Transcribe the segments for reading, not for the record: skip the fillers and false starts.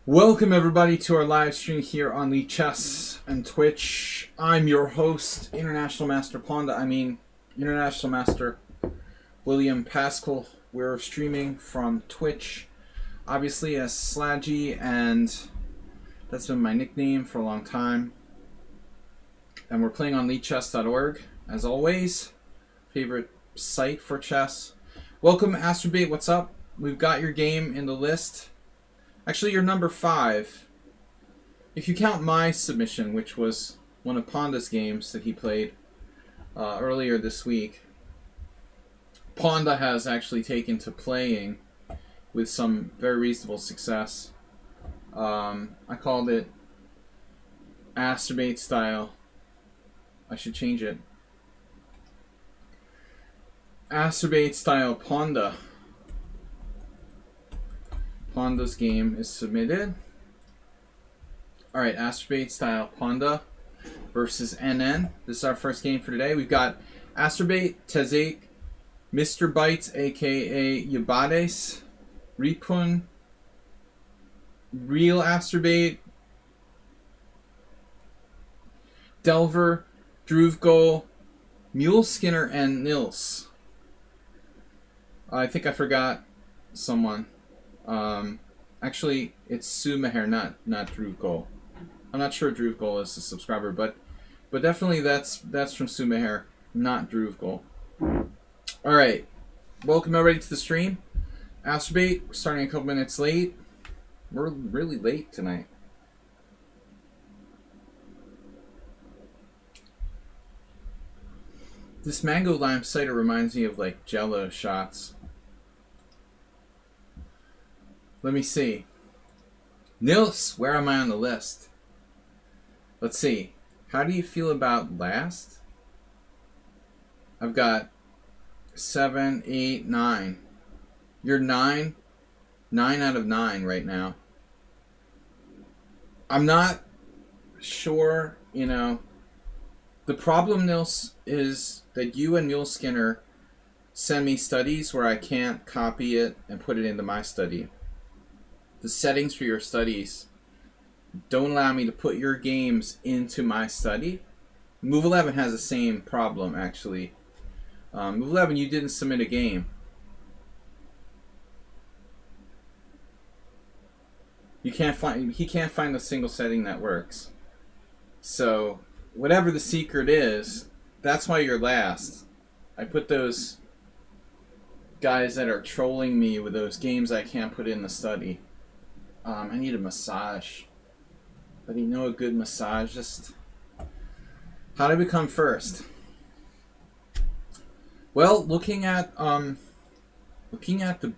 Welcome everybody to our live stream here on lichess and Twitch. I'm your host, International Master International Master William Paschall. We're streaming from Twitch, obviously as Slaggy, and that's been my nickname for a long time. And we're playing on lichess.org, as always. Favorite site for chess. Welcome, Astrobait, what's up? We've got your game in the list. Actually, you're number 5. If you count my submission, which was one of Ponda's games that he played earlier this week, Ponda has actually taken to playing with some very reasonable success. I called it Astrobait style. I should change it. Astrobait style Ponda. Ponda's game is submitted. Alright, Astrobait style Ponda versus NN. This is our first game for today. We've got Astrobait, Tezek, Mr. Bytes, aka Yabades, Ripun, Real Astrobait, Delver, Druvgol, Mule Skinner, and Nils. I think I forgot someone. Actually, it's Sumaher, not Druvgol. I'm not sure Druvgol is a subscriber, but definitely that's from Sumaher, not Druvgol. All right, welcome everybody to the stream. Astrobait, we're starting a couple minutes late. We're really late tonight. This mango lime cider reminds me of like Jello shots. Let me see. Nils, where am I on the list? Let's see. How do you feel about last? I've got 7, 8, 9. You're 9. 9 out of 9 right now. I'm not sure, The problem, Nils, is that you and Mule Skinner send me studies where I can't copy it and put it into my study. The settings for your studies don't allow me to put your games into my study. Move 11 has the same problem, actually. Move 11, you didn't submit a game. He can't find a single setting that works. So, whatever the secret is, that's why you're last. I put those guys that are trolling me with those games I can't put in the study. I need a massage. But you know a good massagist? How to become first? Well, looking at the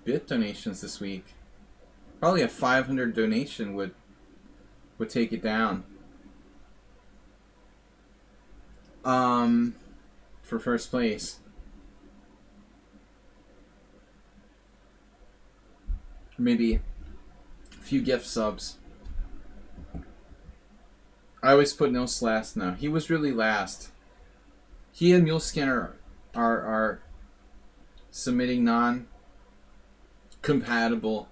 bit donations this week, probably a 500 donation would take it down. For first place. Maybe few gift subs. I always put Nils last now. He was really last. He and Mule Skinner are submitting non-compatible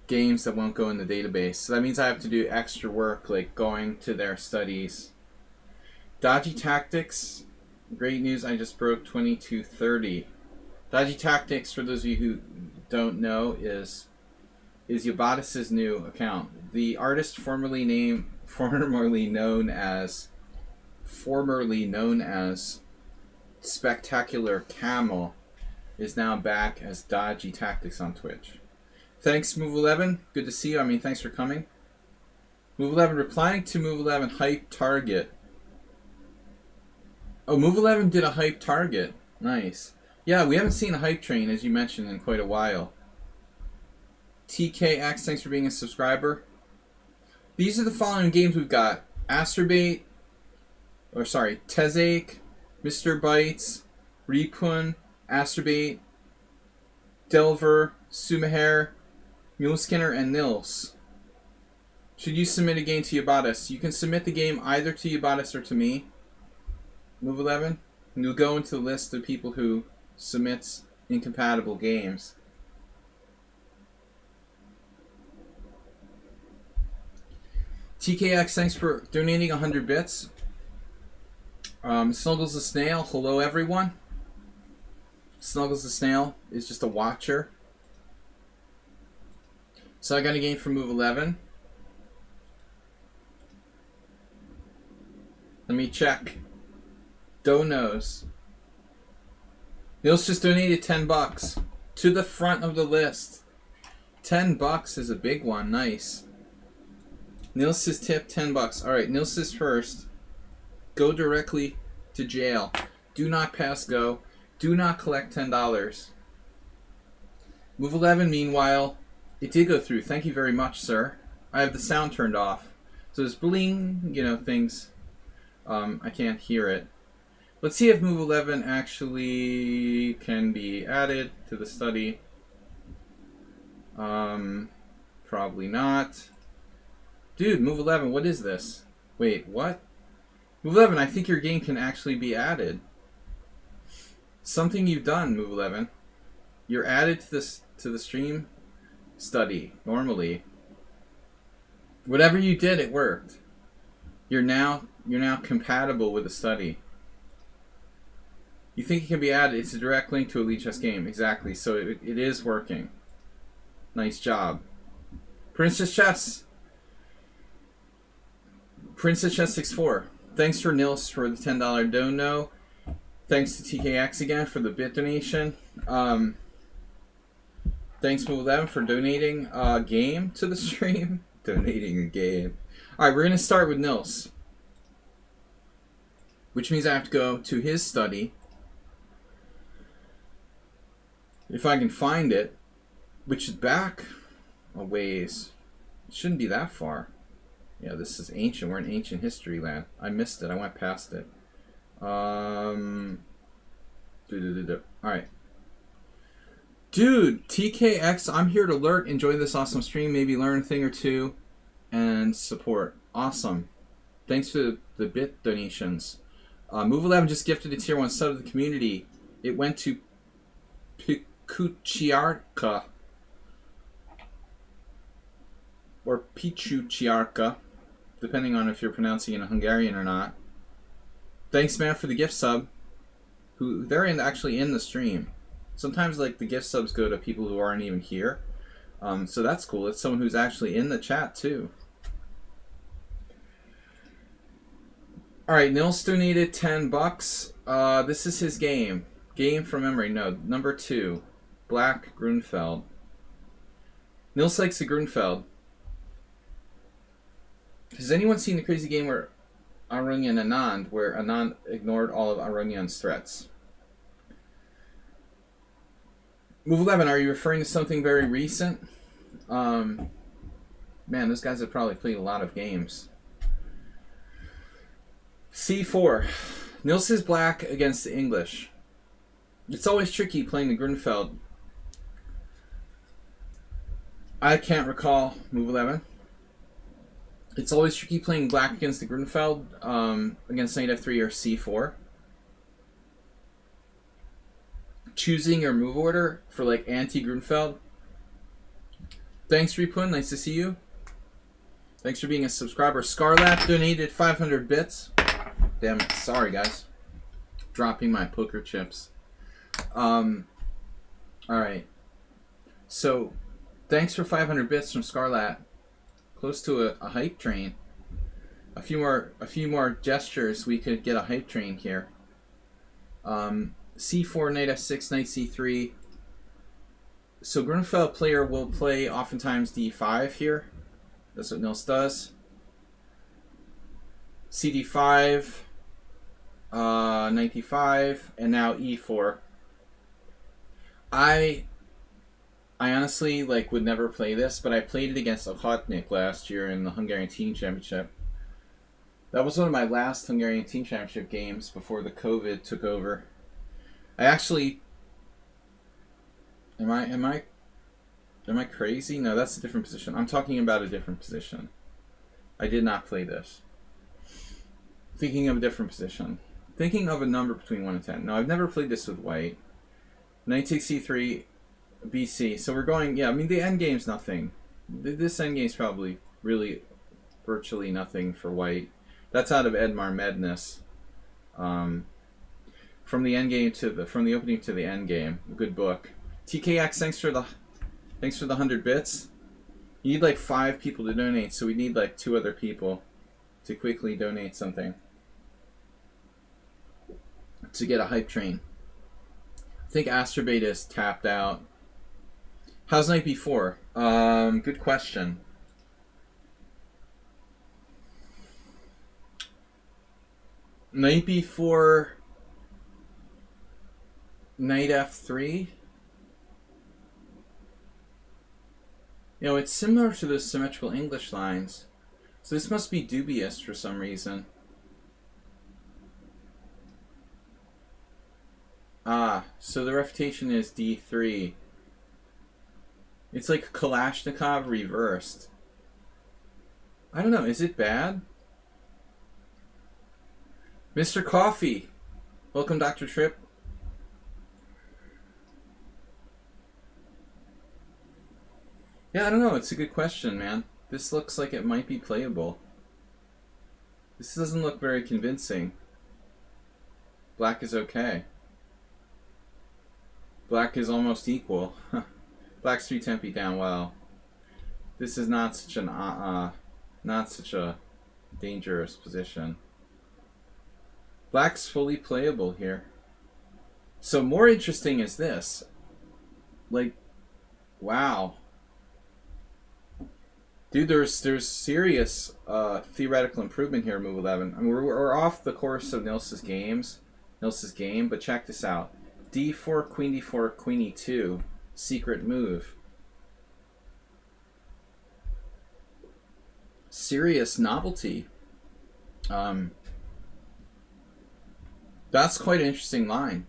games that won't go in the database. So that means I have to do extra work, like going to their studies. Dodgy Tactics. Great news, I just broke 2230. Dodgy Tactics, for those of you who don't know, is Yabadis' new account. The artist formerly known as Spectacular Camel is now back as Dodgy Tactics on Twitch. Thanks, Move 11. Good to see you. Thanks for coming. Move 11 replying to Move 11 hype target. Oh, Move 11 did a hype target. Nice. Yeah, we haven't seen a hype train, as you mentioned, in quite a while. TKX, thanks for being a subscriber. These are the following games we've got. Tezek, Mr. Bytes, Ripun, Astrobait, Delver, Sumaher, Mule Skinner, and Nils. Should you submit a game to Yabadis? You can submit the game either to Yabadis or to me. Move 11. And you'll go into the list of people who submits incompatible games. TKX, thanks for donating 100 bits. Snuggles the Snail, hello everyone. Snuggles the Snail is just a watcher. So I got a game for move 11. Let me check. Donos. Nils just donated 10 bucks to the front of the list. 10 bucks is a big one. Nice. Nils has tipped 10 bucks. All right, Nils is first. Go directly to jail. Do not pass go. Do not collect $10. Move 11, meanwhile, it did go through. Thank you very much, sir. I have the sound turned off. So there's bling, you know, things. I can't hear it. Let's see if move 11 actually can be added to the study. Probably not. Dude, move 11, what is this? Wait, what? Move 11, I think your game can actually be added. Something you've done, move 11. You're added to the stream study normally. Whatever you did, it worked. You're now compatible with the study. You think it can be added? It's a direct link to a lichess game. Exactly. So it is working. Nice job, Princess Chess. Princess Chess 64. Thanks for Nils for the $10 dono. Thanks to TKX again for the bit donation. Thanks Move 11 for donating a game to the stream. Donating a game. All right, we're gonna start with Nils, which means I have to go to his study. If I can find it, which is back a ways. It shouldn't be that far. Yeah, this is ancient. We're in ancient history land. I missed it. I went past it. Alright. Dude, TKX, I'm here to lurk, enjoy this awesome stream, maybe learn a thing or two, and support. Awesome. Thanks for the bit donations. Move 11 just gifted a tier 1 sub to the community. It went to Pikuchiarka. Or Pichuchiarka, depending on if you're pronouncing it in Hungarian or not. Thanks, man, for the gift sub. They're actually in the stream. Sometimes, like, the gift subs go to people who aren't even here. So that's cool. It's someone who's actually in the chat, too. Alright, Nils donated 10 bucks. This is his game. Game from memory. No, number 2. Black Grunfeld. Nils likes the Grunfeld. Has anyone seen the crazy game where Arunyan Anand, where Anand ignored all of Arunyan's threats? Move 11, are you referring to something very recent? Man, those guys have probably played a lot of games. C4. Nils is black against the English. It's always tricky playing the Grunfeld. I can't recall move 11. It's always tricky playing black against the Grunfeld, against knight f3 or c4. Choosing your move order for like anti-Grunfeld. Thanks, Repun. Nice to see you. Thanks for being a subscriber. Scarlap donated 500 bits. Damn it. Sorry, guys. Dropping my poker chips. Alright. So, thanks for 500 bits from Scarlap. Close to a hype train. A few more gestures, we could get a hype train here. C4, knight f6, knight c3. So Grunfeld player will play oftentimes d5 here. That's what Nils does. cd5, knight d5, and now e4. I honestly would never play this, but I played it against Ochotnik last year in the Hungarian Team Championship. That was one of my last Hungarian Team Championship games before the COVID took over. I actually... Am I crazy? No, that's a different position. I'm talking about a different position. I did not play this. Thinking of a different position. Thinking of a number between 1 and 10. No, I've never played this with white. Knight takes c3, bc. So we're going... Yeah, I mean, the endgame's nothing. This endgame's probably really virtually nothing for white. That's out of Edmar Madness. From the opening to the end game. Good book. TKX, thanks for the 100 bits. You need like 5 people to donate, so we need like 2 other people to quickly donate something to get a hype train. I think Astrobeta is tapped out. How's night before? Good question. Night before knight f3. You know, it's similar to the symmetrical English lines. So this must be dubious for some reason. Ah, so the refutation is d3. It's like Kalashnikov reversed. I don't know, is it bad? Mr. Coffee! Welcome, Dr. Tripp. Yeah, I don't know, it's a good question, man. This looks like it might be playable. This doesn't look very convincing. Black is okay. Black is almost equal. Black's 3 tempi down well. This is not such an not such a dangerous position. Black's fully playable here. So more interesting is this. Like, wow. Dude, there's serious theoretical improvement here in move 11. I mean, we're off the course of Nils's game, but check this out. d4, queen d4, queen e2, secret move. Serious novelty. That's quite an interesting line.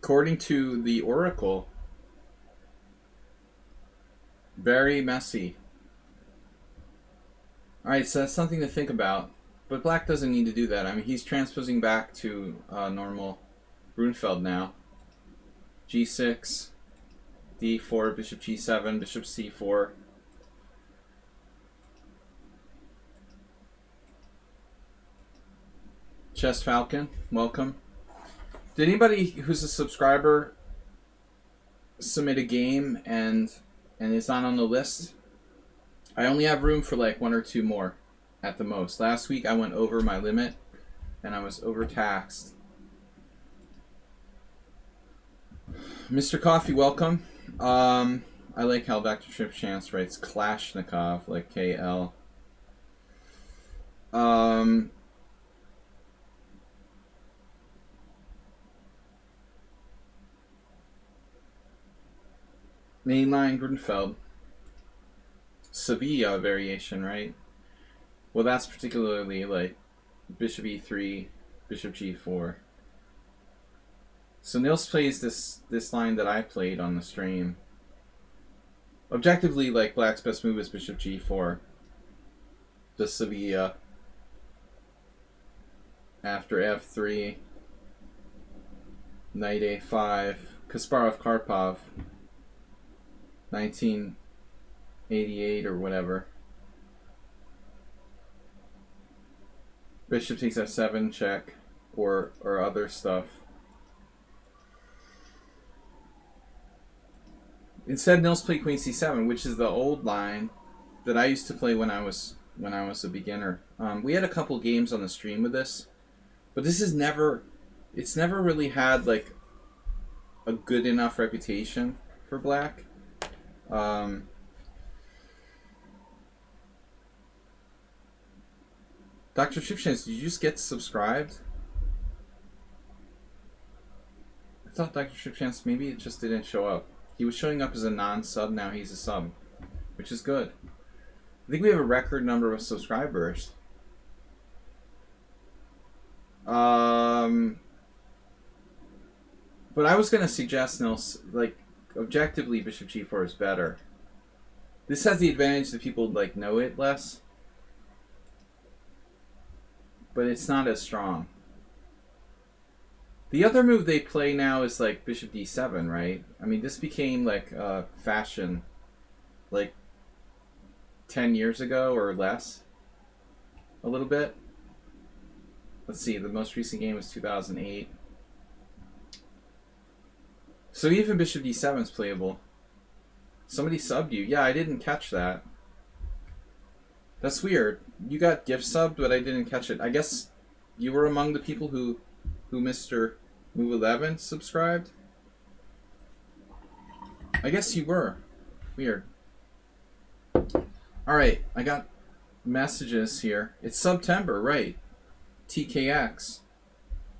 According to the Oracle, very messy. Alright, so that's something to think about. But black doesn't need to do that. I mean, he's transposing back to normal Grunfeld now. g6, d4, bishop g7, bishop c4. Chess Falcon, welcome. Did anybody who's a subscriber submit a game and it's not on the list? I only have room for like 1 or 2 more at the most. Last week I went over my limit and I was overtaxed. Mr. Coffee, welcome. I like how Dr. Trip Chance writes Kalashnikov, like KL. Mainline Grunfeld. Sevilla variation, right? Well, that's particularly like bishop e3, bishop g4. So Nils plays this line that I played on the stream. Objectively, like black's best move is bishop g4. The Sevilla. After f3. Knight a5. Kasparov-Karpov. 1988 or whatever. Bishop takes f7 check or other stuff. Instead, Nils played queen c7, which is the old line that I used to play when I was a beginner. We had a couple games on the stream with this, but it's never really had like a good enough reputation for black. Dr. Chipchance, did you just get subscribed? I thought Dr. Chipchance, maybe it just didn't show up. He was showing up as a non-sub, now he's a sub, which is good. I think we have a record number of subscribers. But I was going to suggest, Nils, like, objectively, bishop g4 is better. This has the advantage that people like know it less, but it's not as strong. The other move they play now is like bishop d7, right? I mean, this became like fashion. Like 10 years ago or less. A little bit. Let's see, the most recent game was 2008. So even bishop d7 is playable. Somebody subbed you. Yeah, I didn't catch that. That's weird. You got gift subbed, but I didn't catch it. I guess you were among the people who Mr. Move 11 subscribed. I guess you were. Weird. Alright, I got messages here. It's September, right? TKX.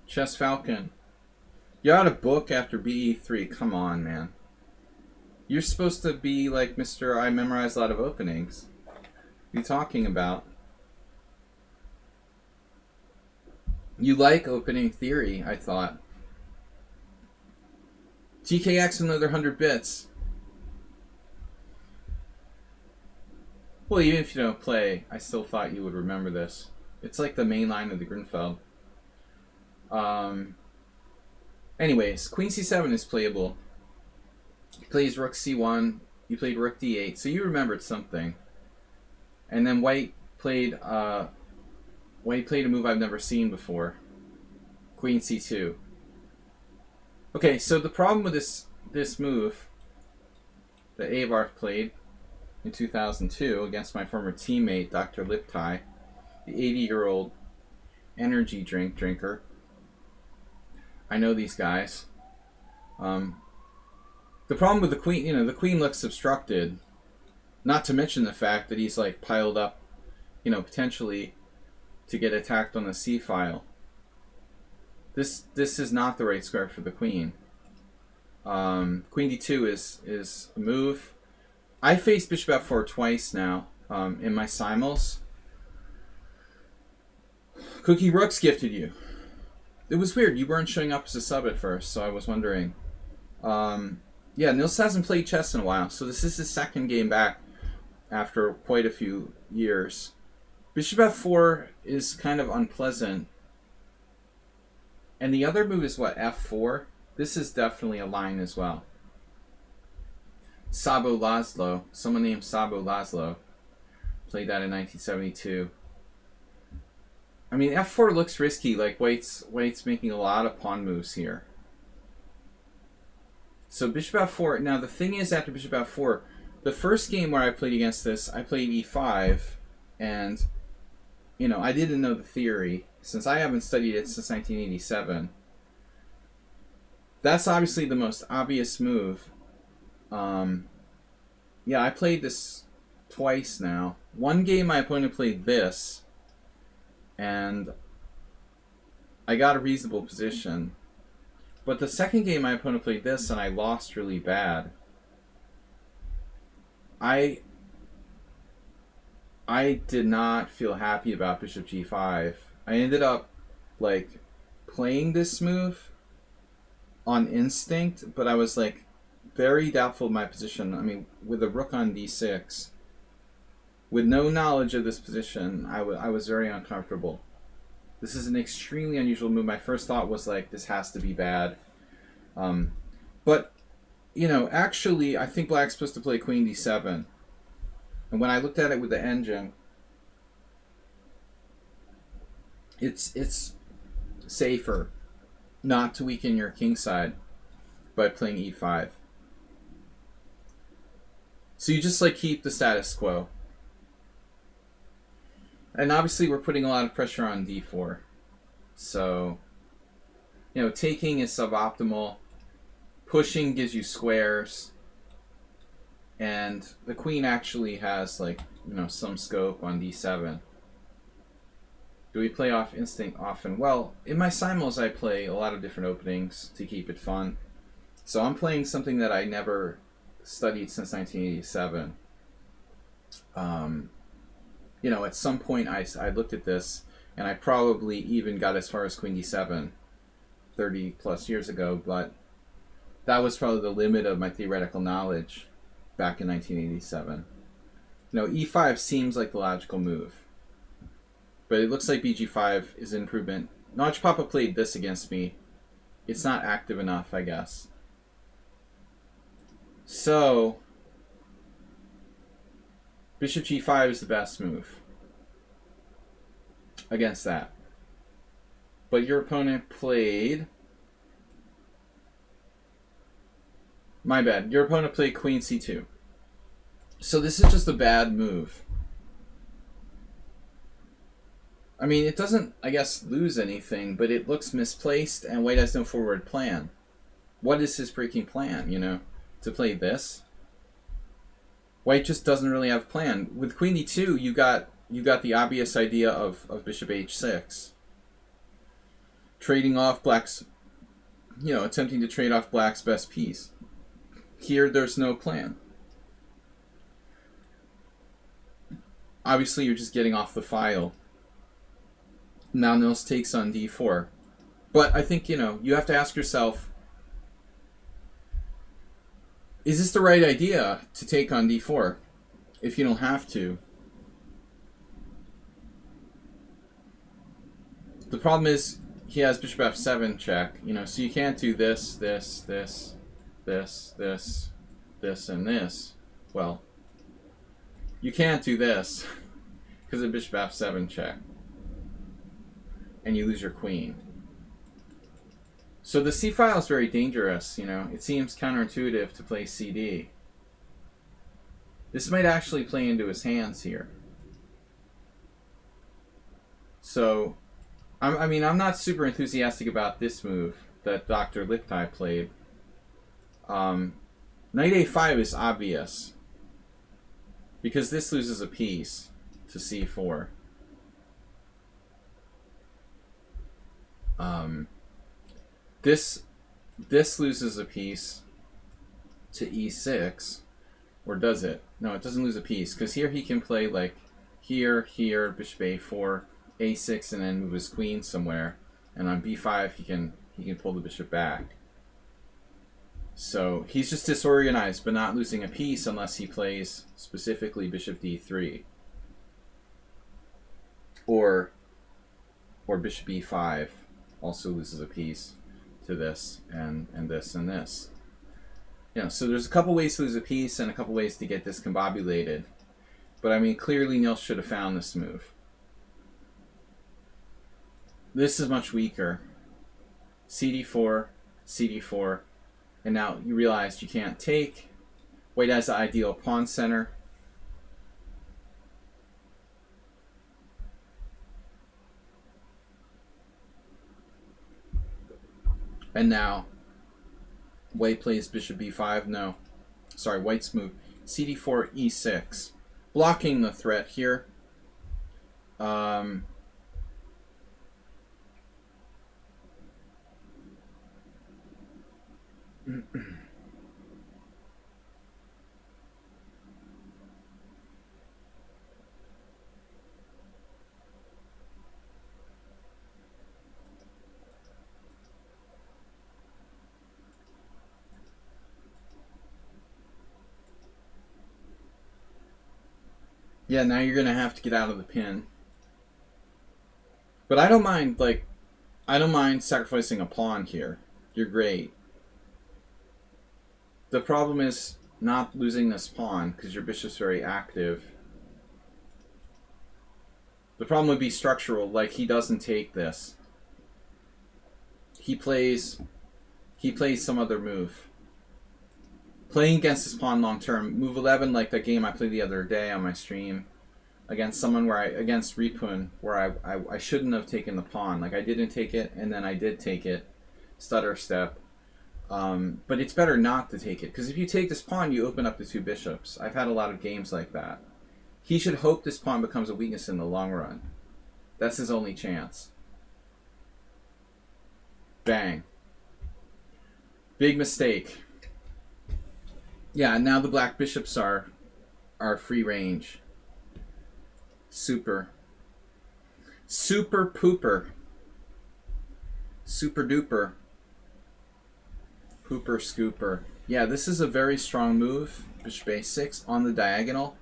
Chess Falcon. You ought to book after BE3. Come on, man. You're supposed to be like Mr. I memorize a lot of openings. What are you talking about? You like opening theory, I thought. TKX another 100 bits. Well, even if you don't play, I still thought you would remember this. It's like the main line of the Grunfeld. Anyways, Queen C7 is playable. He plays Rook C1. You played Rook D8, so you remembered something. And then White played a move I've never seen before. Queen C2. Okay, so the problem with this move that Avar played in 2002 against my former teammate, Dr. Liptai, the 80-year-old energy drinker. I know these guys. The problem with the queen, the queen looks obstructed. Not to mention the fact that he's like piled up, potentially to get attacked on the C file. This is not the right square for the queen. Queen D2 is a move. I faced bishop F4 twice now in my simuls. Cookie Rooks gifted you. It was weird. You weren't showing up as a sub at first, so I was wondering. Yeah, Nils hasn't played chess in a while, so this is his second game back after quite a few years. Bishop F4 is kind of unpleasant. And the other move is what, F4? This is definitely a line as well. Sabo Laszlo, someone named Sabo Laszlo, played that in 1972. I mean, F4 looks risky, like White's making a lot of pawn moves here. So Bishop F4, now the thing is after Bishop F4, the first game where I played against this, I played E5, and, I didn't know the theory, since I haven't studied it since 1987. That's obviously the most obvious move. Yeah, I played this twice now. One game my opponent played this, and I got a reasonable position. But the second game my opponent played this, and I lost really bad. I did not feel happy about Bishop G5. I ended up, playing this move on instinct, but I was, very doubtful of my position. I mean, with a rook on D6, with no knowledge of this position, I was very uncomfortable. This is an extremely unusual move. My first thought was, this has to be bad. But, actually, I think Black's supposed to play Queen D7. And when I looked at it with the engine, it's safer not to weaken your king side by playing E5. So you just keep the status quo. And obviously we're putting a lot of pressure on D4. So, taking is suboptimal. Pushing gives you squares. And the queen actually has, some scope on D7. Do we play off instinct often? Well, in my simuls I play a lot of different openings to keep it fun. So I'm playing something that I never studied since 1987. At some point I looked at this, and I probably even got as far as Queen D7 30 plus years ago, but that was probably the limit of my theoretical knowledge back in 1987. E5 seems like the logical move, but it looks like BG5 is an improvement. Notch Papa played this against me. It's not active enough, I guess. So Bishop g5 is the best move against that. But your opponent played... My bad. Your opponent played queen c2. So this is just a bad move. I mean, it doesn't, I guess, lose anything, but it looks misplaced, and white has no forward plan. What is his freaking plan, you know? To play this? White just doesn't really have a plan. With queen e2, you got the obvious idea of bishop h6. Trading off black's, you know, attempting to trade off black's best piece. Here, there's no plan. Obviously, you're just getting off the file. Now Nils takes on d4. But I think, you know, you have to ask yourself, is this the right idea to take on d4 if you don't have to? The problem is he has bishop f7 check, you know, so you can't do this, this, this, this, this, this, and this. Well, you can't do this because of bishop f7 check. And you lose your queen. So the c file is very dangerous, you know. It seems counterintuitive to play cd. This might actually play into his hands here. So, I mean, I'm not super enthusiastic about this move that Dr. Lichtai played. Knight a5 is obvious because this loses a piece to c4. This loses a piece to e6, or does it? No, it doesn't lose a piece, because here he can play like here, bishop a4, a6, and then move his queen somewhere, and on b5 he can pull the bishop back. So he's just disorganized, but not losing a piece unless he plays specifically bishop d3, or bishop e5 also loses a piece to this and this and this. You know, so there's a couple ways to lose a piece and a couple ways to get discombobulated. But I mean, clearly Nils should have found this move. This is much weaker. cd4, cd4, and now you realize you can't take. White has the ideal pawn center. And now, white plays bishop b5. No, sorry, white's move cd4, e6, blocking the threat here. Yeah, now you're gonna have to get out of the pin. But I don't mind, like, I don't mind sacrificing a pawn here. You're great. The problem is not losing this pawn because your bishop's very active. The problem would be structural, like he doesn't take this. He plays some other move. Playing against this pawn long term. Move 11, like that game I played the other day on my stream against someone against Ripun, where I shouldn't have taken the pawn. Like I didn't take it, and then I did take it. Stutter step. But it's better not to take it, because if you take this pawn, you open up the two bishops. I've had a lot of games like that. He should hope this pawn becomes a weakness in the long run. That's his only chance. Bang. Big mistake. Yeah, now the black bishops are free range. Super. Super pooper. Super duper. Pooper scooper. Yeah, this is a very strong move. Bishop a6 on the diagonal.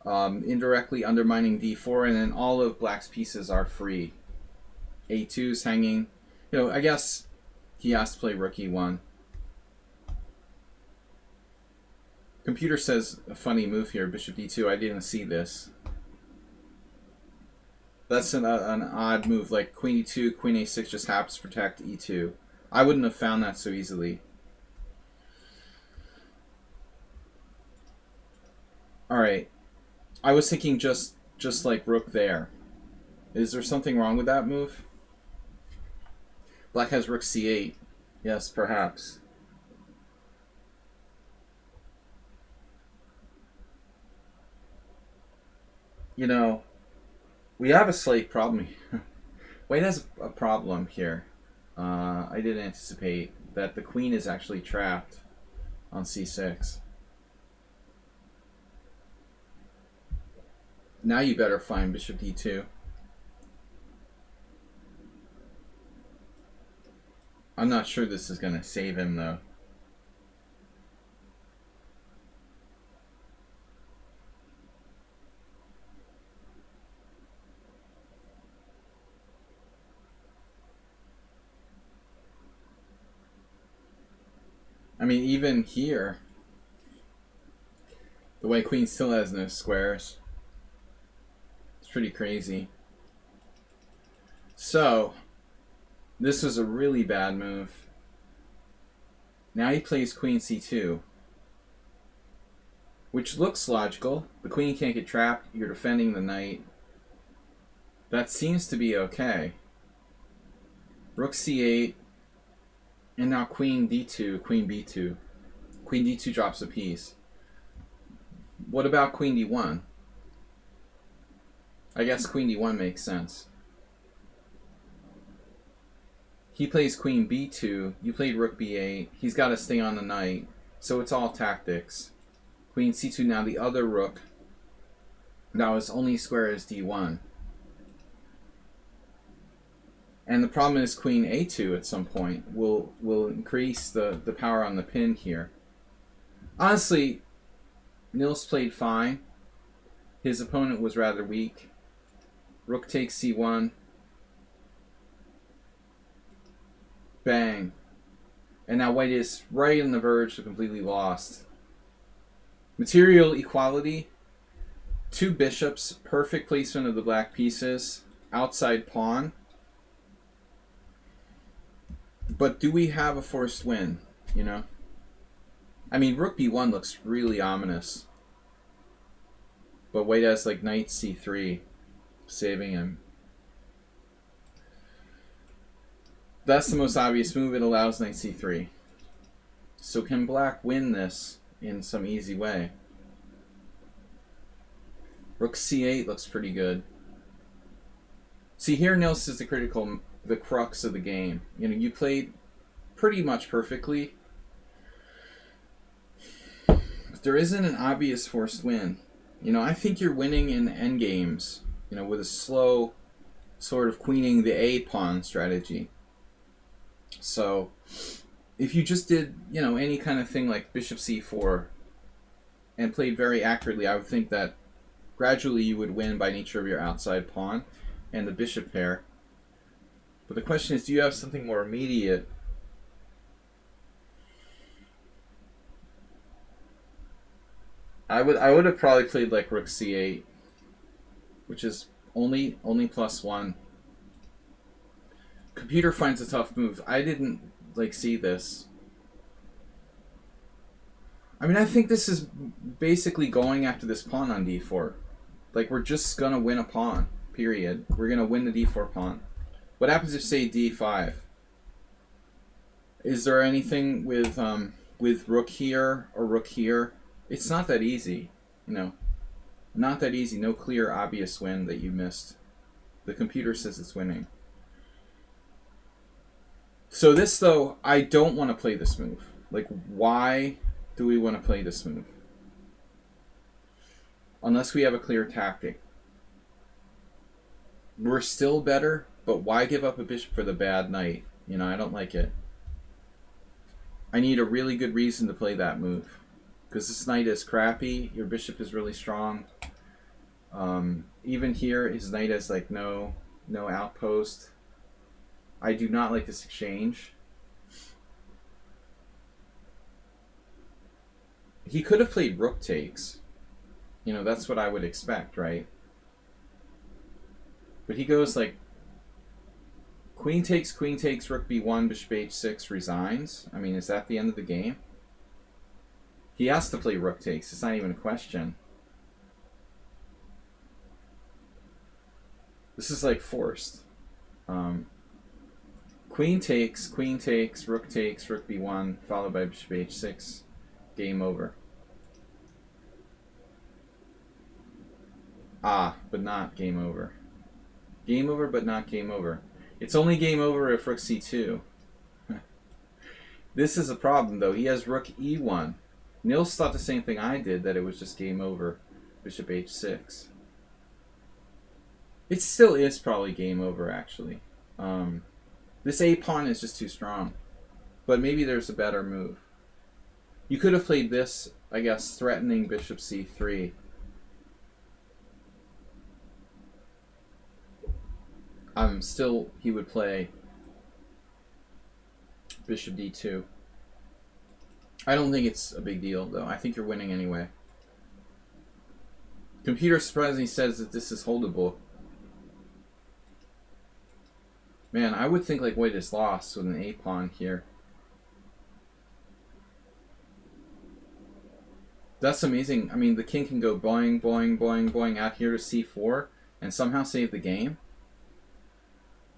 Indirectly undermining d4, and then all of black's pieces are free. a2's hanging. You know, I guess he has to play rook e1. Computer says a funny move here, bishop d2. I didn't see this. That's an odd move, like queen e2, queen a6 just happens to protect e2. I wouldn't have found that so easily. Alright. I was thinking just like rook there. Is there something wrong with that move? Black has rook c8. Yes, perhaps. You know, we have a slight problem here. White has a problem here. I didn't anticipate that the queen is actually trapped on c6. Now you better find bishop d2. I'm not sure this is going to save him, though. I mean, even here, the white queen still has no squares. It's pretty crazy. So, this was a really bad move. Now he plays queen c2, which looks logical. The queen can't get trapped. You're defending the knight. That seems to be okay. Rook c8, and now queen d2, queen b2. Queen d2 drops a piece. What about queen d1? I guess queen d1 makes sense. He plays queen b2, you played rook b8, he's got to stay on the knight, so it's all tactics. Queen c2, now the other rook. Now his only square is d1. And the problem is queen a2 at some point will increase the power on the pin here. Honestly, Nils played fine. His opponent was rather weak. Rook takes c1. Bang. And now white is right on the verge of completely lost. Material equality. Two bishops, perfect placement of the black pieces. Outside pawn. But do we have a forced win, you know? I mean, rook b1 looks really ominous. But white has like knight c3, saving him. That's the most obvious move. It allows knight c3. So can black win this in some easy way? Rook c8 looks pretty good. See, here Nils is the crux of the game. You know, you played pretty much perfectly. But there isn't an obvious forced win. You know, I think you're winning in endgames, you know, with a slow sort of queening the A pawn strategy. So, if you just did, you know, any kind of thing like bishop c4 and played very accurately, I would think that gradually you would win by nature of your outside pawn and the bishop pair. But the question is, do you have something more immediate? I would have probably played like rook c8, which is only +1. Computer finds a tough move. I didn't like see this. I mean, I think this is basically going after this pawn on d4. Like, we're just gonna win a pawn, period. We're gonna win the d4 pawn. What happens if, say, d5? Is there anything with rook here or rook here? It's not that easy, you know. Not that easy. No clear, obvious win that you missed. The computer says it's winning. So this, though, I don't want to play this move. Like, why do we want to play this move? Unless we have a clear tactic. We're still better, but why give up a bishop for the bad knight? You know, I don't like it. I need a really good reason to play that move. Because this knight is crappy, your bishop is really strong. Even here, his knight has like no outpost. I do not like this exchange. he could have played rook takes. You know, that's what I would expect, right? But he goes like queen takes, rook b1, bishop h6, resigns. I mean, is that the end of the game? He has to play rook takes. It's not even a question. This is like forced. Queen takes, rook b1, followed by bishop h6. Game over. Ah, but not game over. Game over, but not game over. It's only game over if rook c2. This is a problem, though. He has rook e1. Nils thought the same thing I did, that it was just game over. Bishop h6. It still is probably game over, actually. This a-pawn is just too strong. But maybe there's a better move. You could have played this, I guess, threatening bishop c3. Still, he would play bishop d2. I don't think it's a big deal, though. I think you're winning anyway. Computer surprisingly says that this is holdable. Man, I would think like white is lost with an a-pawn here. That's amazing. I mean, the king can go boing, boing, boing, boing out here to c4 and somehow save the game.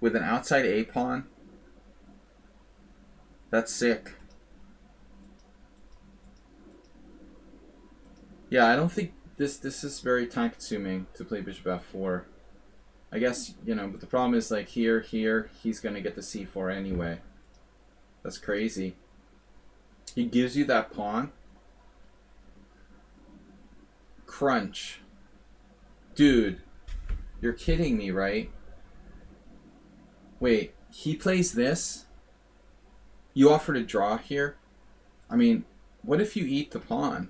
With an outside a-pawn. That's sick. Yeah, I don't think this is very time consuming to play bishop f4. I guess, you know, but the problem is like here, he's going to get the c4 anyway. That's crazy. He gives you that pawn. Crunch. Dude, you're kidding me, right? Wait, he plays this? You offer to draw here? I mean, what if you eat the pawn?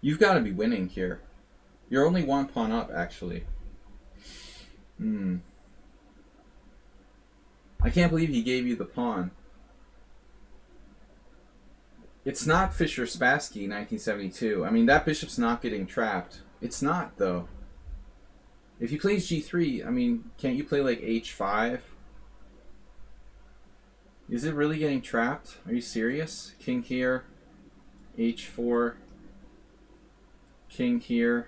You've got to be winning here. You're only one pawn up, actually. I can't believe he gave you the pawn. It's not Fischer-Spassky 1972. I mean, that bishop's not getting trapped. It's not, though. If he plays g3, I mean, can't you play like h5? Is it really getting trapped? Are you serious? King here, h4, king here.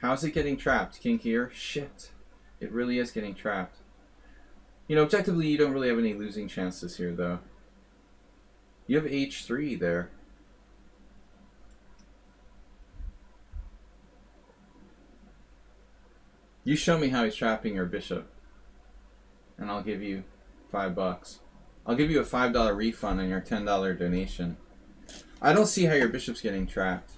How's it getting trapped? King here? Shit. It really is getting trapped. You know, objectively, you don't really have any losing chances here, though. You have h3 there. You show me how he's trapping your bishop, and I'll give you $5. I'll give you a $5 refund on your $10 donation. I don't see how your bishop's getting trapped.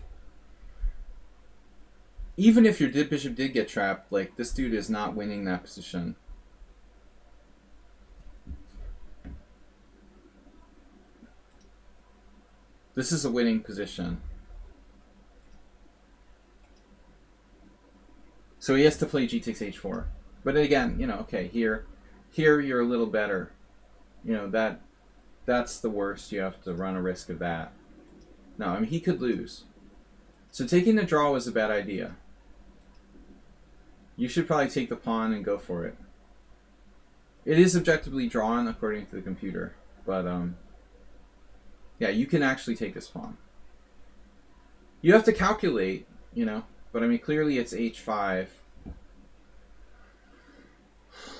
Even if your bishop did get trapped, like, this dude is not winning that position. This is a winning position. So he has to play g takes h4. But again, you know, okay, here you're a little better. You know, that's the worst. You have to run a risk of that. No, I mean, he could lose. So taking the draw was a bad idea. You should probably take the pawn and go for it. It is objectively drawn according to the computer, but yeah, you can actually take this pawn. You have to calculate, you know, but I mean, clearly it's h5.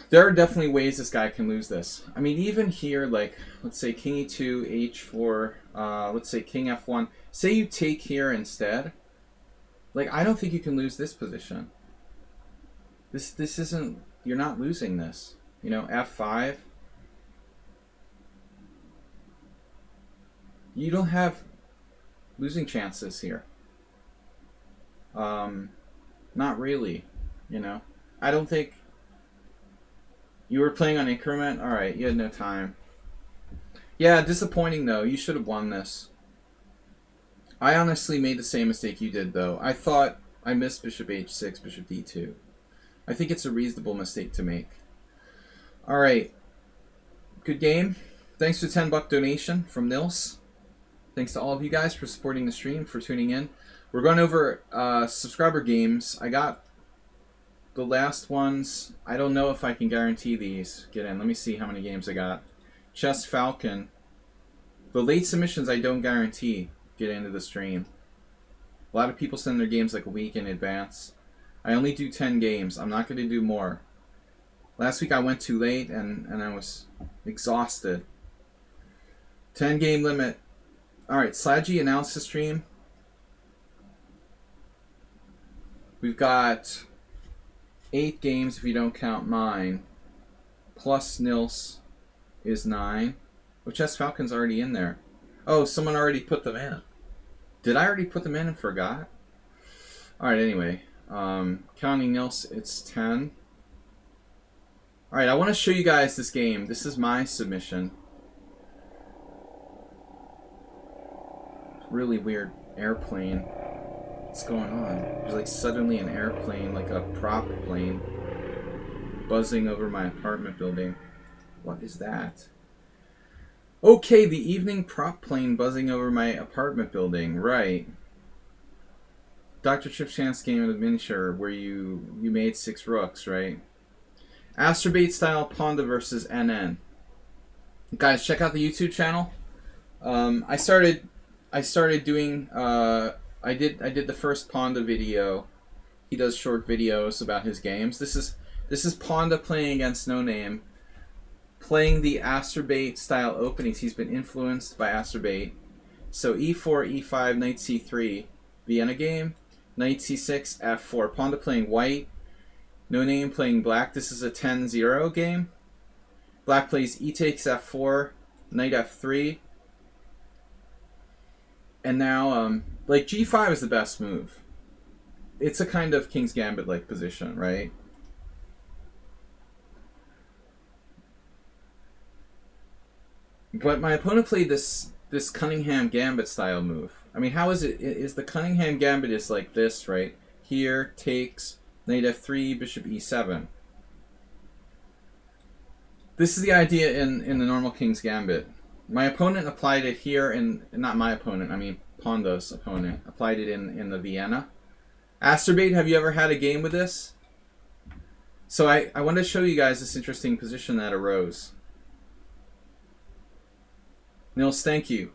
There are definitely ways this guy can lose this. I mean, even here, like, let's say king e2, h4, let's say king f1. Say you take here instead. Like, I don't think you can lose this position. This isn't, you're not losing this. You know, f5. You don't have losing chances here. Not really, you know. I don't think you were playing on increment. All right, you had no time. Yeah, disappointing though. You should have won this. I honestly made the same mistake you did though. I thought I missed bishop h6, bishop d2. I think it's a reasonable mistake to make. All right. Good game. Thanks for the $10 donation from Nils. Thanks to all of you guys for supporting the stream, for tuning in. We're going over subscriber games. I got the last ones. I don't know if I can guarantee these get in. Let me see how many games I got. Chess Falcon. The late submissions I don't guarantee get into the stream. A lot of people send their games like a week in advance. I only do 10 games. I'm not going to do more. Last week I went too late and I was exhausted. 10 game limit. Alright, Sladgy analysis stream. We've got 8 games if you don't count mine. Plus Nils is 9. Oh, Chess Falcon's already in there. Oh, someone already put them in. Did I already put them in and forgot? Alright, anyway. Counting Nils, it's 10. Alright, I want to show you guys this game. This is my submission. Really weird airplane. What's going on? There's like suddenly an airplane, like a prop plane, buzzing over my apartment building. What is that? Okay, the evening prop plane buzzing over my apartment building. Right. Dr. Chip's chance game of the miniature where you made 6 rooks, right? Astrobate style Ponda versus NN. Guys, check out the YouTube channel. I started doing I did the first Ponda video. He does short videos about his games. This is Ponda playing against No Name, playing the Astrobate style openings. He's been influenced by Astrobate. So e4, e5, knight c3, Vienna game, knight c6, f4. Ponda playing white, No Name playing black. This is a 10-0 game. Black plays e takes f4, knight f3. And now, like, g5 is the best move. It's a kind of King's Gambit-like position, right? But my opponent played this Cunningham Gambit style move. I mean, how is it? Is the Cunningham Gambit is like this, right? Here, takes, knight f3, bishop e7. This is the idea in the normal King's Gambit. My opponent applied it here, not my opponent, I mean Ponda's opponent, applied it in the Vienna. Astrobate, have you ever had a game with this? So I wanted to show you guys this interesting position that arose. Nils, thank you.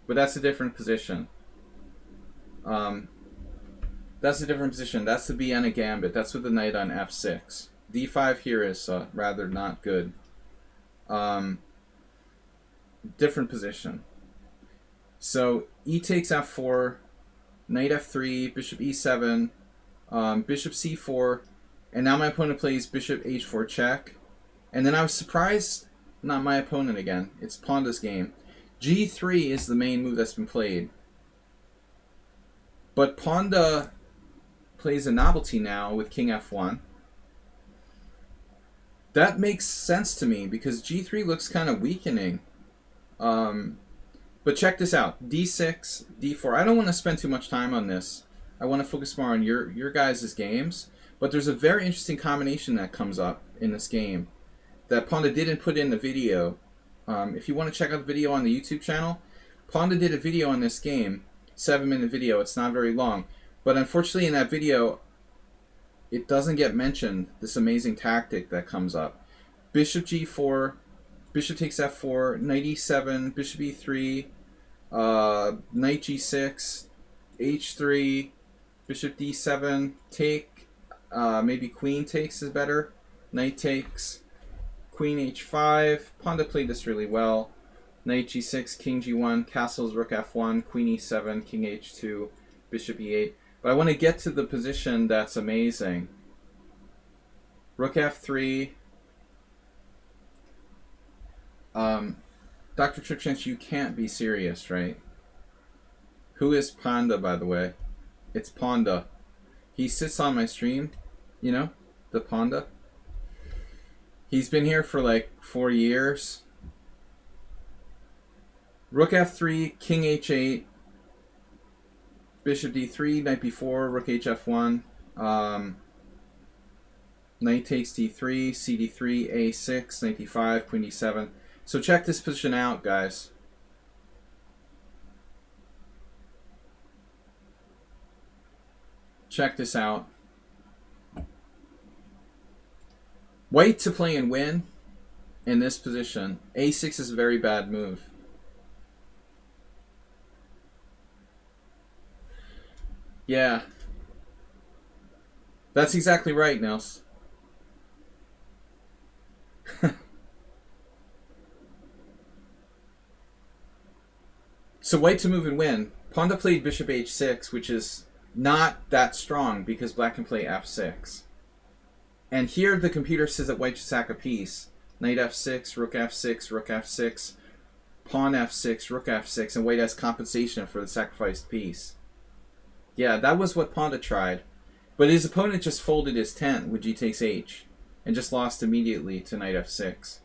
But that's a different position. That's a different position. That's the Vienna Gambit. That's with the knight on f6. d5 here is rather not good. Different position. So e takes f4, knight f3, bishop e7, bishop c4, and now my opponent plays bishop h4 check. And then I was surprised, not my opponent again, it's Ponda's game. g3 is the main move that's been played. But Ponda plays a novelty now with king f1. That makes sense to me because g3 looks kind of weakening. But check this out. d6, d4. I don't want to spend too much time on this. I want to focus more on your guys' games. But there's a very interesting combination that comes up in this game that Ponda didn't put in the video. If you want to check out the video on the YouTube channel, Ponda did a video on this game, 7-minute video. It's not very long. But unfortunately in that video, it doesn't get mentioned, this amazing tactic that comes up. Bishop g4, bishop takes f4, knight e7, bishop e3, knight g6, h3, bishop d7, take, maybe queen takes is better, knight takes, queen h5. Ponda played this really well. Knight g6, king g1, castles, rook f1, queen e7, king h2, bishop e8. But I want to get to the position that's amazing. Rook f3. Dr. Tripchance, you can't be serious, right? Who is Ponda, by the way? It's Ponda. He sits on my stream, you know, the Ponda. He's been here for like 4 years. Rook f3, king h8, bishop d3, knight b4, rook hf1, knight takes d3, cd3, a6, knight d5, queen d7. So check this position out, guys. check this out. White to play and win in this position. A6 is a very bad move. Yeah. That's exactly right, Nils. So white to move and win. Pawn played bishop h6, which is not that strong because black can play f6. And here the computer says that white should sack a piece. Knight f6, rook f6, rook f6, pawn f6, rook f6, and white has compensation for the sacrificed piece. Yeah, that was what Ponda tried. But his opponent just folded his tent with g takes h and just lost immediately to knight f6.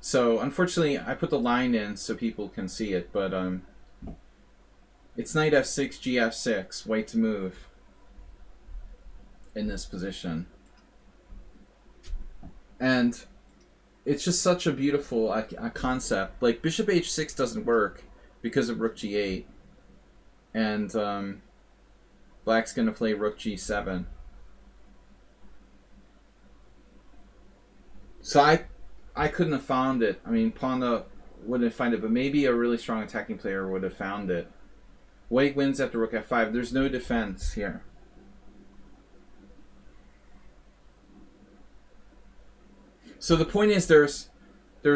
So, unfortunately, I put the line in so people can see it, but it's knight f6, g f6, white to move in this position. And it's just such a beautiful concept. Like, bishop h6 doesn't work because of rook g8. And black's going to play rook g7. So I couldn't have found it. I mean, Ponda wouldn't find it, but maybe a really strong attacking player would have found it. White wins after rook f5. There's no defense here. So the point is there's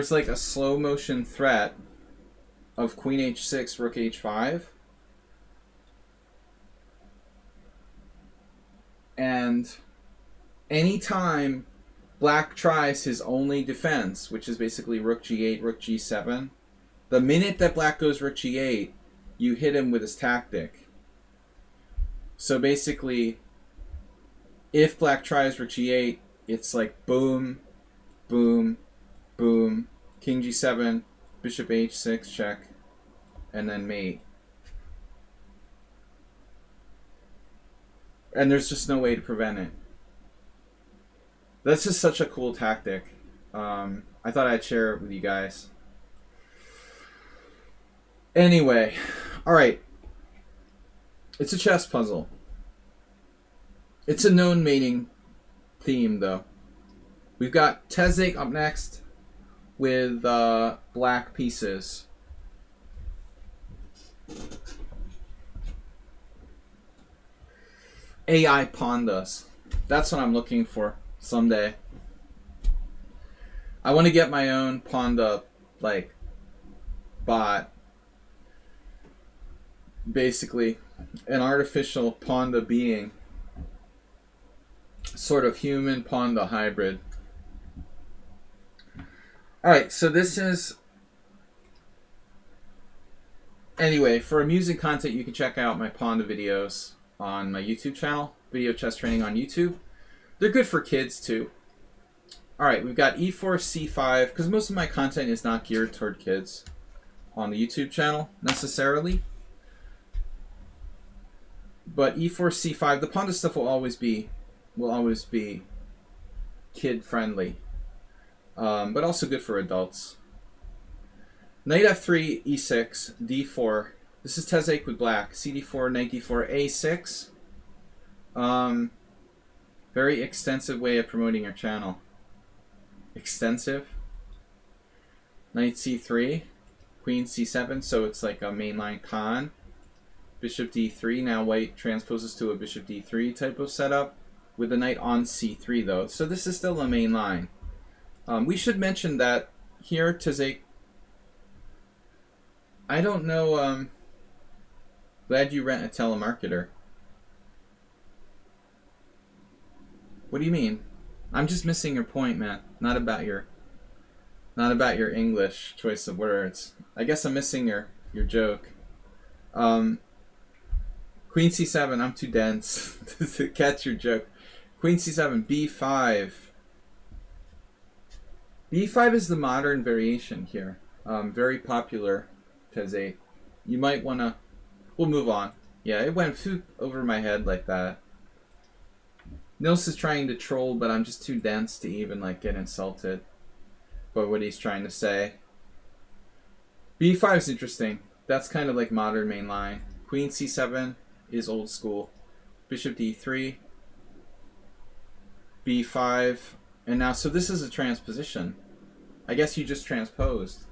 like a slow motion threat of queen h6, rook h5. And anytime black tries his only defense, which is basically rook g8, rook g7, the minute that black goes rook g8, you hit him with his tactic. So basically, if black tries rook g8, it's like boom, boom, boom, king g7, bishop h6 check, and then mate. And there's just no way to prevent it. That's just such a cool tactic. I thought I'd share it with you guys. Anyway, alright. It's a chess puzzle. It's a known mating theme, though. We've got Tezek up next with black pieces. AI Pondas. That's what I'm looking for someday. I want to get my own Ponda, like, bot. Basically, an artificial Ponda being. Sort of human Ponda hybrid. Alright, so this is... Anyway, for amusing content, you can check out my Ponda videos on my YouTube channel. Video chess training on YouTube. They're good for kids, too. Alright, we've got e4, c5, because most of my content is not geared toward kids on the YouTube channel, necessarily. But e4, c5, the Ponda stuff will always be kid-friendly. But also good for adults. Knight f3, e6, d4. This is Tezek with black. cd4, knight d4, a6. Very extensive way of promoting your channel. Extensive. Knight c3, queen c7, so it's like a mainline con. Bishop d3, now white transposes to a bishop d3 type of setup, with the knight on c3 though. So this is still a main line. We should mention that here Tezek, I don't know, glad you rent a telemarketer. What do you mean? I'm just missing your point, man. Not about your English choice of words. I guess I'm missing your joke. Queen c7, I'm too dense to catch your joke. Queen c7, b5. b5 is the modern variation here. Very popular, Tezek. You might want to... We'll move on. Yeah, it went over my head like that. Nils is trying to troll, but I'm just too dense to even like get insulted. but what he's trying to say. b5 is interesting. That's kind of like modern main line. Queen c7 is old school. Bishop d3, b5, and now, so this is a transposition. I guess you just transposed.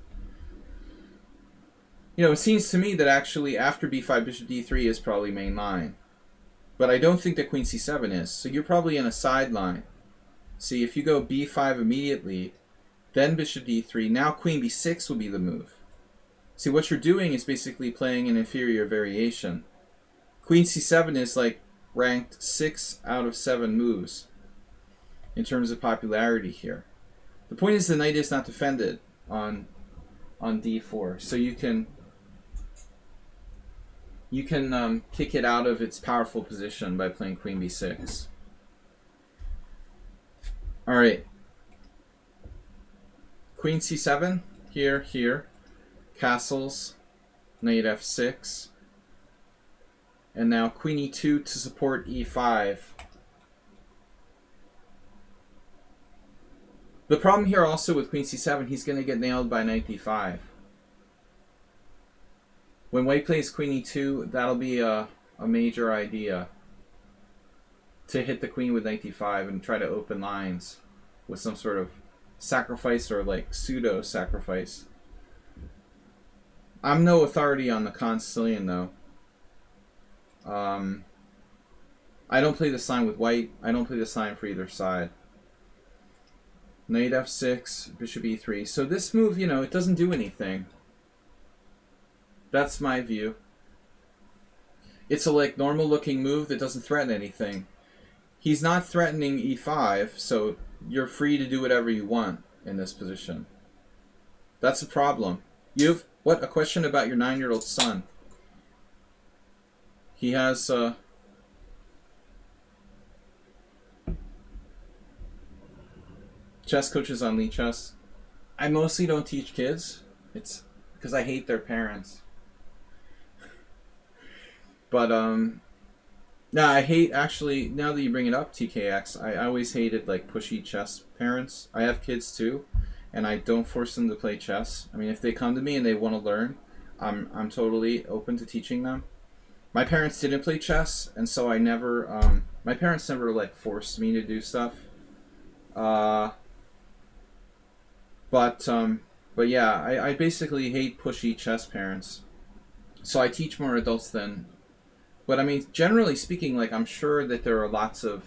You know, it seems to me that actually after b5, bishop d3 is probably main line. But I don't think that queen c7 is. So you're probably in a sideline. See, if you go b5 immediately, then bishop d3, now queen b6 will be the move. See, what you're doing is basically playing an inferior variation. Queen c7 is like ranked 6 out of 7 moves in terms of popularity here. The point is the knight is not defended on d4, so you can kick it out of its powerful position by playing queen b6. All right, queen c7 here, castles, knight f6, and now queen e2 to support e5. The problem here also with queen c7, he's going to get nailed by knight d5. When white plays queen e2, that'll be a major idea. To hit the queen with knight d5 and try to open lines with some sort of sacrifice or like pseudo-sacrifice. I'm no authority on the Con Sicilian though. I don't play this line with white. I don't play this line for either side. Knight f6, bishop e3. So this move, you know, it doesn't do anything. That's my view. It's a like normal looking move that doesn't threaten anything. He's not threatening e5, so you're free to do whatever you want in this position. That's a problem. You've what? A question about your 9-year-old son. He has chess coaches on lichess. I mostly don't teach kids. It's because I hate their parents. But no, I hate, actually, now that you bring it up, TKX, I always hated like pushy chess parents. I have kids too, and I don't force them to play chess. I mean, if they come to me and they want to learn, I'm totally open to teaching them. My parents didn't play chess, and so I never, my parents never like forced me to do stuff. But yeah, I basically hate pushy chess parents. So I teach more adults than. But I mean, generally speaking, like I'm sure that there are lots of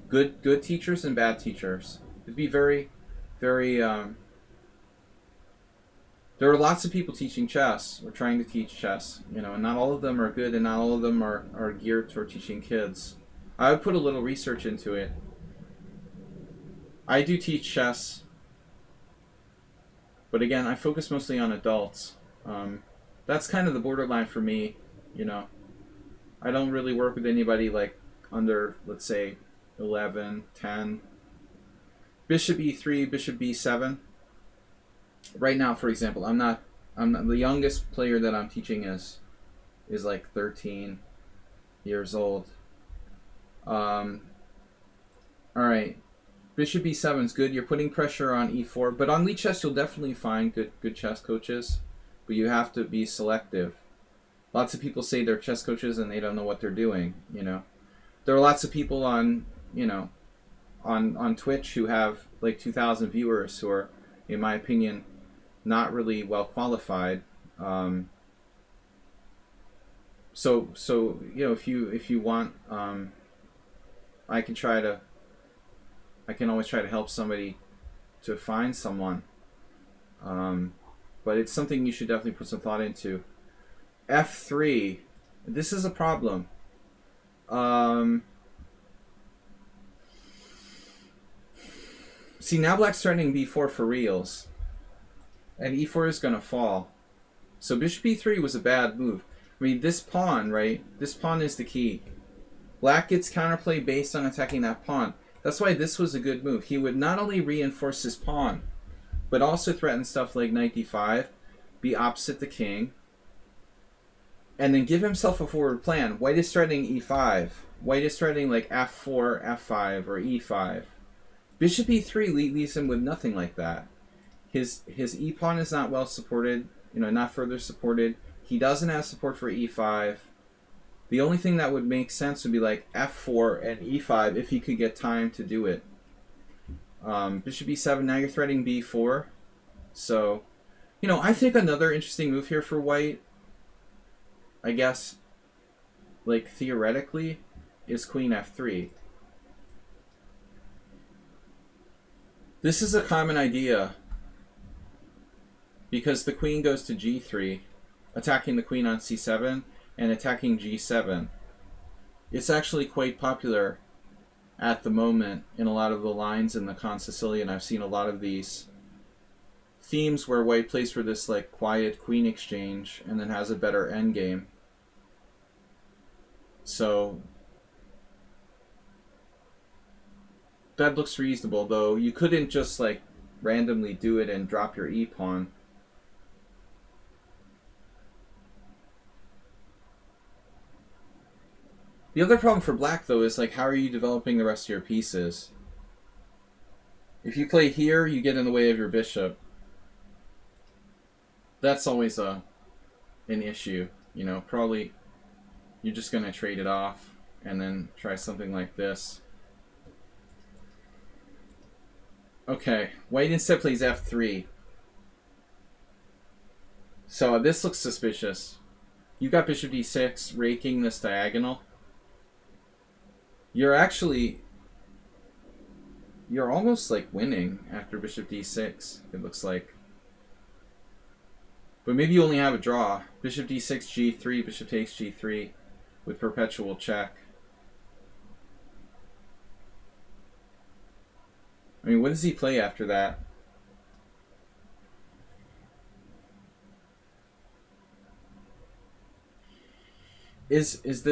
good teachers and bad teachers. It'd be very, very. There are lots of people teaching chess or trying to teach chess, you know, and not all of them are good, and not all of them are geared toward teaching kids. I would put a little research into it. I do teach chess, but again, I focus mostly on adults. That's kind of the borderline for me, you know. I don't really work with anybody like under, let's say, 11, 10. Bishop e3, bishop b7. Right now, for example, I'm not the youngest player that I'm teaching is like 13 years old. All right. Bishop b7 is good. You're putting pressure on e4, but on lichess you'll definitely find good chess coaches, but you have to be selective. Lots of people say they're chess coaches and they don't know what they're doing, you know. There are lots of people on, you know, on Twitch who have like 2,000 viewers who are, in my opinion, not really well qualified. So you know, if you want, I can always try to help somebody to find someone. But it's something you should definitely put some thought into. F3. This is a problem. See, now black's threatening b4 for reals. And e4 is going to fall. So bishop e3 was a bad move. I mean, this pawn, right? This pawn is the key. Black gets counterplay based on attacking that pawn. That's why this was a good move. He would not only reinforce his pawn, but also threaten stuff like knight d5, be opposite the king, and then give himself a forward plan. White is threatening e5. White is threatening like f4, f5, or e5. Bishop e3 leaves him with nothing like that. His e-pawn is not well supported, not further supported. He doesn't have support for e5. The only thing that would make sense would be like f4 and e5 if he could get time to do it. Bishop e7, now you're threatening b4. So, I think another interesting move here for white, I guess, like theoretically, is queen f3. This is a common idea because the queen goes to g3, attacking the queen on c7 and attacking g7. It's actually quite popular at the moment in a lot of the lines in the Con Sicilian. I've seen a lot of these themes where white plays for this like quiet queen exchange and then has a better endgame. So that looks reasonable, though you couldn't just like randomly do it and drop your e-pawn. The other problem for black, though, is like how are you developing the rest of your pieces? If you play here, you get in the way of your bishop. That's always an issue, Probably you're just going to trade it off and then try something like this. Okay, white instead plays f3. So this looks suspicious. You got bishop d6, raking this diagonal. You're almost like winning after bishop d6, it looks like. But maybe you only have a draw. Bishop d6, g3, bishop takes g3 with perpetual check. I mean, what does he play after that? This is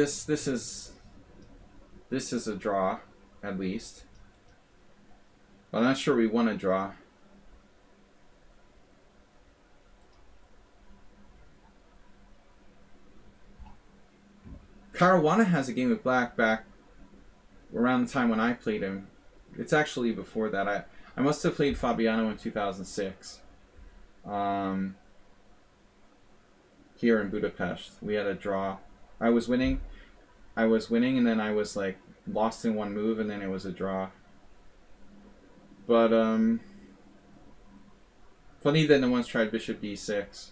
a draw, at least. But I'm not sure we want to draw. Caruana has a game with black back around the time when I played him. It's actually before that. I must have played Fabiano in 2006. Here in Budapest. We had a draw. I was winning, and then I was like lost in one move, and then it was a draw. But funny that no one's tried bishop d6.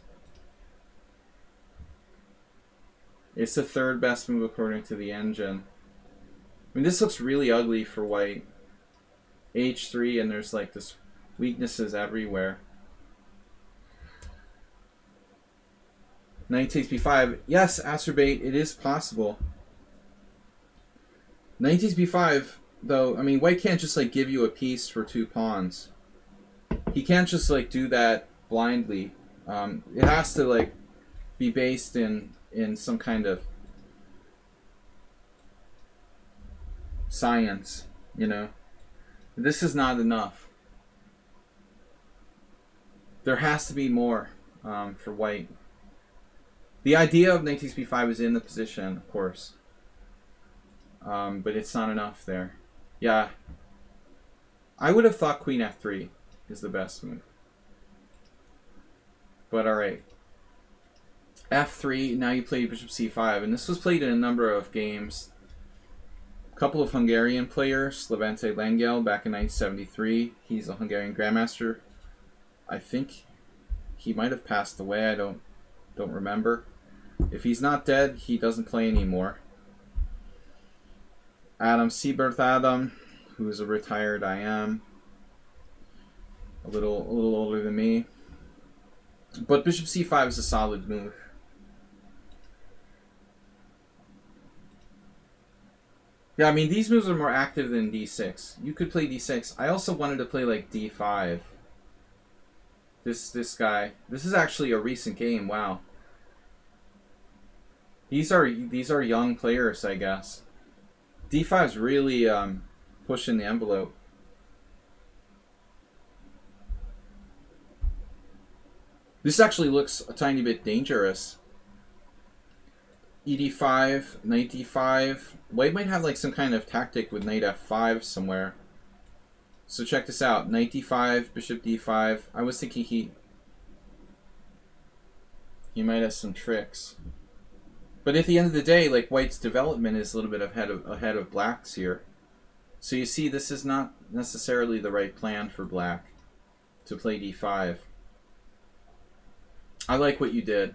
It's the third best move according to the engine. I mean, this looks really ugly for white. h3, and there's like this weaknesses everywhere. Knight takes b5. Yes, acerbate, it is possible. Knight takes b5, though, I mean, white can't just like give you a piece for 2 pawns. He can't just like do that blindly. It has to like be based in some kind of science, This is not enough. There has to be more for white. The idea of knight takes b5 is in the position, of course. But it's not enough there. Yeah. I would have thought queen f3 is the best move. But alright. f3, now you play bishop c5. And this was played in a number of games. A couple of Hungarian players, Levente Lengel back in 1973. He's a Hungarian grandmaster. I think he might have passed away. I don't remember. If he's not dead, he doesn't play anymore. Adam Siebert Adam, who is a retired IM, a little older than me. But bishop c5 is a solid move. Yeah, I mean, these moves are more active than d6. You could play d6. I also wanted to play like d5. This guy. This is actually a recent game. Wow. These are young players, I guess. d5 is really pushing the envelope. This actually looks a tiny bit dangerous. ed5, knight d5. White might have like some kind of tactic with knight f5 somewhere. So check this out. Knight d5, bishop d5. I was thinking he might have some tricks. But at the end of the day, like, white's development is a little bit ahead of black's here. So you see, this is not necessarily the right plan for black to play d5. I like what you did.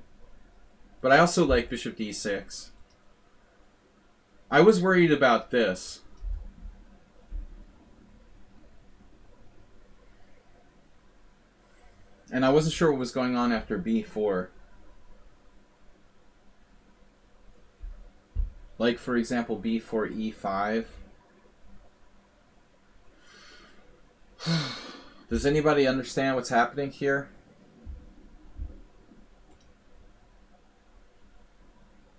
But I also like bishop d6. I was worried about this. And I wasn't sure what was going on after b4. Like, for example, b4, e5. Does anybody understand what's happening here?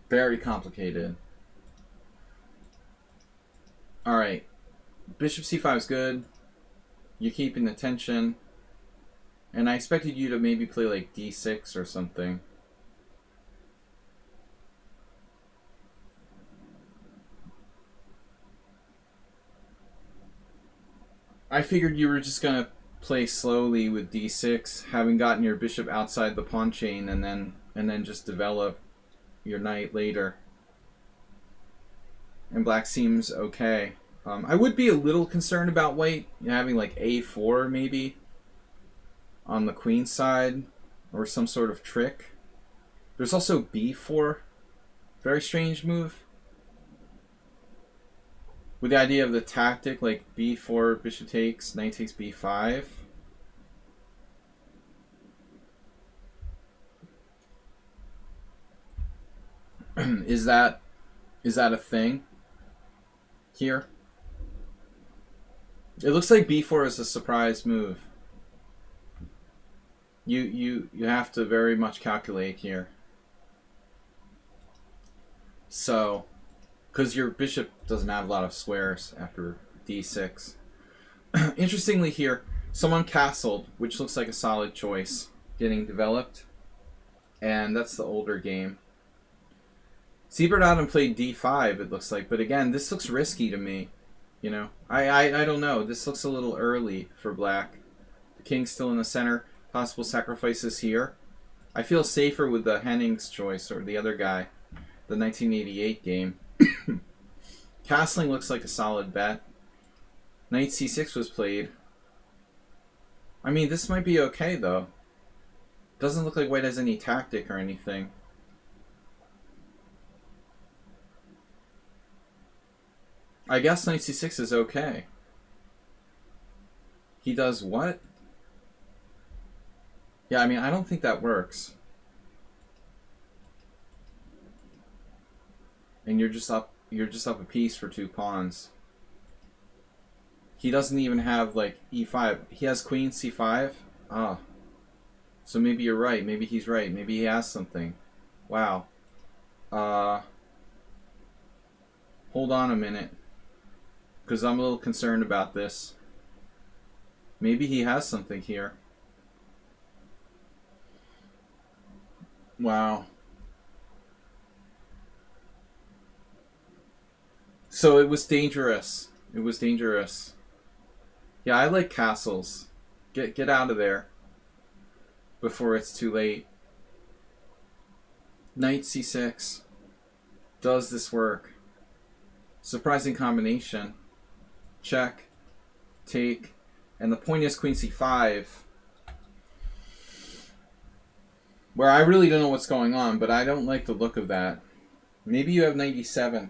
Very complicated. Alright. Bishop c5 is good. You're keeping the tension. And I expected you to maybe play like d6 or something. I figured you were just going to play slowly with d6, having gotten your bishop outside the pawn chain, and then just develop your knight later. And black seems okay. I would be a little concerned about white having like a4 maybe on the queen side, or some sort of trick. There's also b4. Very strange move. With the idea of the tactic, like b4, bishop takes, knight takes b5. Is that a thing here? It looks like b4 is a surprise move. You have to very much calculate here. So, because your bishop doesn't have a lot of squares after d6. Interestingly here, someone castled, which looks like a solid choice, getting developed. And that's the older game. Siebert Adam played d5, it looks like. But again, this looks risky to me. You know, I don't know. This looks a little early for black. The king's still in the center. Possible sacrifices here. I feel safer with the Henning's choice, or the other guy. The 1988 game. Castling looks like a solid bet. Knight c6 was played. I mean, this might be okay, though. Doesn't look like white has any tactic or anything. I guess knight c6 is okay. He does what? Yeah, I mean, I don't think that works. And you're just up a piece for 2 pawns. He doesn't even have like e5. He has queen c5. Ah. So maybe you're right. Maybe he's right. Maybe he has something. Wow. Hold on a minute. Because I'm a little concerned about this. Maybe he has something here. Wow. So it was dangerous. It was dangerous. Yeah, I like castles. Get out of there before it's too late. Knight c6. Does this work? Surprising combination. Check. Take. And the point is queen c5. Where I really don't know what's going on, but I don't like the look of that. Maybe you have 97.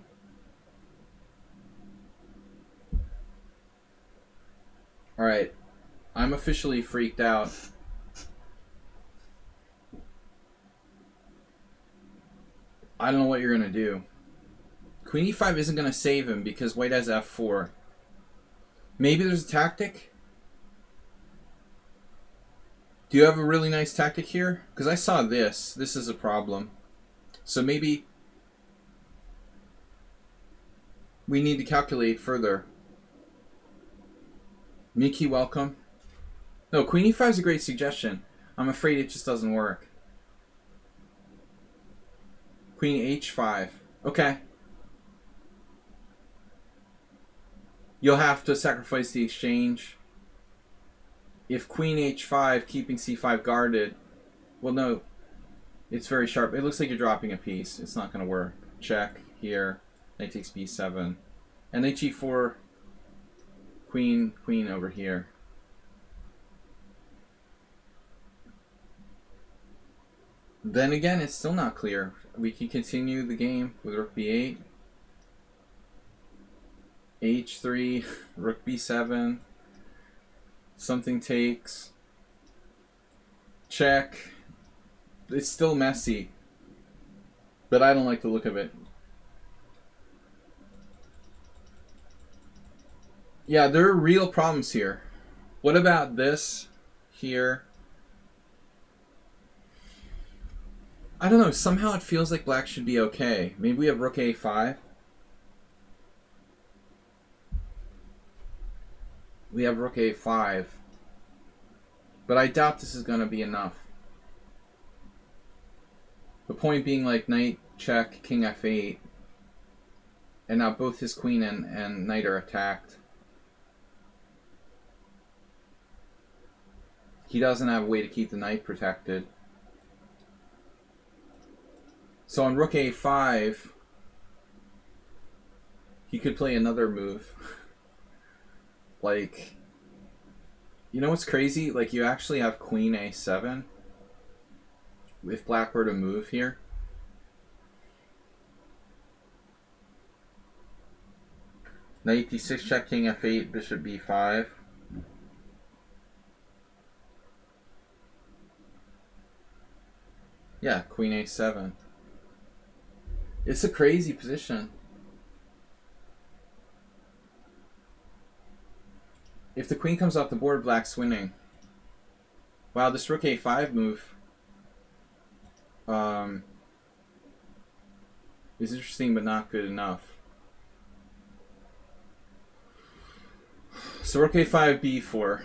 Alright. I'm officially freaked out. I don't know what you're going to do. Queen e5 isn't going to save him because white has f4. Maybe there's a tactic? Do you have a really nice tactic here? Because I saw this. This is a problem. So maybe we need to calculate further. Miki, welcome. No, queen e5 is a great suggestion. I'm afraid it just doesn't work. Queen h5. Okay. You'll have to sacrifice the exchange. if queen h5, keeping c5 guarded, well, no, it's very sharp. It looks like you're dropping a piece. It's not going to work. Check here. Knight takes b7. And knight g4, queen over here. Then again, it's still not clear. We can continue the game with rook b8. h3, rook b7. Something takes. Check. It's still messy. But I don't like the look of it. Yeah, there are real problems here. What about this here? I don't know. Somehow it feels like black should be okay. Maybe we have rook a5. We have rook a5. But I doubt this is going to be enough. The point being, like, knight check, king f8. And now both his queen and knight are attacked. He doesn't have a way to keep the knight protected. So on rook a5, he could play another move. Like, you know what's crazy? Like, you actually have queen a7. If black were to move here. Knight d6 check, king f8, bishop b5. Yeah, queen a7. It's a crazy position. If the queen comes off the board, black's winning. Wow, this rook a5 move is interesting but not good enough. So rook a5, b4.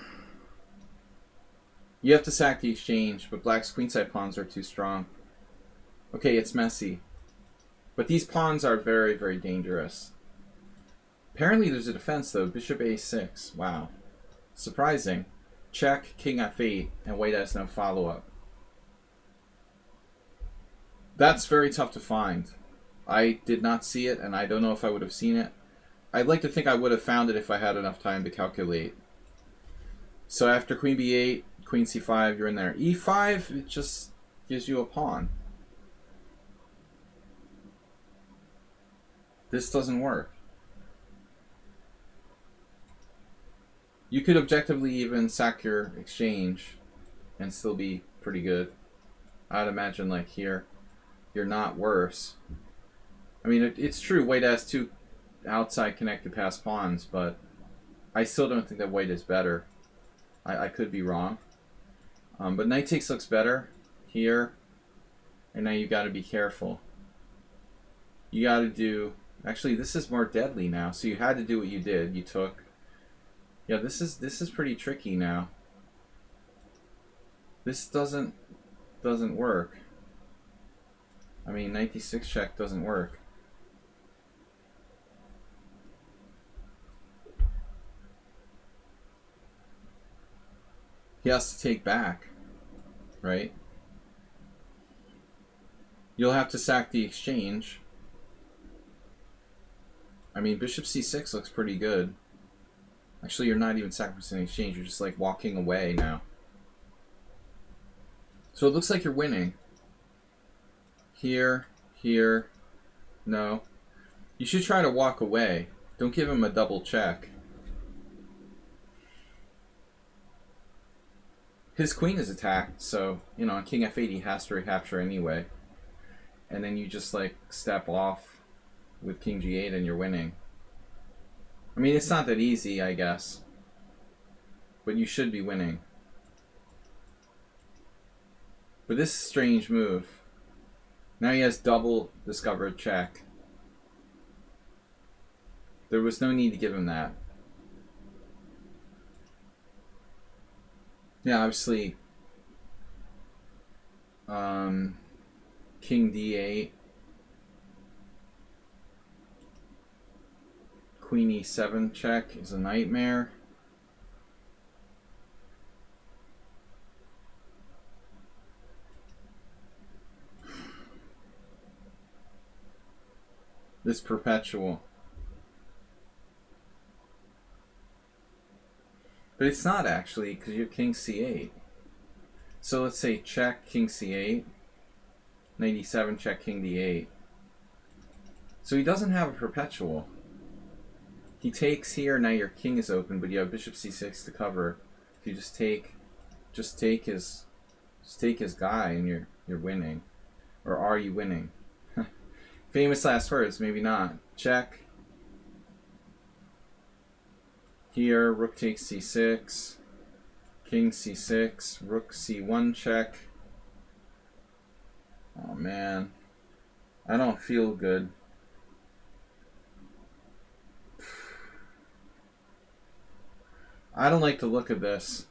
You have to sack the exchange, but black's queenside pawns are too strong. Okay, it's messy. But these pawns are very, very dangerous. Apparently there's a defense though. Bishop a6. Wow. Surprising. Check, king f8, and white has no follow-up. That's very tough to find. I did not see it, and I don't know if I would have seen it. I'd like to think I would have found it if I had enough time to calculate. So after queen b8, queen c5, you're in there. e5, it just gives you a pawn. This doesn't work. You could objectively even sack your exchange and still be pretty good. I'd imagine like here, you're not worse. I mean, it's true, white has two outside connected pass pawns, but I still don't think that white is better. I could be wrong. But knight takes looks better here. And now you got to be careful. You got to do... Actually, this is more deadly now. So you had to do what you did. You took... Yeah, this is pretty tricky now. This doesn't work. I mean, knight d6 check doesn't work. He has to take back, right? You'll have to sack the exchange. I mean, bishop c6 looks pretty good. Actually, you're not even sacrificing the exchange. You're just like walking away now. So it looks like you're winning. Here, here, no. You should try to walk away. Don't give him a double check. His queen is attacked, so, you know, on king f8 he has to recapture anyway. And then you just, like, step off with king g8 and you're winning. I mean, it's not that easy, I guess. But you should be winning. But this is a strange move. Now he has double discovered check. There was no need to give him that. Yeah, obviously, king d8, queen e7 check is a nightmare. this perpetual. But it's not actually, because you have king c8. So let's say check king c8, knight e7, check king d8. So he doesn't have a perpetual. He takes here, now your king is open, but you have bishop c6 to cover. If you just take his guy and you're winning. Or are you winning? Famous last words, maybe not. Check. Here, rook takes c6, king c6, rook c1 check. Oh man, I don't feel good. I don't like the look of this.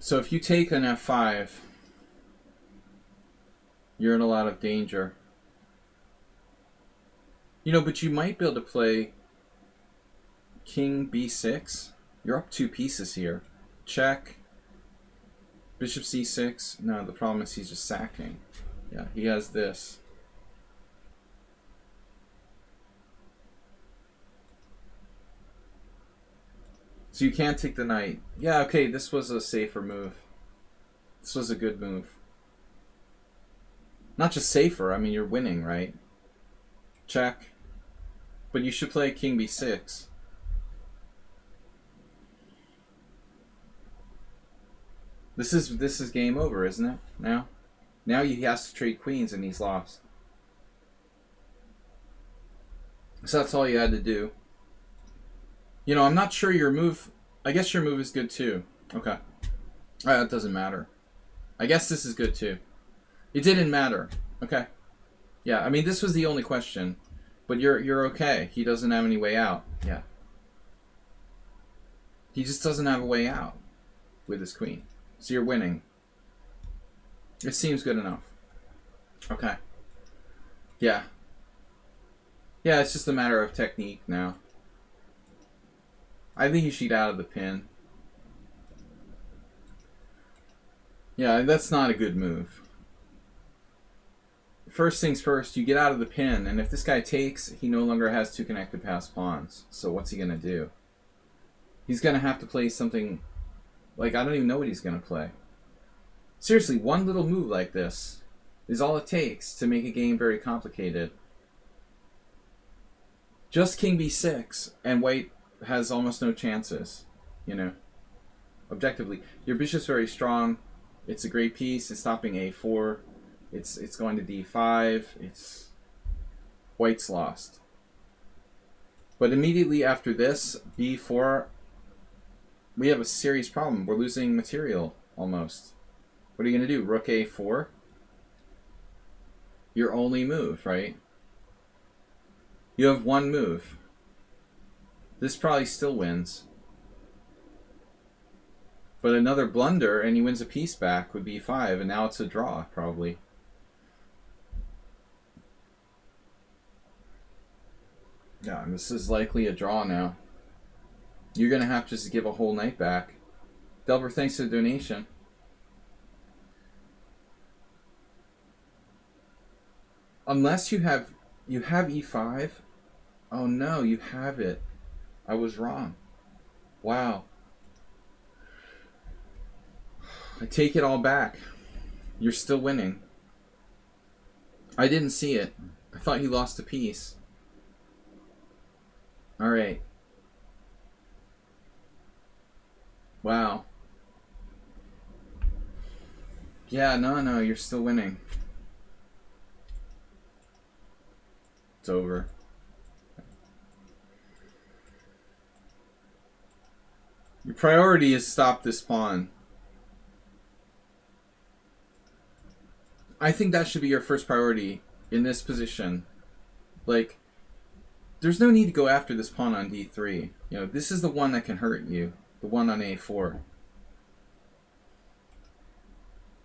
So if you take an f5, you're in a lot of danger. You know, but you might be able to play king b6. You're up 2 pieces here. Check. Bishop c6. No, the problem is he's just sacking. Yeah, he has this. So you can't take the knight. Yeah, okay, this was a safer move. This was a good move. Not just safer, I mean, you're winning, right? Check. But you should play king b6. This is game over, isn't it? Now he has to trade queens and he's lost. So that's all you had to do. You know, I'm not sure your move... I guess your move is good too. Okay. Alright, that doesn't matter. I guess this is good too. It didn't matter. Okay. Yeah, I mean, this was the only question. But you're okay. He doesn't have any way out. Yeah. He just doesn't have a way out with his queen. So you're winning. It seems good enough. Okay. Yeah. Yeah, it's just a matter of technique now. I think you should get out of the pin. Yeah, that's not a good move. First things first, you get out of the pin, and if this guy takes, he no longer has 2 connected passed pawns. So what's he going to do? He's going to have to play something... Like, I don't even know what he's going to play. Seriously, one little move like this is all it takes to make a game very complicated. Just king b6, and white has almost no chances, you know. Objectively. Your bishop's very strong. It's a great piece. It's stopping a4. It's going to d5. White's lost. But immediately after this, b4, we have a serious problem. We're losing material, almost. What are you going to do? Rook a4? Your only move, right? You have one move. This probably still wins. But another blunder, and he wins a piece back with b5, and now it's a draw, probably. Yeah, and this is likely a draw now. You're going to have to just give a whole knight back. Delbert, thanks for the donation. Unless you have e5. Oh no, you have it. I was wrong. Wow. I take it all back. You're still winning. I didn't see it. I thought you lost a piece. Alright. Wow. Yeah, no, you're still winning. It's over. Your priority is stop this pawn. I think that should be your first priority in this position. Like, there's no need to go after this pawn on d3. You know, this is the one that can hurt you. The one on a4.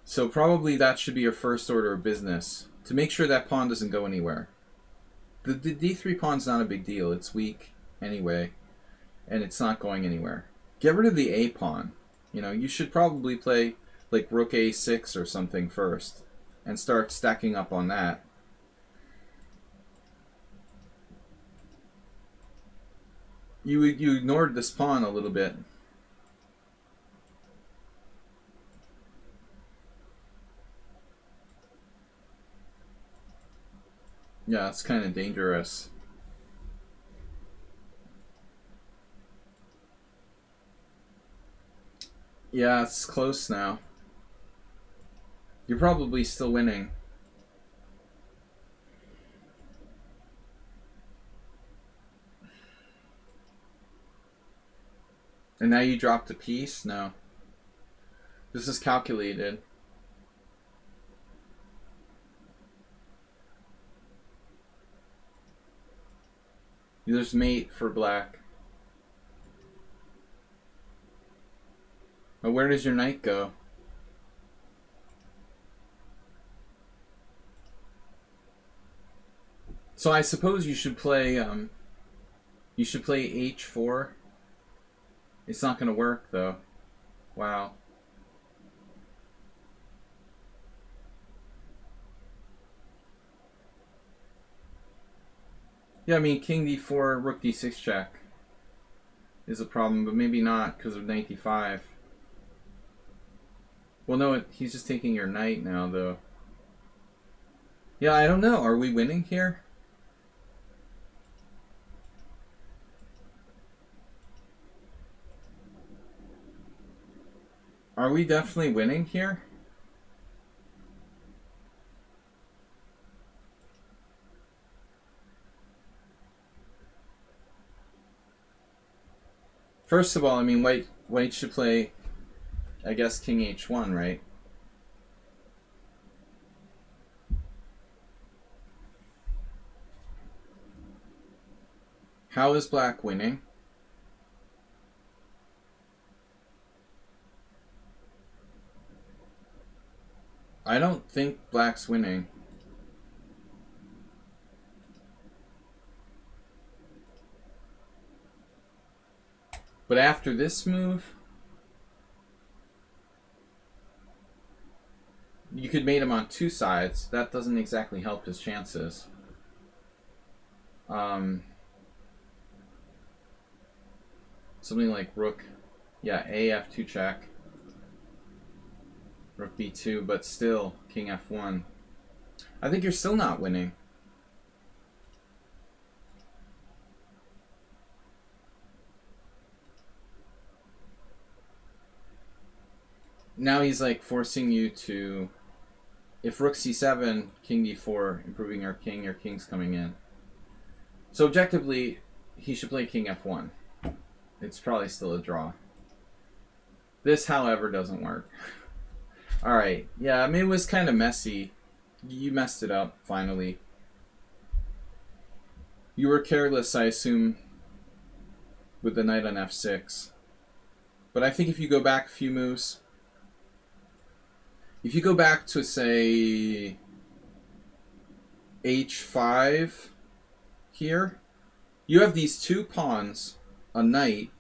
So probably that should be your first order of business. To make sure that pawn doesn't go anywhere. The d3 pawn's not a big deal. It's weak anyway. And it's not going anywhere. Get rid of the a pawn. You know, you should probably play... like rook a6 or something first and start stacking up on that. You ignored this pawn a little bit. Yeah, it's kind of dangerous. Yeah, it's close now. You're probably still winning. And now you dropped a piece? No. This is calculated. There's mate for black. But where does your knight go? So I suppose you should play h4. It's not going to work though. Wow. Yeah, I mean king d4, rook d6 check is a problem, but maybe not because of knight d5. Well, no, he's just taking your knight now though. Yeah, I don't know. Are we winning here? Are we definitely winning here? First of all, I mean, white should play, I guess, king h1, right? How is black winning? I don't think black's winning. But after this move, you could mate him on two sides. That doesn't exactly help his chances. Something like rook, yeah, af2 check. Rook b2, but still king f1. I think you're still not winning. Now he's like forcing you to, if rook c7, king d4, improving your king's coming in. So objectively, he should play king f1. It's probably still a draw. This, however, doesn't work. Alright, yeah, I mean, it was kind of messy. You messed it up, finally. You were careless, I assume, with the knight on f6. But I think if you go back a few moves, if you go back to, say, h5 here, you have these two pawns, a knight,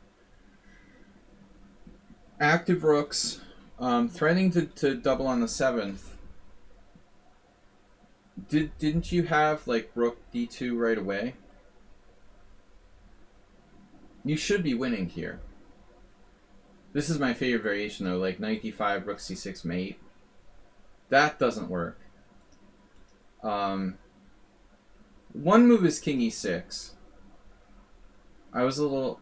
active rooks, threatening to double on the 7th. Didn't you have like rook d2 right away? You should be winning here. This is my favorite variation though, like knight d5, rook c6 mate. That doesn't work. One move is king e6. I was a little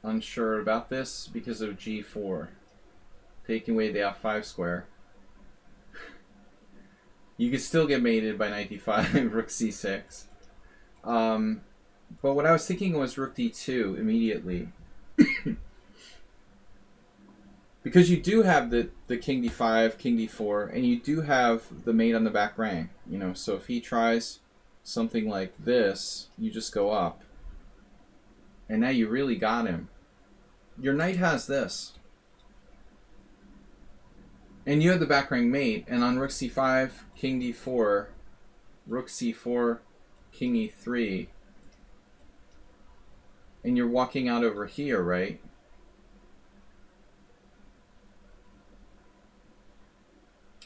unsure about this because of g4. Taking away the f5 square. You could still get mated by knight d5, rook c6. But what I was thinking was rook d2 immediately. Because you do have the king d5, king d4, and you do have the mate on the back rank. You know, so if he tries something like this, you just go up. And now you really got him. Your knight has this. And you have the back rank mate, and on rook c5, king d4, rook c4, king e3, and you're walking out over here, right?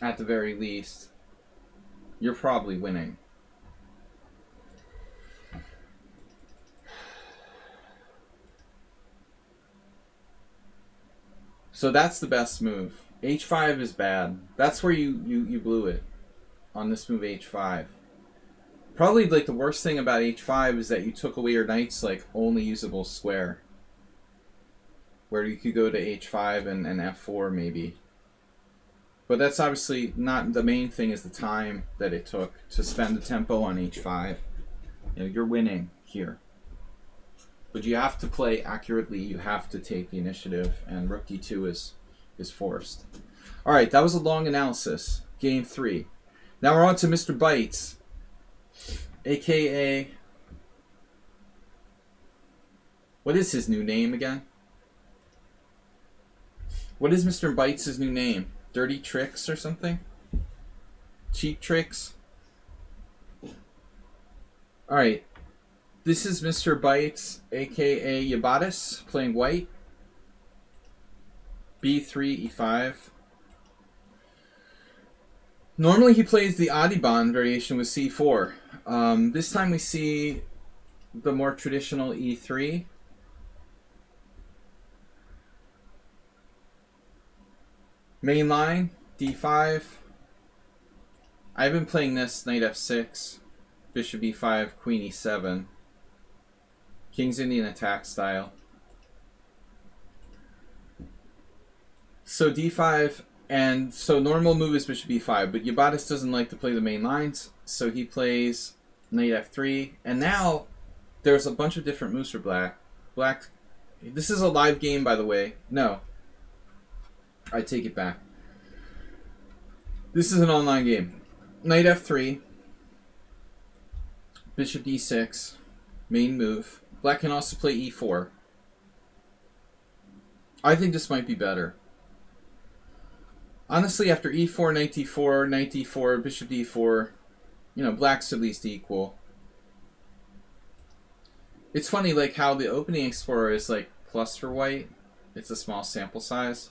at the very least. You're probably winning. So that's the best move. H5 is bad. That's where you blew it on this move H5. Probably like the worst thing about H5 is that you took away your knight's like only usable square. Where you could go to H5 and F4 maybe. But that's obviously not the main thing, is the time that it took to spend the tempo on H5. You know, you're winning here. But you have to play accurately, you have to take the initiative, and Rook D2 is forced. Alright, that was a long analysis. Game 3. Now we're on to Mr. Bites, aka... What is his new name again? What is Mr. Bites' new name? Dirty Tricks or something? Cheap Tricks? Alright. This is Mr. Bites, aka Yabatis, playing white. B3, E5. Normally he plays the Adiban variation with C4. This time we see the more traditional E3. Main line, D5. I've been playing this, Knight F6, Bishop E5, Queen E7. King's Indian attack style. So D5, and so normal move is Bishop E5, but Yabatis doesn't like to play the main lines, so he plays Knight F3, and now there's a bunch of different moves for Black. This is a live game, by the way. No. I take it back. This is an online game. Knight F3, Bishop D6, main move. Black can also play E4. I think this might be better. Honestly, after E4, Knight D4, Knight D4, Bishop D4, you know, Black's at least equal. It's funny, like, how the opening Explorer is, like, plus for white. It's a small sample size.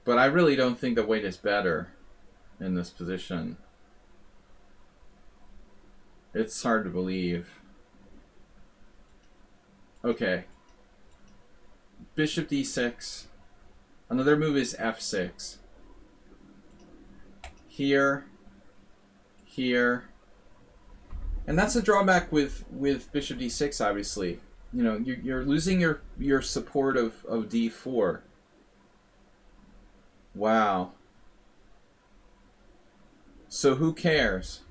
But I really don't think that white is better in this position. It's hard to believe. Okay. Bishop D6. Another move is F6. Here. Here. And that's a drawback with Bishop D6, obviously. You know, you're losing your support of D4. Wow. So who cares?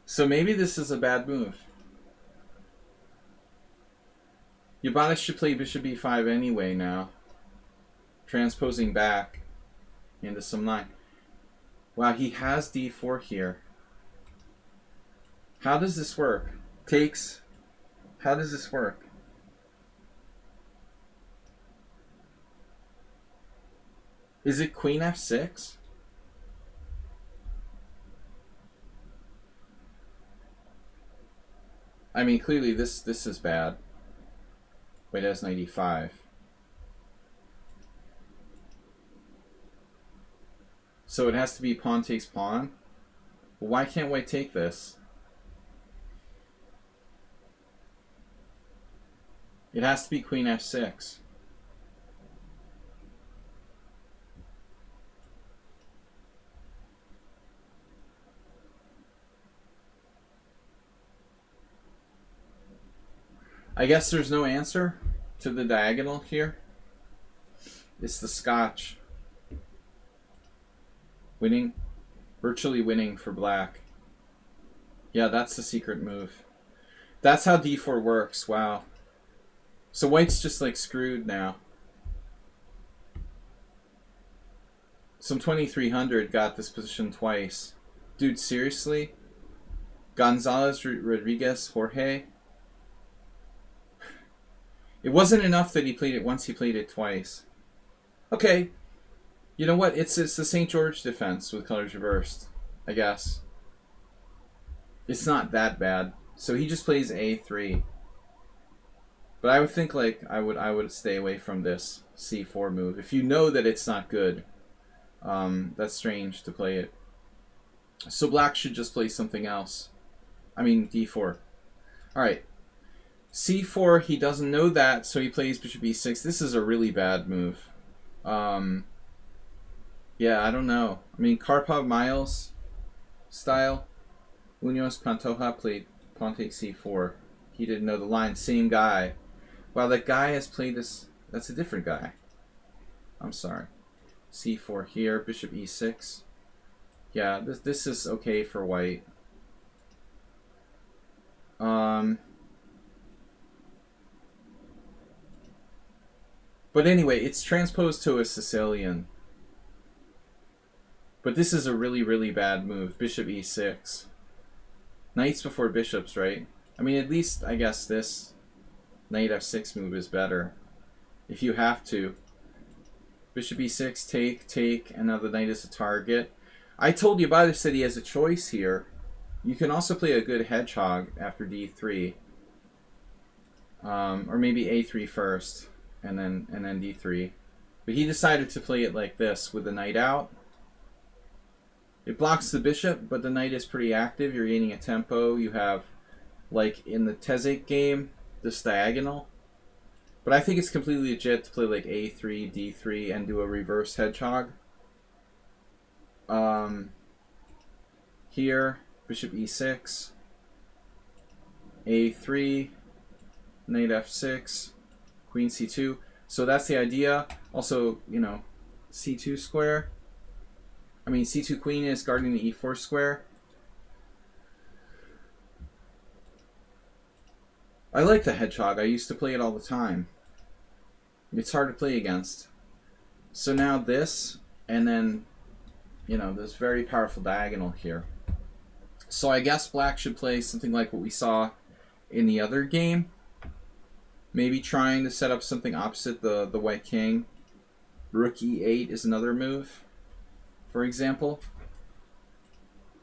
So maybe this is a bad move. Yabatis should play Bishop E5 anyway now. Transposing back into some line. Wow, he has D4 here. How does this work? Takes. How does this work? Is it Queen F6? I mean, clearly this is bad. White has Knight E5. So it has to be pawn takes pawn? Well, why can't white take this? It has to be Queen F6. I guess there's no answer to the diagonal here. It's the Scotch. Winning. Virtually winning for Black. Yeah, that's the secret move. That's how D4 works. Wow. So white's just like screwed now. Some 2300 got this position twice. Dude, seriously? Gonzalez, Rodriguez, Jorge? It wasn't enough that he played it once, he played it twice. Okay. You know what? It's the St. George defense with colors reversed, I guess. It's not that bad. So he just plays A3. But I would think like I would stay away from this. c4 move. If you know that it's not good, that's strange to play it. So black should just play something else. I mean, d4. Alright. c4, he doesn't know that, so he plays bishop e6. This is a really bad move. Yeah, I don't know. I mean, Karpov Miles style. Munoz Pantoja played pawn takes c4. He didn't know the line. Same guy. Wow, that guy has played this. That's a different guy. I'm sorry. c4 here. Bishop e6. Yeah, this is okay for white. But anyway, it's transposed to a Sicilian. But this is a really, really bad move. Bishop e6. Knights before bishops, right? I mean, at least, I guess, this knight f6 move is better. If you have to. Bishop e6, take, and now the knight is a target. I told you, Baider said he has a choice here. You can also play a good hedgehog after d3. Or maybe a3 first, and then d3. But he decided to play it like this, with the knight out. It blocks the bishop, but the knight is pretty active. You're gaining a tempo. You have, like in the Tezek game, this diagonal. But I think it's completely legit to play like a3, d3, and do a reverse hedgehog. Here, bishop e6, a3, knight f6, queen c2. So that's the idea. Also, you know, c2 square. I mean, c2 queen is guarding the e4 square. I like the hedgehog. I used to play it all the time. It's hard to play against. So now this, and then, you know, this very powerful diagonal here. So I guess black should play something like what we saw in the other game. Maybe trying to set up something opposite the white king. Rook e8 is another move, for example.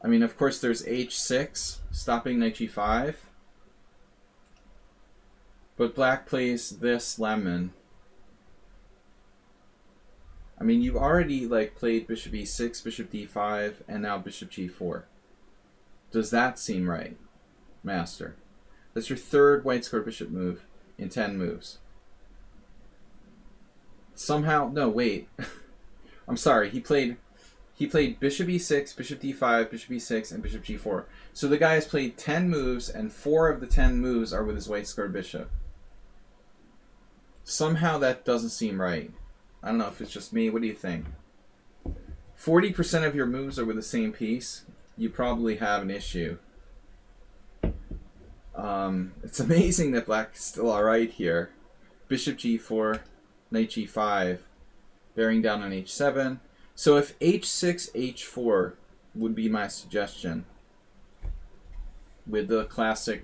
I mean, of course, there's h6, stopping knight g5. But black plays this lemon. I mean, you've already like played bishop e6, bishop d5, and now bishop g4. Does that seem right, master? That's your third white square bishop move in 10 moves. Somehow, no, wait. I'm sorry. He played bishop e6, bishop d5, bishop e6, and bishop g4. So the guy has played 10 moves, and 4 of the 10 moves are with his white square bishop. Somehow that doesn't seem right. I don't know if it's just me. What do you think? 40% of your moves are with the same piece. You probably have an issue. It's amazing that black is still alright here. Bishop g4, knight g5, bearing down on h7. So if h6, h4 would be my suggestion, with the classic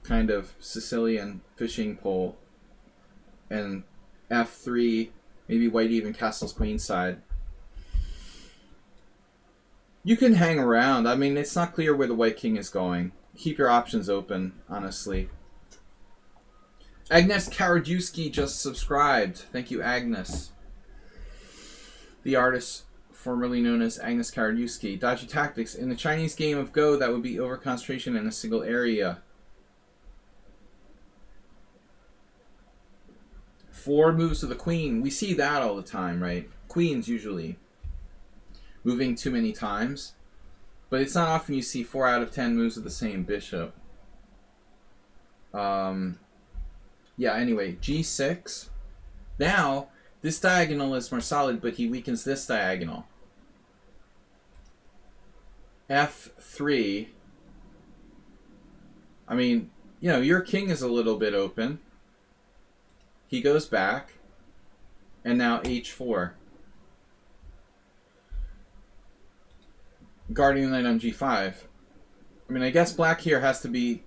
kind of Sicilian fishing pole, and f3, maybe white even castles queenside. You can hang around. I mean, it's not clear where the white king is going. Keep your options open, honestly. Agnes Karadjuski just subscribed. Thank you, Agnes. The artist formerly known as Agnes Karadjuski. Dodgy tactics. In the Chinese game of Go, that would be over-concentration in a single area. 4 moves to the queen. We see that all the time, right? Queens usually moving too many times. But it's not often you see 4 out of 10 moves of the same bishop. Yeah, anyway, g6. Now, this diagonal is more solid, but he weakens this diagonal. f3. I mean, you know, your king is a little bit open. He goes back. And now h4. Guarding the knight on g5. I mean, I guess black here has to be,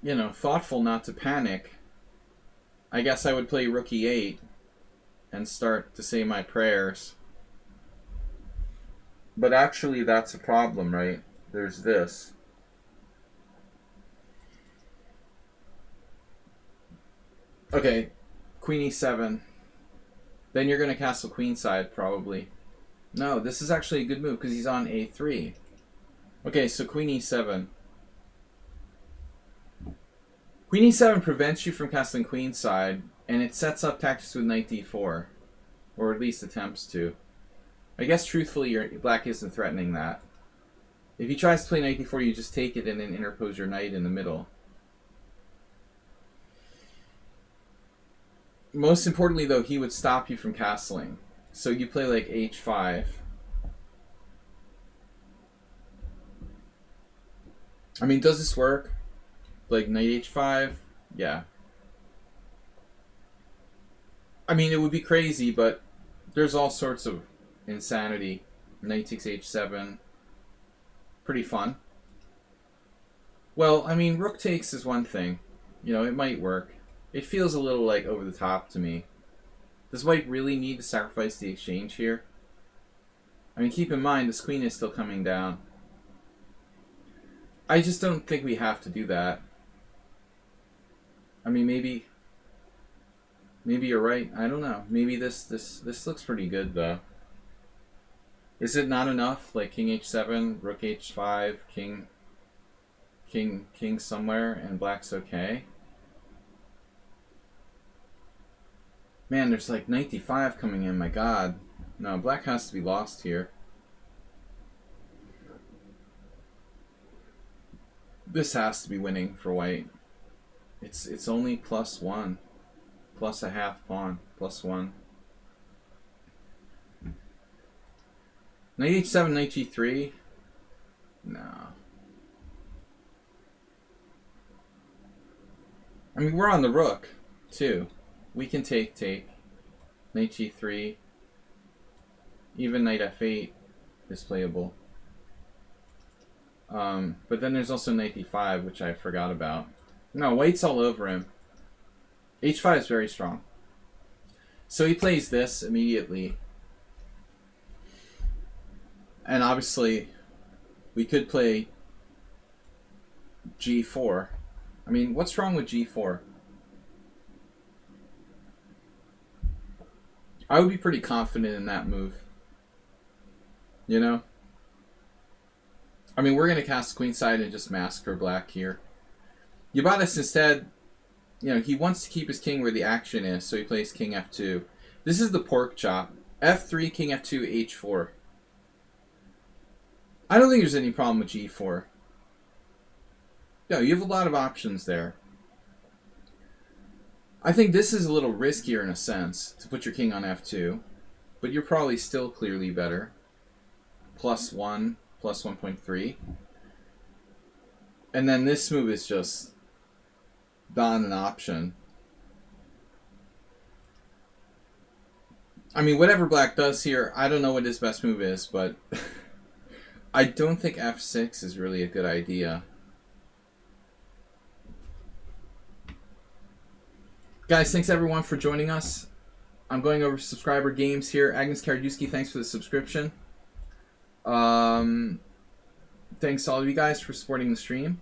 you know, thoughtful not to panic. I guess I would play rook e8 and start to say my prayers. But actually, that's a problem, right? There's this. Okay, queen e7. Then you're going to castle queenside, probably. No, this is actually a good move because he's on a3. Okay, so queen e7. Queen e7 prevents you from castling queenside, and it sets up tactics with knight d4. Or at least attempts to. I guess, truthfully, your black isn't threatening that. If he tries to play knight d4, you just take it and then interpose your knight in the middle. Most importantly, though, he would stop you from castling. So you play like h5. I mean, does this work? Like knight h5? Yeah. I mean, it would be crazy, but there's all sorts of insanity. Knight takes h7. Pretty fun. Well, I mean, rook takes is one thing. You know, it might work. It feels a little like over the top to me. Does white really need to sacrifice the exchange here? I mean, keep in mind, this queen is still coming down. I just don't think we have to do that. I mean, maybe you're right. I don't know. Maybe this looks pretty good, though. Is it not enough? Like king h7, rook h5, king somewhere, and black's okay? Man, there's like knight d5 coming in. My god. No, black has to be lost here. This has to be winning for white. It's only +1. Plus a half pawn. +1. Knight h7, knight g3? No. I mean, we're on the rook, too. We can take. Knight g3. Even knight f8 is playable. But then there's also knight d5, which I forgot about. No, white's all over him. h5 is very strong. So he plays this immediately. And obviously, we could play g4. I mean, what's wrong with g4? I would be pretty confident in that move. You know? I mean, we're going to cast queenside and just massacre black here. Yabatis instead, you know, he wants to keep his king where the action is, so he plays king f2. This is the pork chop. f3, king f2, h4. I don't think there's any problem with g4. No, you have a lot of options there. I think this is a little riskier in a sense, to put your king on f2. But you're probably still clearly better. +1, +1.3. And then this move is just not an option. I mean, whatever black does here, I don't know what his best move is, but I don't think f6 is really a good idea. Guys, thanks everyone for joining us. I'm going over subscriber games here. Agnes Karaduski, thanks for the subscription. Thanks to all of you guys for supporting the stream.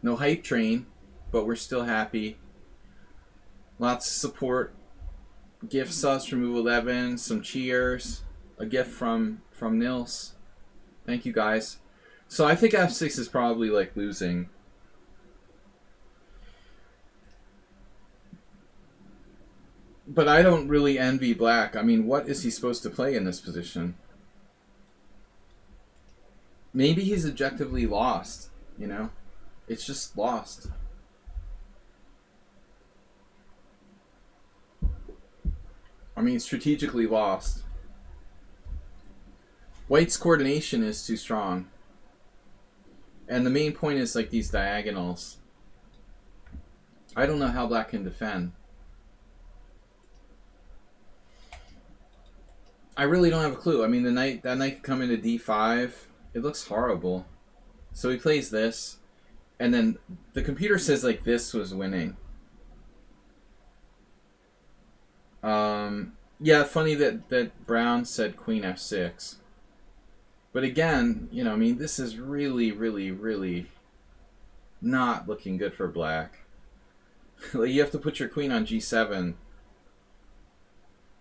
No hype train, but we're still happy. Lots of support. Gift subs from Move11, some cheers, a gift from Nils. Thank you guys. So I think f6 is probably like losing. But I don't really envy black. I mean, what is he supposed to play in this position? Maybe he's objectively lost, you know? It's just lost. I mean, strategically lost. White's coordination is too strong. And the main point is like these diagonals. I don't know how black can defend. I really don't have a clue. I mean, that knight could come into d5. It looks horrible. So he plays this. And then the computer says like this was winning. Yeah, funny that Brown said queen f6. But again, you know, I mean, this is really, really, really not looking good for black. Like, you have to put your queen on g7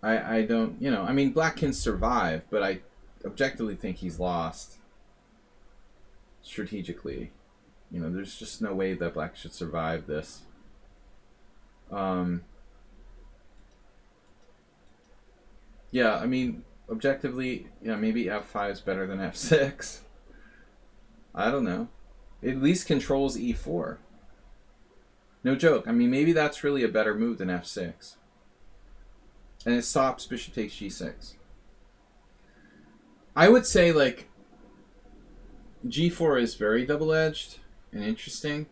I don't, you know, I mean, black can survive, but I objectively think he's lost strategically. You know, there's just no way that black should survive this. Yeah, I mean, objectively, yeah, maybe f5 is better than f6. I don't know. It at least controls e4. No joke. I mean, maybe that's really a better move than f6. And it stops bishop takes g6. I would say, like, g4 is very double-edged and interesting.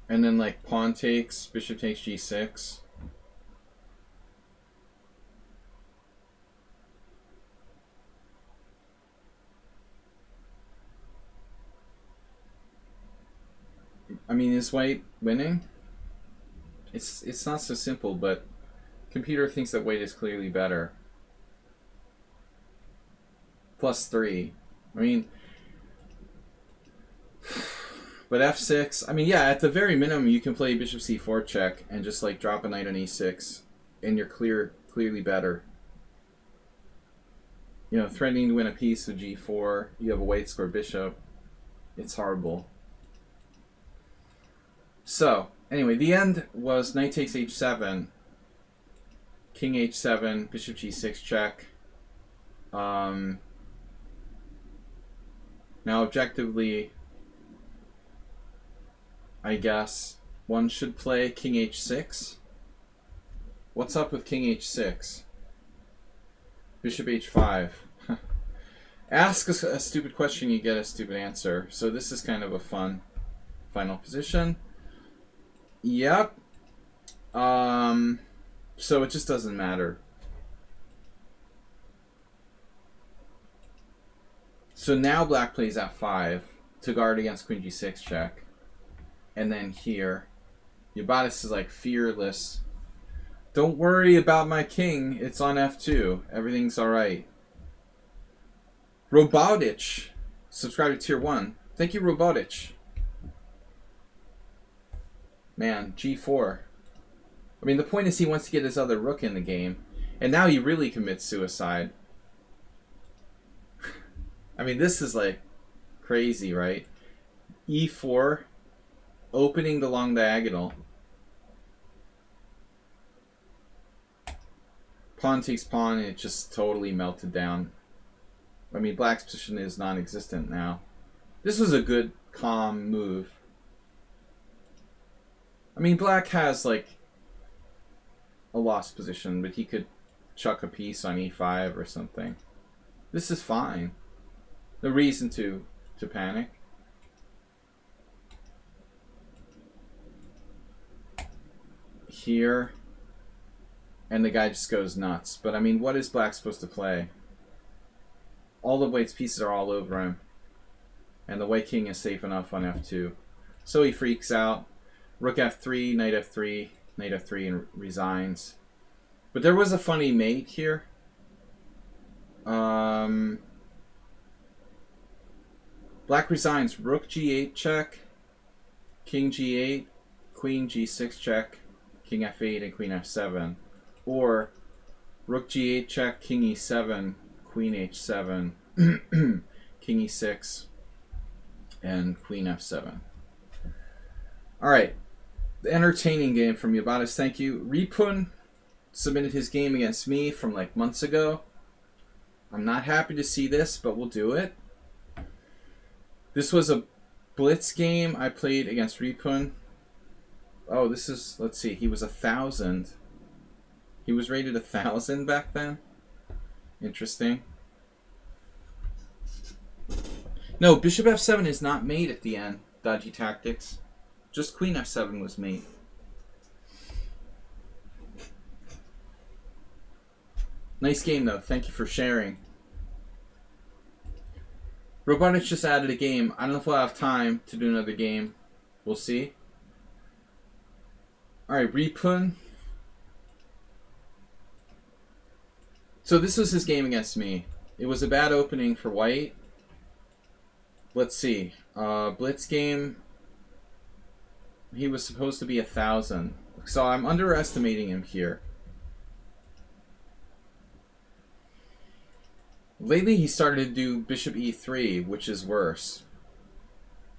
And then, like, pawn takes, bishop takes g6. I mean, is white winning? It's not so simple, but computer thinks that white is clearly better. +3. I mean, but f6. I mean, yeah, at the very minimum, you can play bishop c4 check and just like drop a knight on e6, and you're clearly better. You know, threatening to win a piece with g4. You have a white square bishop. It's horrible. So, anyway, the end was knight takes h7, king h7, bishop g6 check. Now, objectively, I guess one should play king h6. What's up with king h6? Bishop h5. Ask a stupid question, you get a stupid answer. So this is kind of a fun final position. Yep. So it just doesn't matter. So now black plays f5 to guard against queen g6 check. And then here, Yabatis is like fearless. Don't worry about my king. It's on f2. Everything's alright. Robotich, subscribe to tier 1. Thank you, Robotich. Man, g4. I mean, the point is he wants to get his other rook in the game. And now he really commits suicide. I mean, this is like crazy, right? e4, opening the long diagonal. Pawn takes pawn, and it just totally melted down. I mean, black's position is non-existent now. This was a good, calm move. I mean, black has, like, a lost position, but he could chuck a piece on e5 or something. This is fine. No reason to panic. Here. And the guy just goes nuts. But, I mean, what is black supposed to play? All of white's pieces are all over him. And the white king is safe enough on f2. So he freaks out. Rook f3, knight f3, knight f3, and resigns. But there was a funny mate here. Black resigns. Rook g8 check, king g8, queen g6 check, king f8, and queen f7. Or rook g8 check, king e7, queen h7, king e6, and queen f7. Alright. The entertaining game from Yabatis. Thank you. Ripun submitted his game against me from like months ago. I'm not happy to see this, but we'll do it. This was a blitz game I played against Ripun. Oh, this is, let's see, he was 1,000. He was rated 1,000 back then. Interesting. No, bishop f7 is not mate at the end. Dodgy tactics. Just queen f7 was mate. Nice game, though. Thank you for sharing. Robotich just added a game. I don't know if we'll have time to do another game. We'll see. Alright, Ripun. So this was his game against me. It was a bad opening for white. Let's see. Blitz game. he was supposed to be 1,000. So I'm underestimating him here. Lately he started to do bishop e3, which is worse.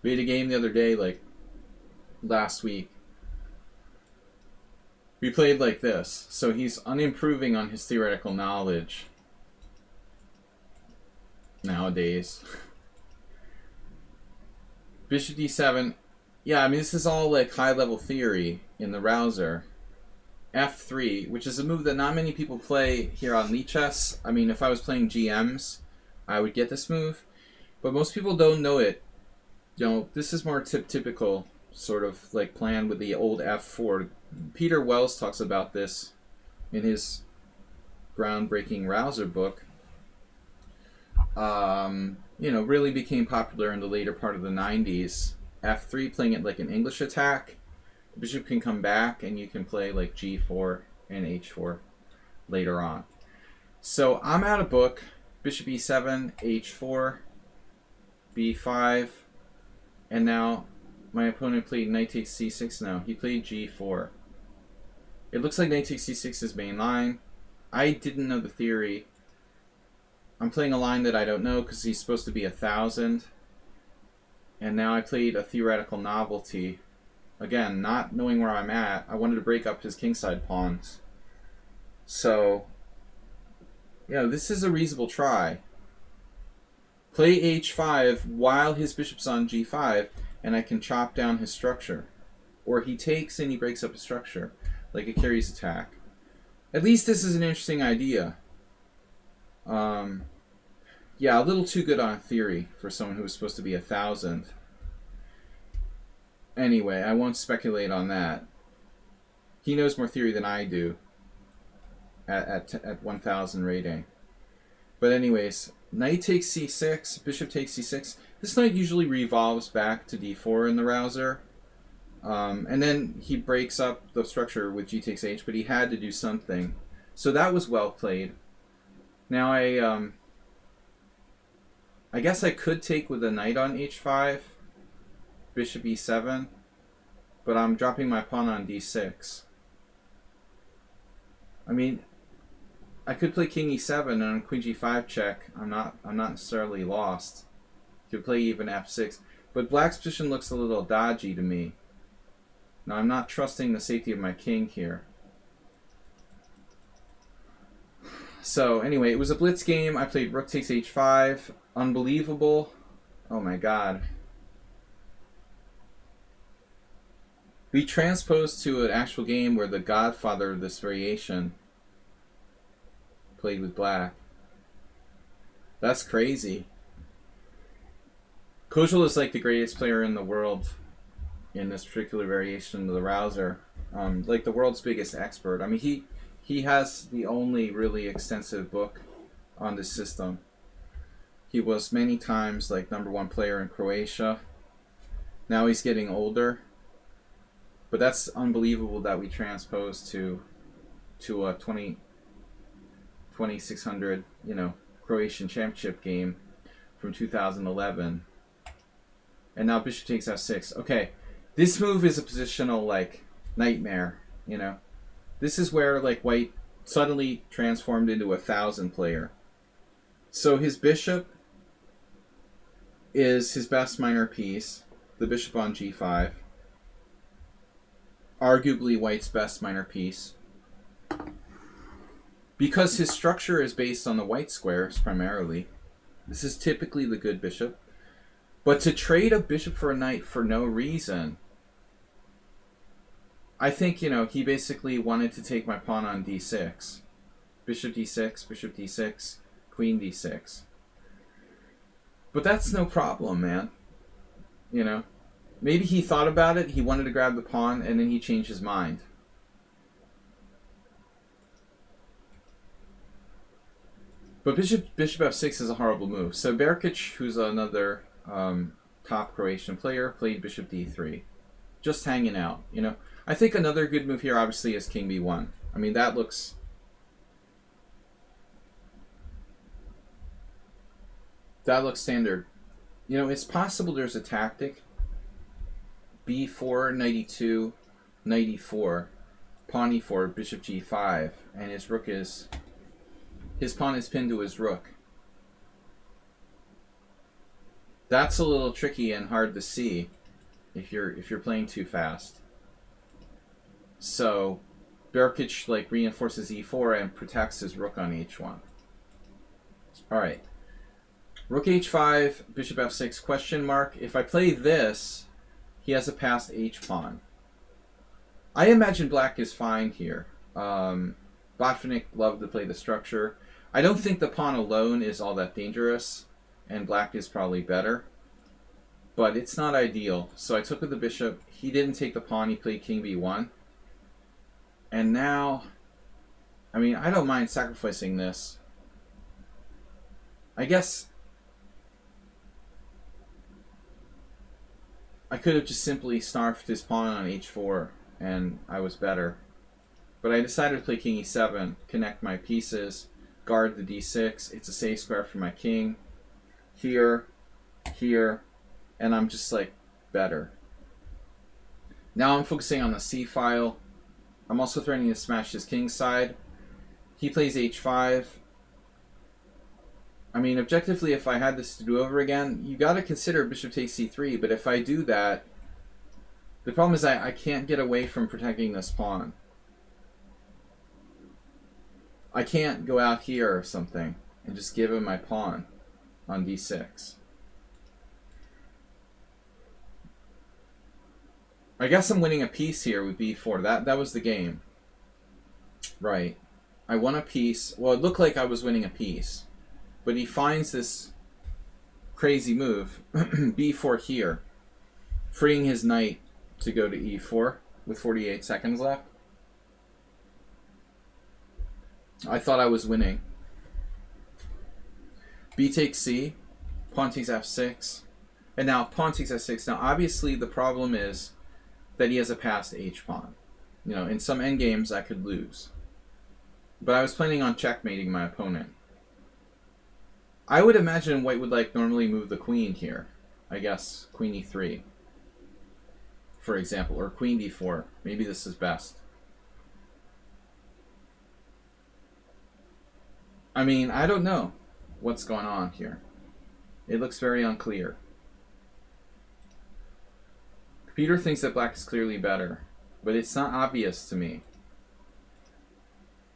We had a game the other day, like last week. We played like this, so he's unimproving on his theoretical knowledge nowadays. Bishop d7. Yeah, I mean, this is all like high-level theory in the browser. F3, which is a move that not many people play here on lichess. I mean, if I was playing GMs, I would get this move. But most people don't know it. You know, this is more typical sort of like plan with the old F4. Peter Wells talks about this in his groundbreaking Rouser book. You know, really became popular in the later part of the 90s. F3, playing it like an English attack. The bishop can come back and you can play like G4 and H4 later on. So I'm out of book. Bishop E7, H4, B5, and now my opponent played knight takes C6 now. He played G4. It looks like knight takes C6 is main line. I didn't know the theory. I'm playing a line that I don't know because he's supposed to be 1,000. And now I played a theoretical novelty. Again, not knowing where I'm at, I wanted to break up his kingside pawns. So, yeah, this is a reasonable try. Play H5 while his bishop's on G5, and I can chop down his structure. Or he takes and he breaks up his structure, like a carries attack. At least this is an interesting idea. Yeah, a little too good on theory for someone who was supposed to be 1,000. Anyway, I won't speculate on that. He knows more theory than I do at 1,000 rating. But anyways, knight takes c6, bishop takes c6. This knight usually revolves back to d4 in the Rouser. And then he breaks up the structure with g takes h, but he had to do something. So that was well played. Now I guess I could take with a knight on h5, bishop e7, but I'm dropping my pawn on d6. I mean, I could play king e7 and on queen g5 check. I'm not necessarily lost. Could play even f6, but black's position looks a little dodgy to me. Now I'm not trusting the safety of my king here. So anyway, it was a blitz game. I played rook takes h5. Unbelievable. Oh my god. We transposed to an actual game where the godfather of this variation played with black. That's crazy. Kozel is like the greatest player in the world in this particular variation of the Rouser. Like the world's biggest expert. I mean, he has the only really extensive book on this system. He was many times like #1 player in Croatia. Now he's getting older. But that's unbelievable that we transposed to a 2600, you know, Croatian championship game from 2011. And now bishop takes f6. Okay, this move is a positional like nightmare, you know. This is where like white suddenly transformed into a 1,000 player. So his bishop is his best minor piece, the bishop on g5. Arguably white's best minor piece. Because his structure is based on the white squares primarily. This is typically the good bishop. But to trade a bishop for a knight for no reason, I think, you know, he basically wanted to take my pawn on d6. Bishop d6, bishop d6, queen d6. But that's no problem, man. You know? Maybe he thought about it, he wanted to grab the pawn, and then he changed his mind. But bishop f6 is a horrible move. So Berkic, who's another top Croatian player, played bishop d3. Just hanging out, you know. I think another good move here, obviously, is king b1. I mean, that looks standard. You know, it's possible there's a tactic b4, knight e2, knight e4, pawn e4, bishop g5, and his pawn is pinned to his rook. That's a little tricky and hard to see if you're playing too fast. So Berkic like reinforces e4 and protects his rook on h1. All right. Rook h5, bishop f6, question mark. If I play this, he has a passed h-pawn. I imagine black is fine here. Botvinnik loved to play the structure. I don't think the pawn alone is all that dangerous, and black is probably better. But it's not ideal. So I took with the bishop. He didn't take the pawn. He played king b1. And now, I mean, I don't mind sacrificing this. I guess I could have just simply snarfed his pawn on h4 and I was better. But I decided to play king e7, connect my pieces, guard the d6. It's a safe square for my king. Here, here, and I'm just like better. Now I'm focusing on the c file. I'm also threatening to smash his king side. He plays h5. I mean, objectively, if I had this to do over again, you got to consider bishop takes c3. But if I do that, the problem is I can't get away from protecting this pawn. I can't go out here or something and just give him my pawn on d6. I guess I'm winning a piece here with b4. That was the game. Right. I won a piece. Well, it looked like I was winning a piece. But he finds this crazy move, b4 here, freeing his knight to go to e4 with 48 seconds left. I thought I was winning. B takes c, pawn takes f6, and now pawn takes f6. Now, obviously, the problem is that he has a passed h-pawn. You know, in some endgames, I could lose. But I was planning on checkmating my opponent. I would imagine white would like normally move the queen here. I guess queen e3, for example, or queen d4. Maybe this is best. I mean, I don't know what's going on here. It looks very unclear. Peter thinks that black is clearly better, but it's not obvious to me.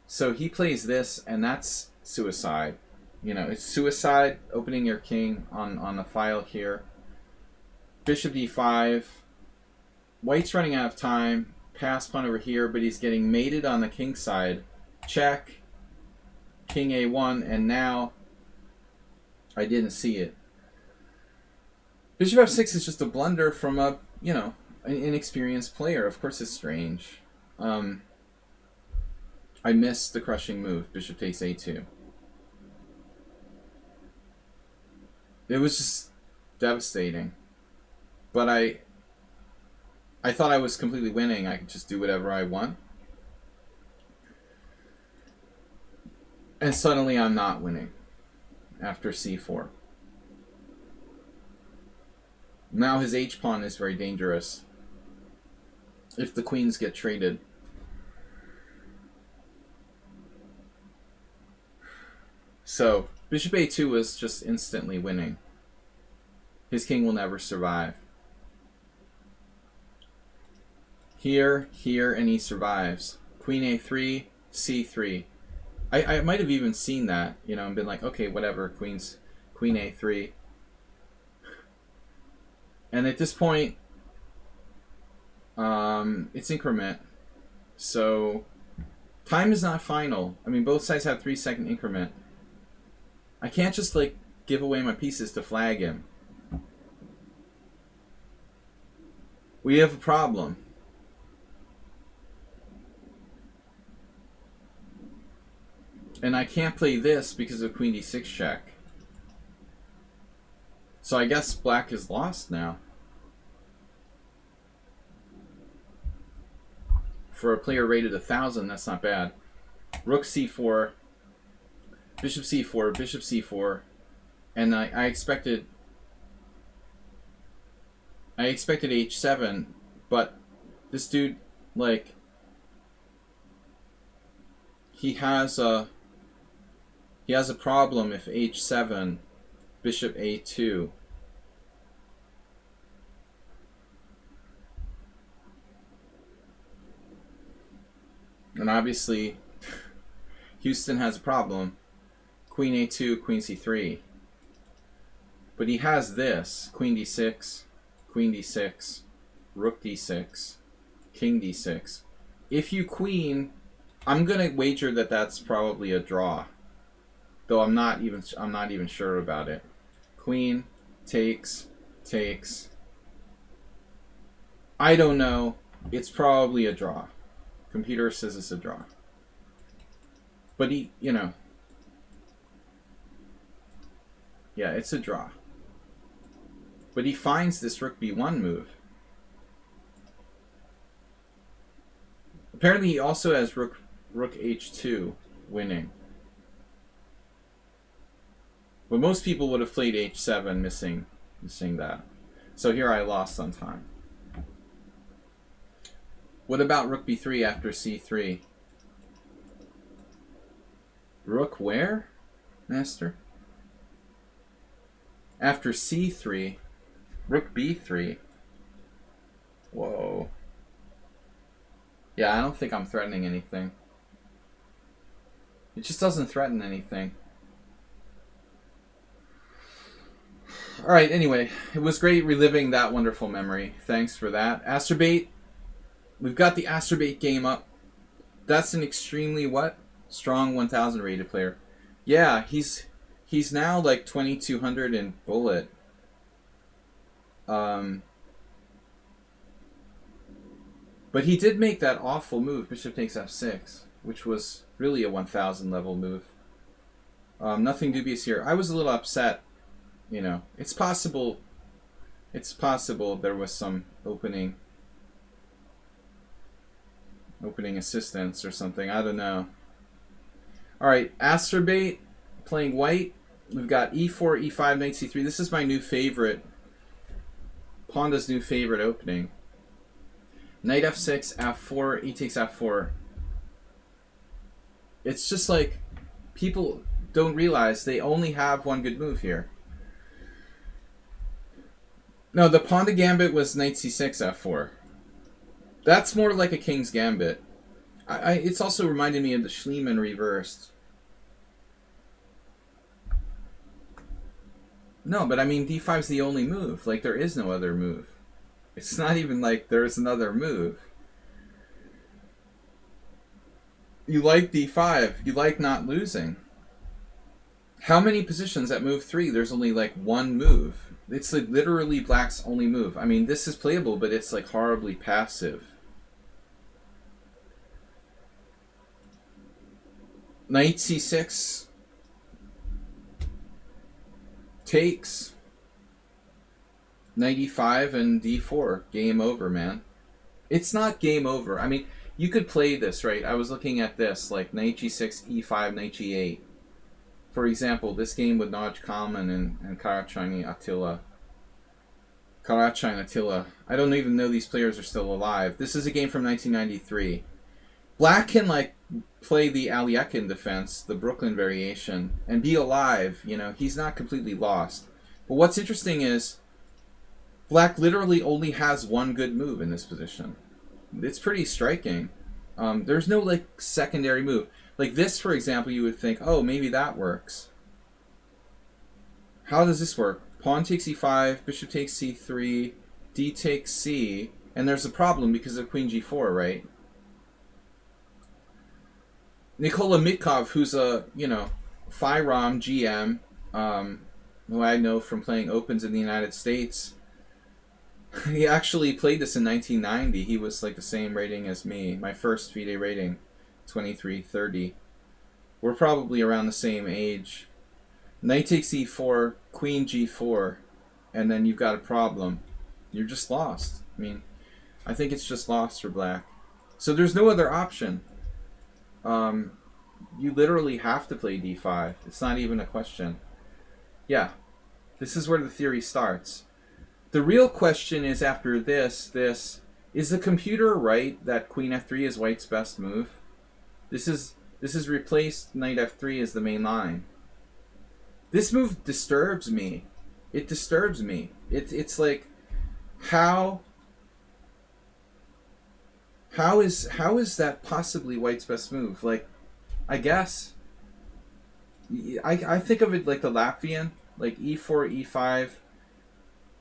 So he plays this, and that's suicide. You know, it's suicide, opening your king on the file here. Bishop d5. White's running out of time. Pass pawn over here, but he's getting mated on the king side. Check. King a1, and now I didn't see it. Bishop f6 is just a blunder from a, you know, an inexperienced player. Of course it's strange. I missed the crushing move, bishop takes a2. It was just devastating. But I thought I was completely winning. I could just do whatever I want. And suddenly I'm not winning after c4. Now his h-pawn is very dangerous if the queens get traded. So bishop a2 was just instantly winning. His king will never survive. Here, here, and he survives. Queen a3, c3. I might have even seen that, you know, and been like, okay, whatever, queen a3. And at this point, it's increment. So time is not final. I mean, both sides have 3-second increment. I can't just like give away my pieces to flag him. We have a problem. And I can't play this because of queen d6 check. So I guess black is lost now. For a player rated 1,000, that's not bad. Rook c4, bishop c4, bishop c4, and I expected h7, But this dude, like, he has a problem if h7, bishop a2. And obviously, Houston has a problem. Queen a2, queen c3. But he has this. Queen d6, queen d6, rook d6, king d6. If you queen, I'm gonna wager that that's probably a draw. Though I'm not even sure about it. Queen takes. I don't know. It's probably a draw. Computer says it's a draw. But he, yeah, it's a draw. But he finds this rook b1 move. Apparently he also has rook h2 winning. But most people would have played h7 missing that. So here I lost on time. What about rook b3 after c3? Rook where, master? After c3, rook b3. Whoa. Yeah, I don't think I'm threatening anything. It just doesn't threaten anything. Alright, anyway, it was great reliving that wonderful memory. Thanks for that. Astrobate. We've got the Astrobate game up. That's an extremely strong 1000 rated player. Yeah, he's now like 2200 in bullet. But he did make that awful move, bishop takes f6, which was really a 1000 level move. Nothing dubious here. I was a little upset. It's possible there was some opening assistance or something. I don't know. Alright, Astrobate playing white. We've got e4, e5, knight c3. This is my new favorite. Ponda's new favorite opening. Knight f6, f4, e takes f4. It's just like people don't realize they only have one good move here. No, the Ponda gambit was knight c6, f4. That's more like a king's gambit. It's also reminded me of the Schliemann reversed. No, but I mean, d5 is the only move. Like, there is no other move. It's not even like there's another move. You like d5. You like not losing. How many positions at move 3? There's only like one move. It's like literally black's only move. I mean, this is playable, but it's like horribly passive. Knight c6 takes. Knight e5 and d4. Game over, man. It's not game over. I mean, you could play this, right? I was looking at this, like knight g6, e5, knight g8. For example, this game with Naj Kalman and Karachain Attila. I don't even know these players are still alive. This is a game from 1993. Black can like play the Aliekin defense, the Brooklyn variation, and be alive. He's not completely lost. But what's interesting is Black literally only has one good move in this position. It's pretty striking. There's no like secondary move. Like this, for example, you would think, oh, maybe that works. How does this work? Pawn takes e5, bishop takes c3, d takes c, and there's a problem because of queen g4, right? Nikola Mitkov, who's a, FIROM GM, who I know from playing Opens in the United States, he actually played this in 1990. He was like the same rating as me. My first FIDE rating, 2330. We're probably around the same age. Knight takes e4, queen g4, and then you've got a problem. You're just lost. I mean, I think it's just lost for Black. So there's no other option. You literally have to play d5. It's not even a question. Yeah, this is where the theory starts. The real question is after this, Is the computer right that queen f3 is white's best move? This is replaced knight f3 as the main line. This move disturbs me. It disturbs me. It's like how is that possibly white's best move? Like, I guess I think of it like the Latvian, like e4, e5.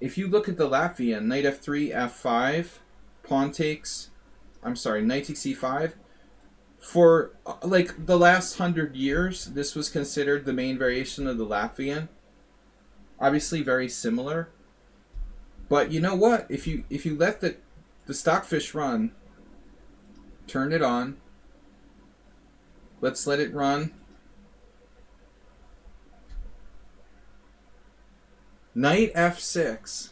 If you look at the Latvian, knight f3, f5, pawn takes, I'm sorry, knight takes e5. For like the last 100 years, this was considered the main variation of the Latvian. Obviously very similar. But you know what? If you let the stockfish run, turn it on. Let's let it run. Knight f6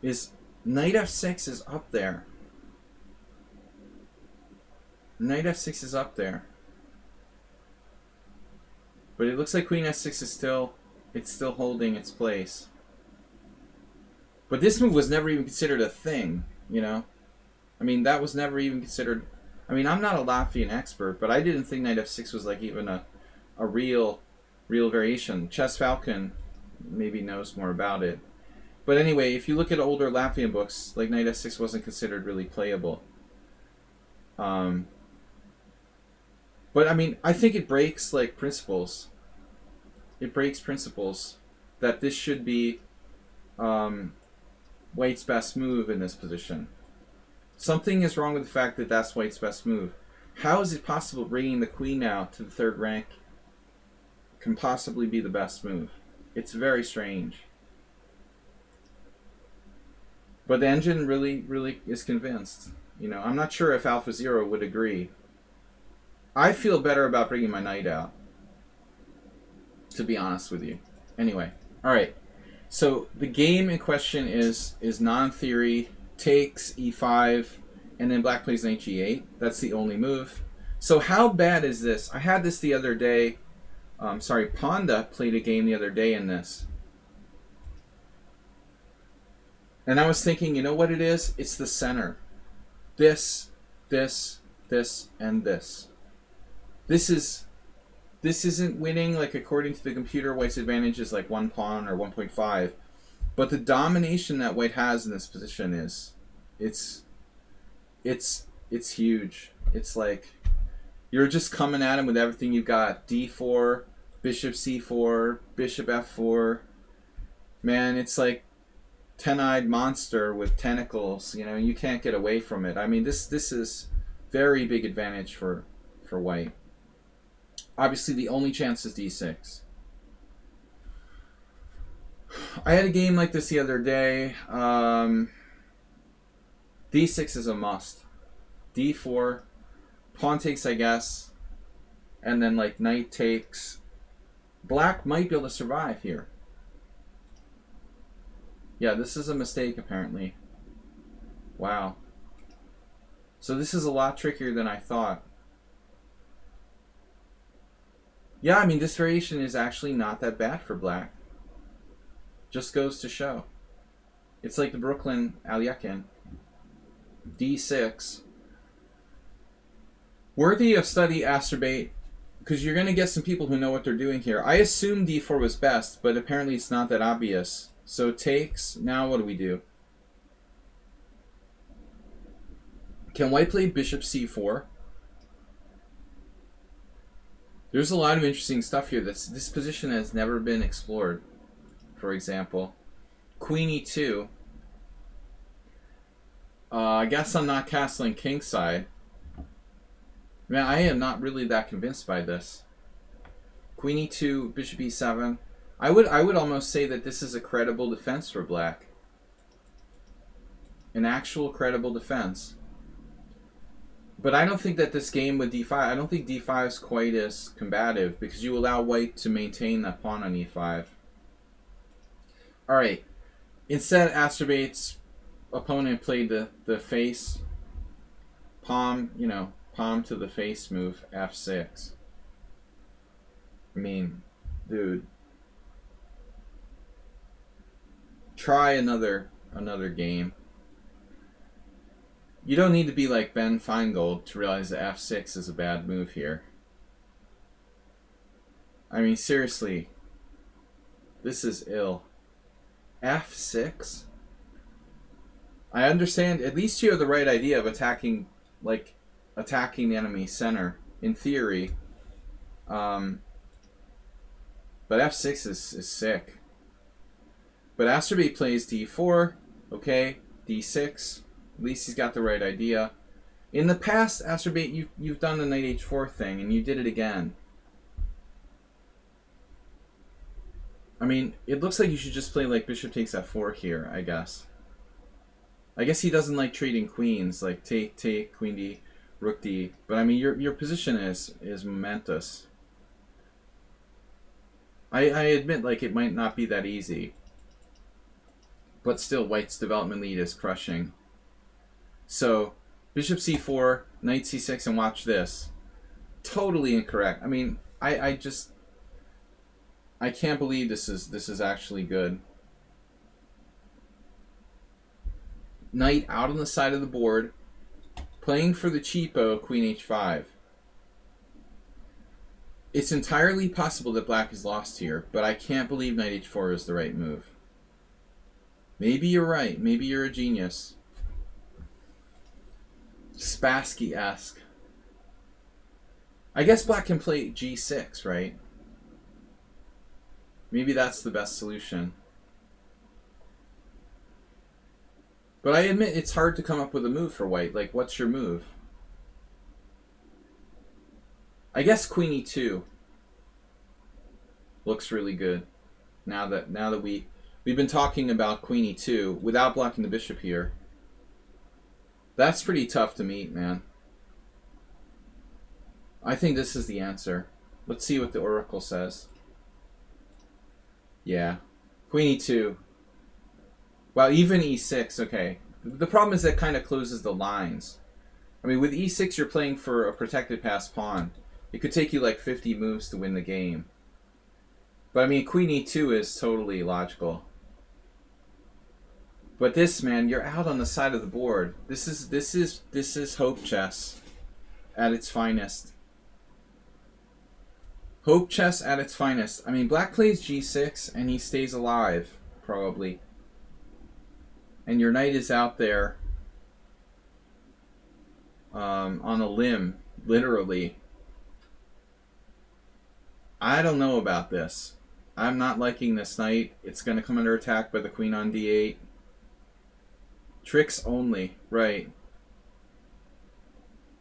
is up there. Knight f6 is up there. But it looks like queen s6 is still holding its place. But this move was never even considered a thing, you know? I mean, that was never even considered. I mean, I'm not a Latvian expert, but I didn't think knight f6 was like even a real variation. Chess Falcon maybe knows more about it. But anyway, if you look at older Latvian books, like knight f6 wasn't considered really playable. But I mean, I think it breaks like principles. It breaks principles that this should be white's best move in this position. Something is wrong with the fact that that's white's best move. How is it possible bringing the queen now to the third rank can possibly be the best move? It's very strange. But the engine really is convinced. You know, I'm not sure if AlphaZero would agree. I feel better about bringing my knight out, to be honest with you. Anyway, all right. So the game in question is non-theory, takes e5, and then black plays knight g8. That's the only move. So how bad is this? I had this the other day. Ponda played a game the other day in this. And I was thinking, you know what it is? It's the center. This, and this. This isn't winning, like according to the computer, white's advantage is like 1 pawn or 1.5. But the domination that white has in this position it's huge. It's like you're just coming at him with everything you've got. d4, bishop c4, bishop f4. Man, it's like 10-eyed monster with tentacles. You know, you can't get away from it. I mean, this is very big advantage for white. Obviously, the only chance is d6. I had a game like this the other day. d6 is a must. d4, pawn takes, I guess, and then like knight takes. Black might be able to survive here. Yeah, this is a mistake apparently. Wow. So this is a lot trickier than I thought. Yeah, I mean, this variation is actually not that bad for black. Just goes to show. It's like the Brooklyn Alekhine. d6. Worthy of study, Asterbate, because you're going to get some people who know what they're doing here. I assumed d4 was best, but apparently it's not that obvious. So takes. Now what do we do? Can white play bishop c4? There's a lot of interesting stuff here. This position has never been explored. For example, queen e2. I guess I'm not castling kingside. Man, I am not really that convinced by this. Queen e2, bishop e7. I would almost say that this is a credible defense for black. An actual credible defense. But I don't think that this game with d5, I don't think d5 is quite as combative because you allow white to maintain that pawn on e5. Alright. Instead, Asterbate's opponent played the face. Palm, you know, palm to the face move, f6. I mean, dude. Try another game. You don't need to be like Ben Feingold to realize that f6 is a bad move here. I mean, seriously. This is ill. f6? I understand, at least you have the right idea of attacking the enemy center, in theory. But f6 is sick. But Asterbate plays d4, okay, d6. At least he's got the right idea. In the past, Asterbate, you've done the knight h4 thing, and you did it again. I mean, it looks like you should just play like bishop takes f4 here, I guess. I guess he doesn't like trading queens, like take, queen d, rook d. But I mean, your position is momentous. I admit, like, it might not be that easy. But still, white's development lead is crushing. So, bishop c4, knight c6, and watch this. Totally incorrect. I mean, I can't believe this is actually good. Knight out on the side of the board, playing for the cheapo, queen h5. It's entirely possible that black is lost here, but I can't believe knight h4 is the right move. Maybe you're right. Maybe you're a genius. Spassky-esque. I guess black can play g6, right? Maybe that's the best solution. But I admit it's hard to come up with a move for white. Like, what's your move? I guess queen e2 looks really good. Now that we've been talking about queen e2 without blocking the bishop here. That's pretty tough to meet, man. I think this is the answer. Let's see what the oracle says. Yeah. Queen e2. Well, even e6, okay. The problem is that kind of closes the lines. I mean, with e6, you're playing for a protected passed pawn. It could take you like 50 moves to win the game. But I mean, queen e2 is totally logical. But this, man, you're out on the side of the board. This is hope chess at its finest. Hope chess at its finest. I mean, black plays g6 and he stays alive, probably. And your knight is out there on a limb, literally. I don't know about this. I'm not liking this knight. It's going to come under attack by the queen on d8. Tricks only, right.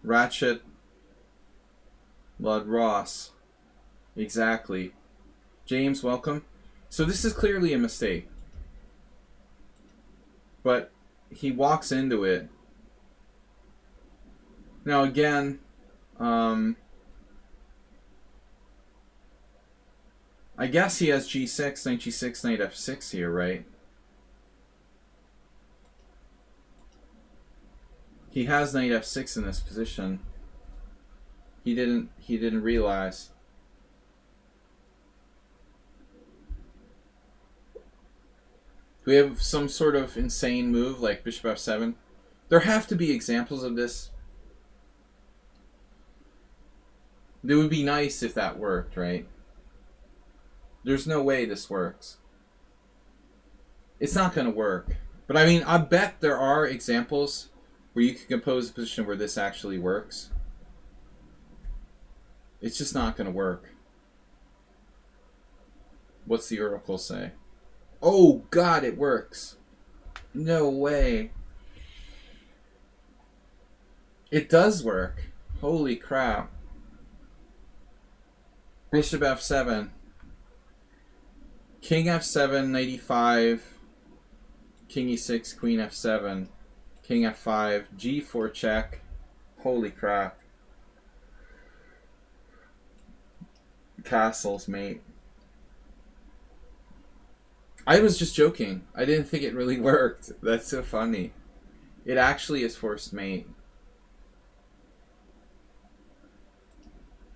Ratchet, Lud Ross. Exactly. James, welcome. So this is clearly a mistake. But he walks into it. Now again, I guess he has g6, knight g6, knight f6 here, right? He has knight f6 in this position. He didn't realize. Do we have some sort of insane move like bishop f7? There have to be examples of this. It would be nice if that worked, right? There's no way this works. It's not going to work. But I mean, I bet there are examples where you can compose a position where this actually works. It's just not going to work. What's the oracle say? Oh God, it works. No way. It does work. Holy crap. Bishop f7. King f7, knight e5. King e6, queen f7. King f5, g4 check. Holy crap. Castles, mate. I was just joking. I didn't think it really worked. That's so funny. It actually is forced mate.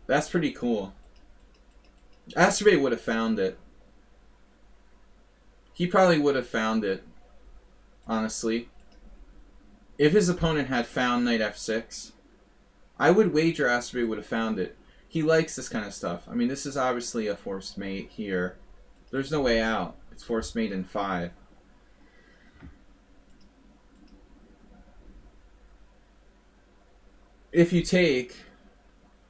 That's pretty cool. Asterbate would have found it. He probably would have found it, honestly. If his opponent had found knight f6, I would wager Asterbate would have found it. He likes this kind of stuff. I mean, this is obviously a forced mate here. There's no way out. It's forced mate in 5. If you take,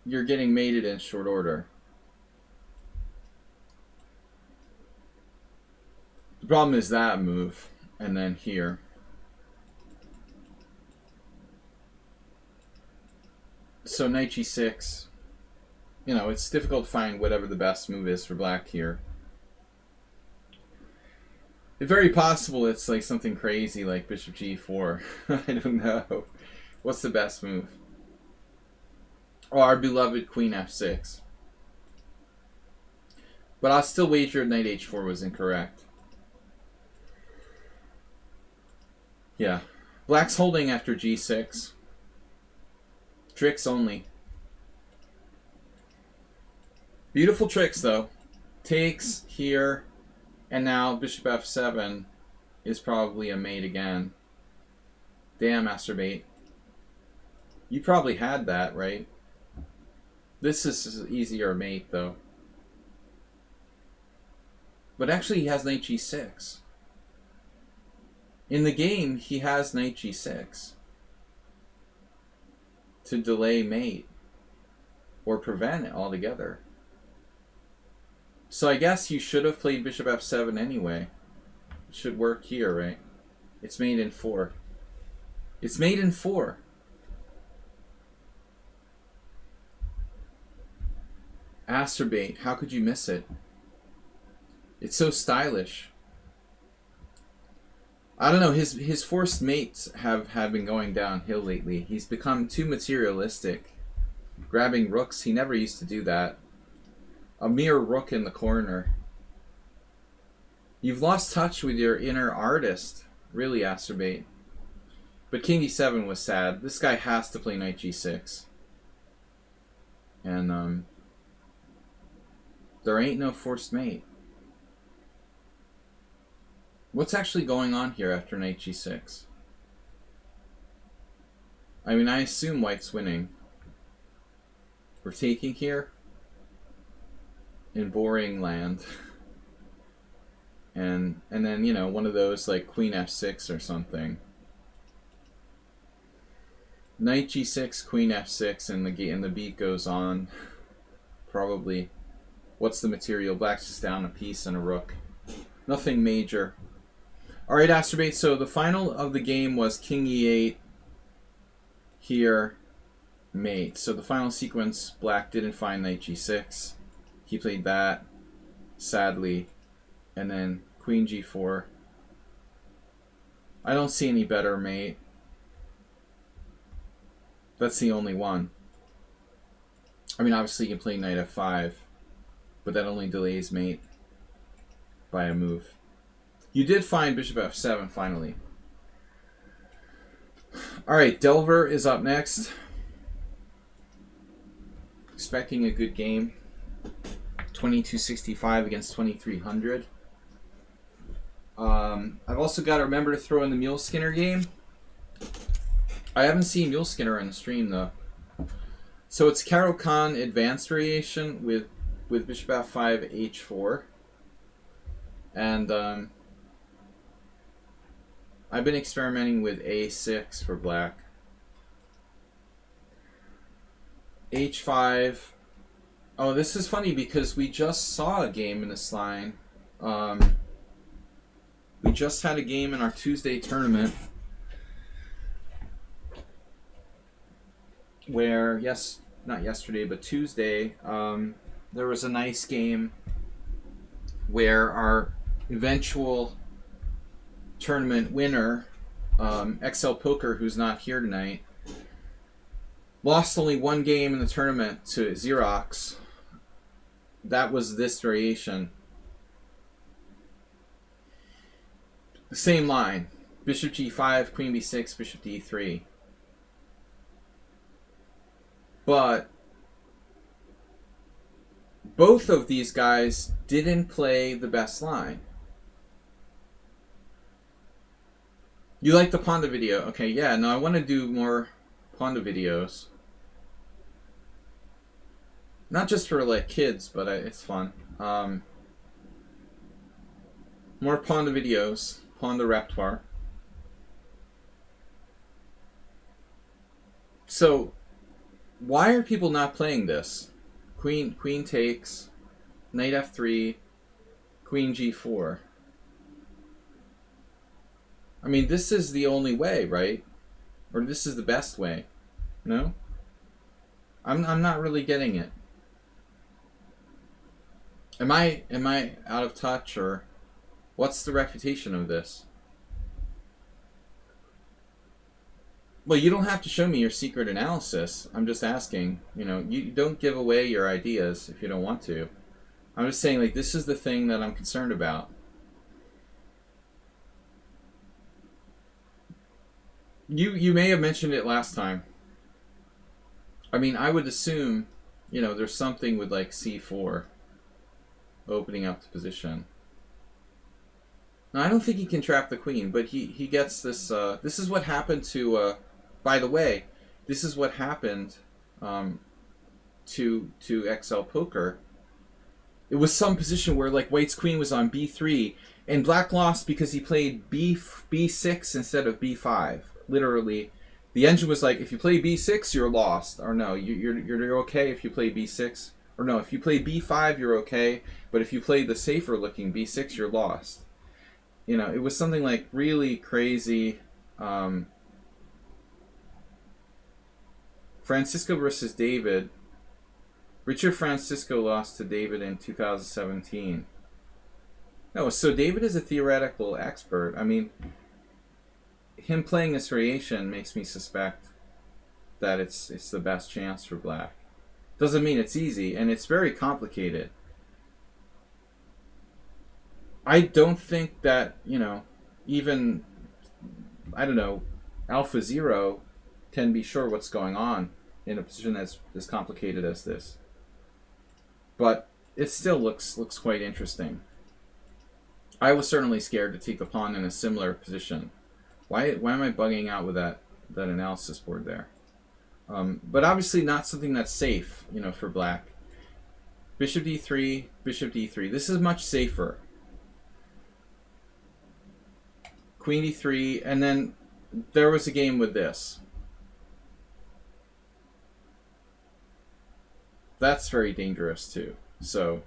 you're getting mated in short order. The problem is that move, and then here. So knight g6, you know, it's difficult to find whatever the best move is for black here. It's very possible it's like something crazy like bishop g4. I don't know. What's the best move? Oh, our beloved queen f6. But I'll still wager knight h4 was incorrect. Yeah. Black's holding after g6. Tricks only. Beautiful tricks, though. Takes here, and now bishop f7 is probably a mate again. Damn, Asterbate. You probably had that, right? This is easier mate, though. But actually, he has knight g6. In the game, he has knight g6 to delay mate or prevent it altogether. So I guess you should have played bishop f7 anyway. It should work here, right? It's mate in 4. It's mate in 4. Asterbate, how could you miss it? It's so stylish. I don't know, his forced mates have been going downhill lately. He's become too materialistic. Grabbing rooks, he never used to do that. A mere rook in the corner. You've lost touch with your inner artist, really, Asterbate. But king e7 was sad. This guy has to play knight g6. And, there ain't no forced mate. What's actually going on here after knight g6? I mean, I assume white's winning. We're taking here in boring land. and then, you know, one of those like queen f6 or something. Knight g6, queen f6, and the beat goes on. Probably. What's the material? Black's just down a piece and a rook. Nothing major. Alright, Asterbate, so the final of the game was king e8, here, mate. So the final sequence, black didn't find knight g6. He played that, sadly, and then queen g4. I don't see any better mate. That's the only one. I mean, obviously you can play knight f5, but that only delays mate by a move. You did find bishop f7 finally. Alright, Delver is up next. Expecting a good game. 2265 against 2300. I've also got to remember to throw in the Mule Skinner game. I haven't seen Mule Skinner on the stream though. So it's Caro-Kann advanced variation with bishop f5, h4. And I've been experimenting with a6 for black. h5. Oh, this is funny because we just saw a game in this line. We just had a game in our Tuesday tournament where, yes, not yesterday, but Tuesday, there was a nice game where our eventual tournament winner, XL Poker, who's not here tonight, lost only one game in the tournament to Xerox. That was this variation. The same line. Bishop g5, queen b6, bishop d3. But both of these guys didn't play the best line. You like the Panda video? Okay, yeah, no, I want to do more Panda videos. Not just for, like, kids, but it's fun. More Panda videos. Panda repertoire. So, why are people not playing this? Queen takes, knight f3, queen g4. I mean, this is the only way, right? Or this is the best way. No? I'm not really getting it. Am I out of touch, or what's the refutation of this? Well, you don't have to show me your secret analysis. I'm just asking. You don't give away your ideas if you don't want to. I'm just saying, like, this is the thing that I'm concerned about. You may have mentioned it last time. I mean, I would assume, there's something with, like, c4 opening up the position. Now, I don't think he can trap the queen, but he gets this. This is what happened to. By the way, this is what happened to XL Poker. It was some position where, like, White's queen was on b3, and Black lost because he played b6 instead of b5. Literally, the engine was like, if you play b6, you're lost, or no, you're okay if you play b6, or no, if you play b5, you're okay, but if you play the safer looking b6, you're lost. It was something like really crazy. Francisco versus David. Richard Francisco lost to David in 2017. No, so David is a theoretical expert. I mean, him playing this variation makes me suspect that it's the best chance for Black. Doesn't mean it's easy, and it's very complicated. I don't think that, even, I don't know, Alpha Zero can be sure what's going on in a position that's as complicated as this. But it still looks quite interesting. I was certainly scared to take the pawn in a similar position. Why am I bugging out with that analysis board there? But obviously not something that's safe, for Black. Bishop d3, bishop d3. This is much safer. Queen d3, and then there was a game with this. That's very dangerous too. So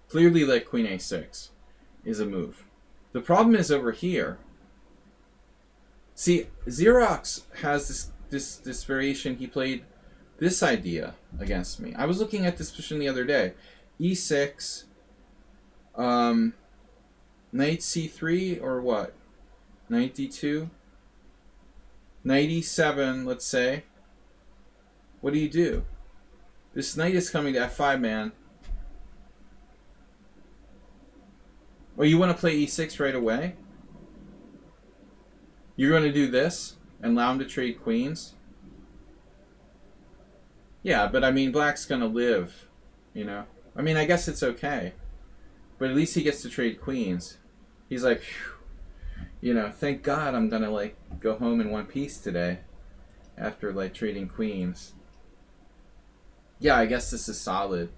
clearly, like, queen a6 is a move. The problem is over here. See, Xerox has this variation. He played this idea against me. I was looking at this position the other day. e6, knight c3, or what? Knight d2, knight e7, let's say. What do? This knight is coming to f5, man. Oh, you want to play e6 right away? You're going to do this and allow him to trade queens? Yeah, but I mean, Black's going to live, I mean, I guess it's okay. But at least he gets to trade queens. He's like, phew, thank God I'm going to, like, go home in one piece today after, like, trading queens. Yeah, I guess this is solid.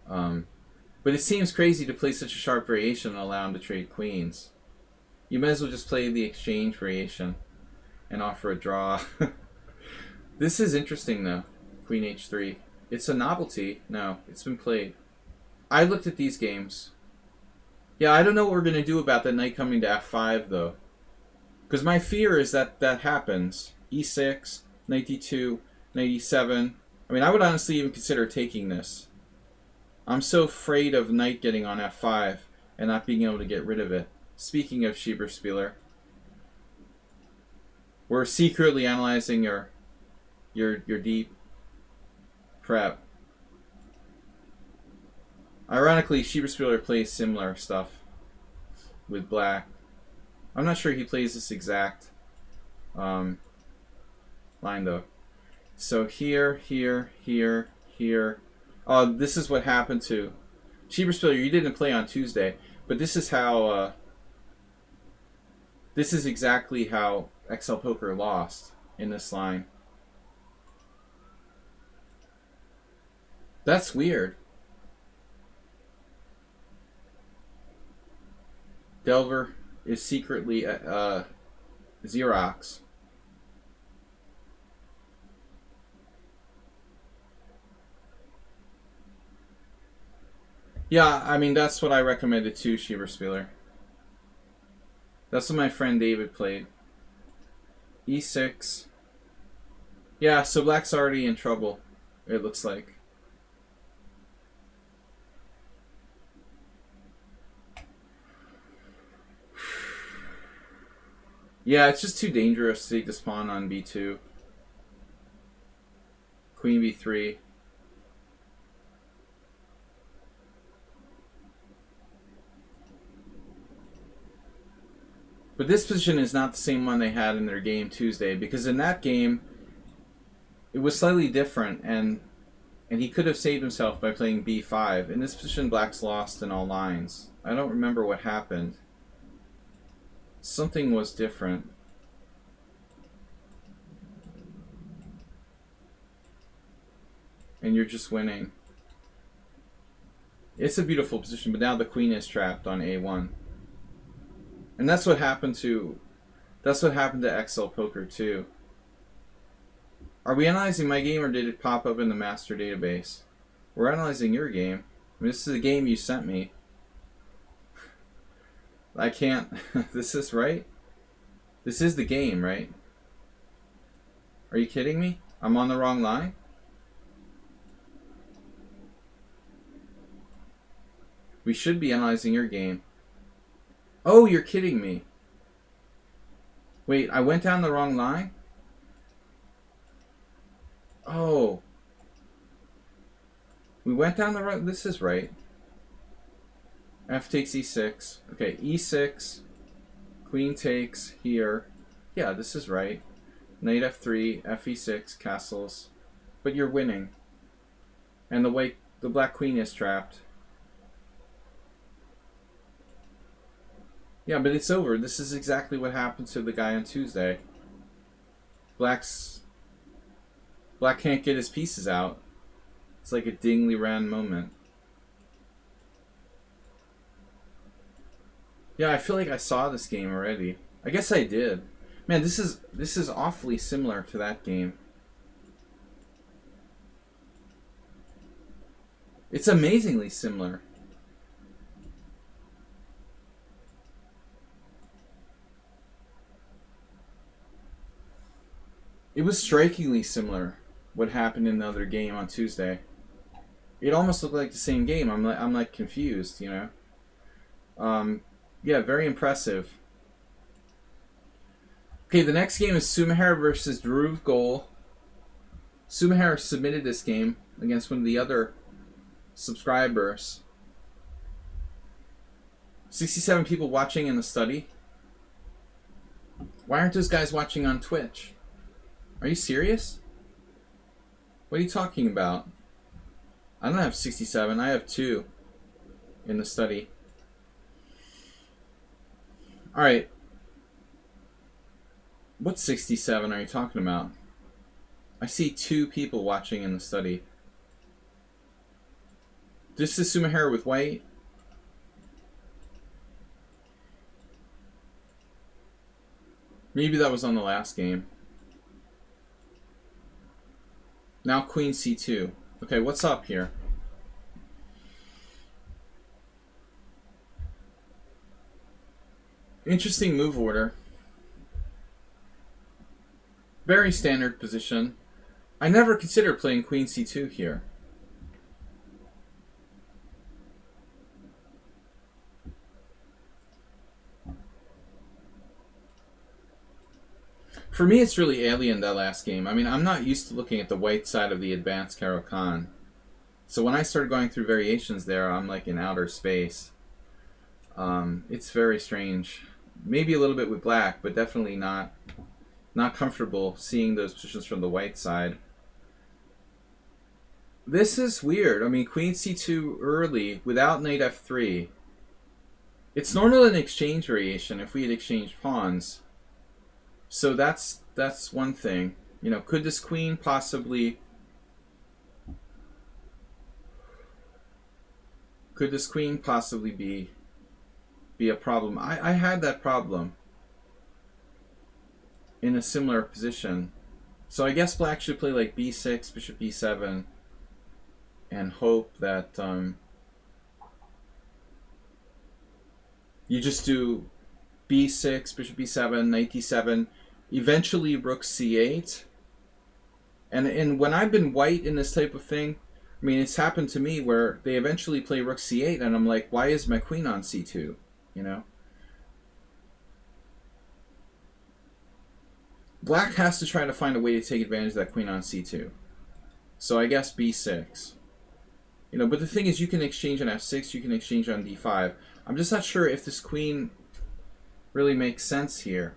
But it seems crazy to play such a sharp variation and allow him to trade queens. You might as well just play the exchange variation and offer a draw. This is interesting, though. Queen h3. It's a novelty. No, it's been played. I looked at these games. Yeah, I don't know what we're going to do about that knight coming to f5, though. Because my fear is that that happens. e6, knight d2, knight e7. I mean, I would honestly even consider taking this. I'm so afraid of knight getting on f5 and not being able to get rid of it. Speaking of Schieberspieler, we're secretly analyzing your deep prep. Ironically, Schieberspieler plays similar stuff with Black. I'm not sure he plays this exact line, though. So here. This is what happened to Schieberspieler. You didn't play on Tuesday, but this is how This is exactly how XL Poker lost in this line. That's weird. Delver is secretly Xerox. Yeah, I mean, that's what I recommended too, Schieberspieler. That's what my friend David played. E6. Yeah, so black's already in trouble, it looks like. Yeah, it's just too dangerous to take this pawn on b2. Queen b3. But this position is not the same one they had in their game Tuesday, because in that game, it was slightly different, and he could have saved himself by playing b5. In this position, black's lost in all lines. I don't remember what happened. Something was different. And you're just winning. It's a beautiful position, but now the queen is trapped on a1. And that's what happened to XL Poker too. Are we analyzing my game, or did it pop up in the master database? We're analyzing your game. I mean, this is the game you sent me. I can't. This is right? This is the game, right? Are you kidding me? I'm on the wrong line? We should be analyzing your game. Oh, you're kidding me. Wait, I went down the wrong line? Oh. We went down the right... This is right. F takes e6. Okay, e6. Queen takes here. Yeah, this is right. Knight f3, fe6, castles. But you're winning. And the black queen is trapped. Yeah, but it's over. This is exactly what happened to the guy on Tuesday. Black can't get his pieces out. It's like a Dingley Rand moment. Yeah, I feel like I saw this game already. I guess I did. Man, this is awfully similar to that game. It's amazingly similar. It was strikingly similar what happened in the other game on Tuesday. It almost looked like the same game. I'm like confused, you know. Yeah, very impressive. Okay, the next game is Sumaher versus Dhruv Goel. Sumaher submitted this game against one of the other subscribers. 67 people watching in the study. Why aren't those guys watching on Twitch? Are you serious? What are you talking about? I don't have 67. I have 2 in the study. Alright. What 67 are you talking about? I see 2 people watching in the study. This is Sumaher with white. Maybe that was on the last game. Now queen c2. Okay, what's up here? Interesting move order. Very standard position. I never considered playing queen c2 here. For me, it's really alien, that last game. I mean, I'm not used to looking at the white side of the advanced Caro-Kann. So when I started going through variations there, I'm like in outer space. It's very strange. Maybe a little bit with black, but definitely not comfortable seeing those positions from the white side. This is weird. I mean, queen c2 early without knight f3. It's normal in exchange variation if we had exchanged pawns. So that's one thing. You know, could this queen possibly be a problem? I had that problem in a similar position. So I guess black should play like b6, bishop b7, and hope that you just do b6, bishop b7, knight d7, eventually rook c8. And when I've been white in this type of thing, I mean, it's happened to me where they eventually play rook c8, and I'm like, why is my queen on c2? You know? Black has to try to find a way to take advantage of that queen on c2. So I guess b6. You know, but the thing is, you can exchange on f6, you can exchange on d5. I'm just not sure if this queen really makes sense here.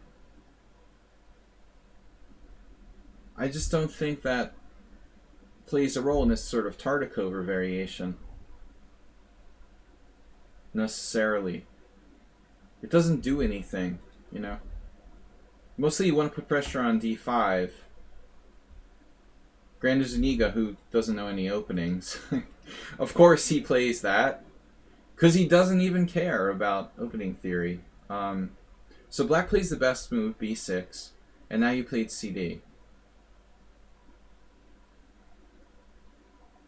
I just don't think that plays a role in this sort of Tartakover variation necessarily. It doesn't do anything, you know. Mostly you want to put pressure on d5. Grander Zuniga, who doesn't know any openings, of course he plays that because he doesn't even care about opening theory. So black plays the best move, b6, and now you played cd.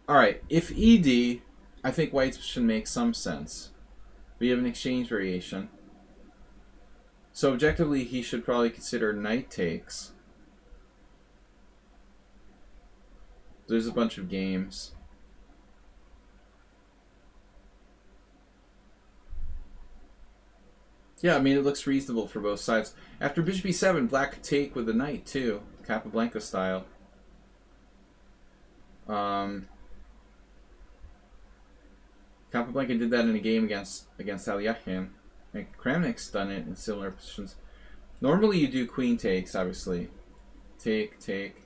Alright, if ed, I think white should make some sense. We have an exchange variation. So objectively, he should probably consider knight takes. There's a bunch of games. Yeah, I mean, it looks reasonable for both sides. After bishop e7, black could take with the knight, too. Capablanca style. Capablanca did that in a game against Aliakhine. And Kramnik's done it in similar positions. Normally you do queen takes, obviously. Take, take.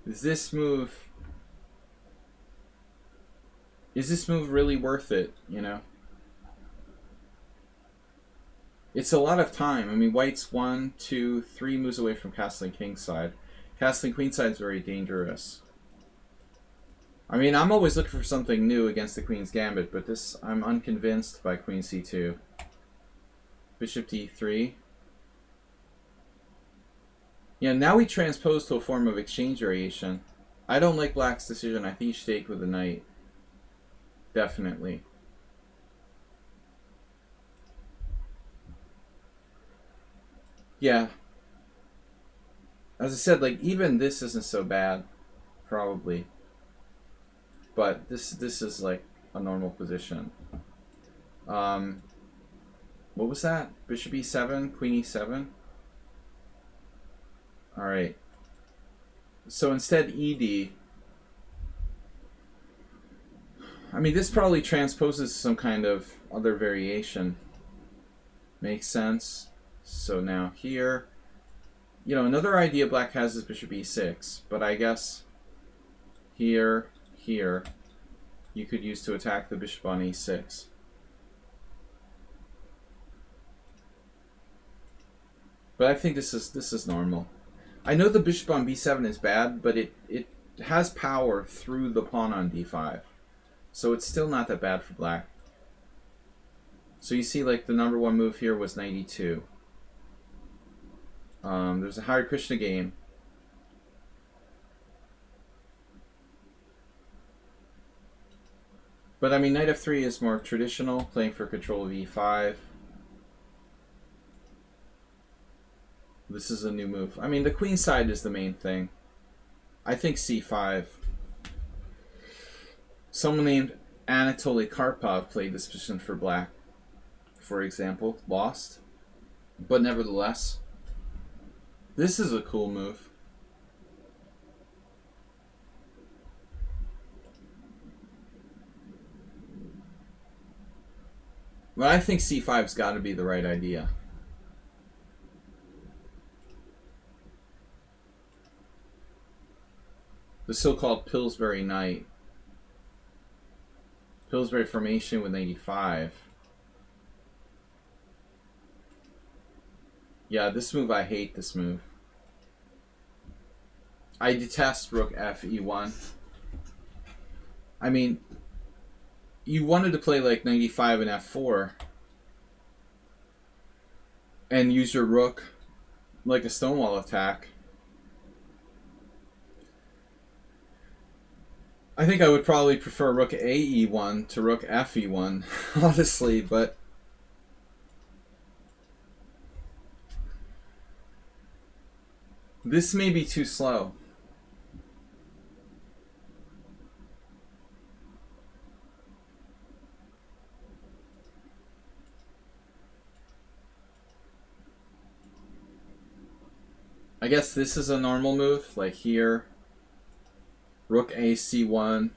Is this move really worth it, you know? It's a lot of time. I mean, white's 1, 2, 3 moves away from castling kingside. Castling queenside is very dangerous. I mean, I'm always looking for something new against the queen's gambit, but this, I'm unconvinced by queen c2. Bishop d3. Yeah, now we transpose to a form of exchange variation. I don't like black's decision. I think he should take with the knight. Definitely. Yeah. As I said, like, even this isn't so bad, probably. But this is like a normal position. What was that? Bishop e7, queen e7. All right. So instead, ed. I mean, this probably transposes some kind of other variation. Makes sense. So now here, you know, another idea black has is bishop e6, but I guess here, you could use to attack the bishop on e6. But I think this is normal. I know the bishop on b7 is bad, but it has power through the pawn on d5. So it's still not that bad for black. So you see, like, the number one move here was knight e2. There's a Hare Krishna game. But I mean, knight f3 is more traditional, playing for control of e5. This is a new move. I mean, the queen side is the main thing. I think c5. Someone named Anatoly Karpov played this position for black, for example. Lost. But nevertheless, this is a cool move. But I think c5's got to be the right idea. The so-called Pillsbury Knight. Pillsbury formation with 95. Yeah, this move, I hate this move. I detest rook f e1. I mean, you wanted to play like 95 and f4 and use your rook like a stonewall attack. I think I would probably prefer rook a e1 to rook f e1, honestly, but this may be too slow. I guess this is a normal move, like here, rook a c1.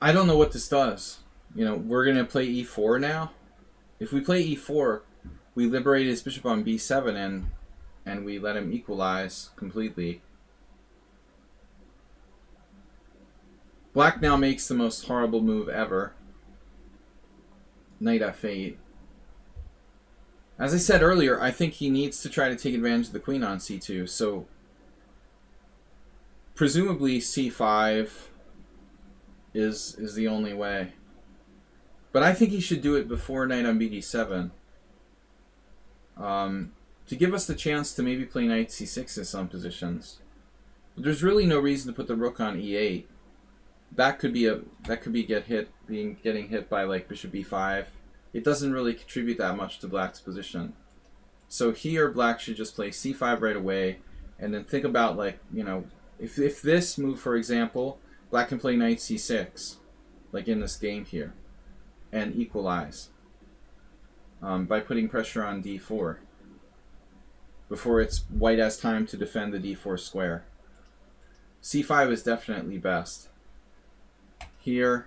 I don't know what this does. You know, we're going to play e4 now. If we play e4, we liberate his bishop on b7 and we let him equalize completely. Black now makes the most horrible move ever. Knight f8. As I said earlier, I think he needs to try to take advantage of the queen on c2. So presumably c5 is the only way. But I think he should do it before knight on bd7. To give us the chance to maybe play knight c6 in some positions. But there's really no reason to put the rook on e8. That could be getting hit by like bishop b5. It doesn't really contribute that much to black's position. So here black should just play c5 right away, and then think about, like, you know, if this move, for example, black can play knight c6, like in this game here, and equalize by putting pressure on d4 before white has time to defend the d4 square. c5 is definitely best. Here,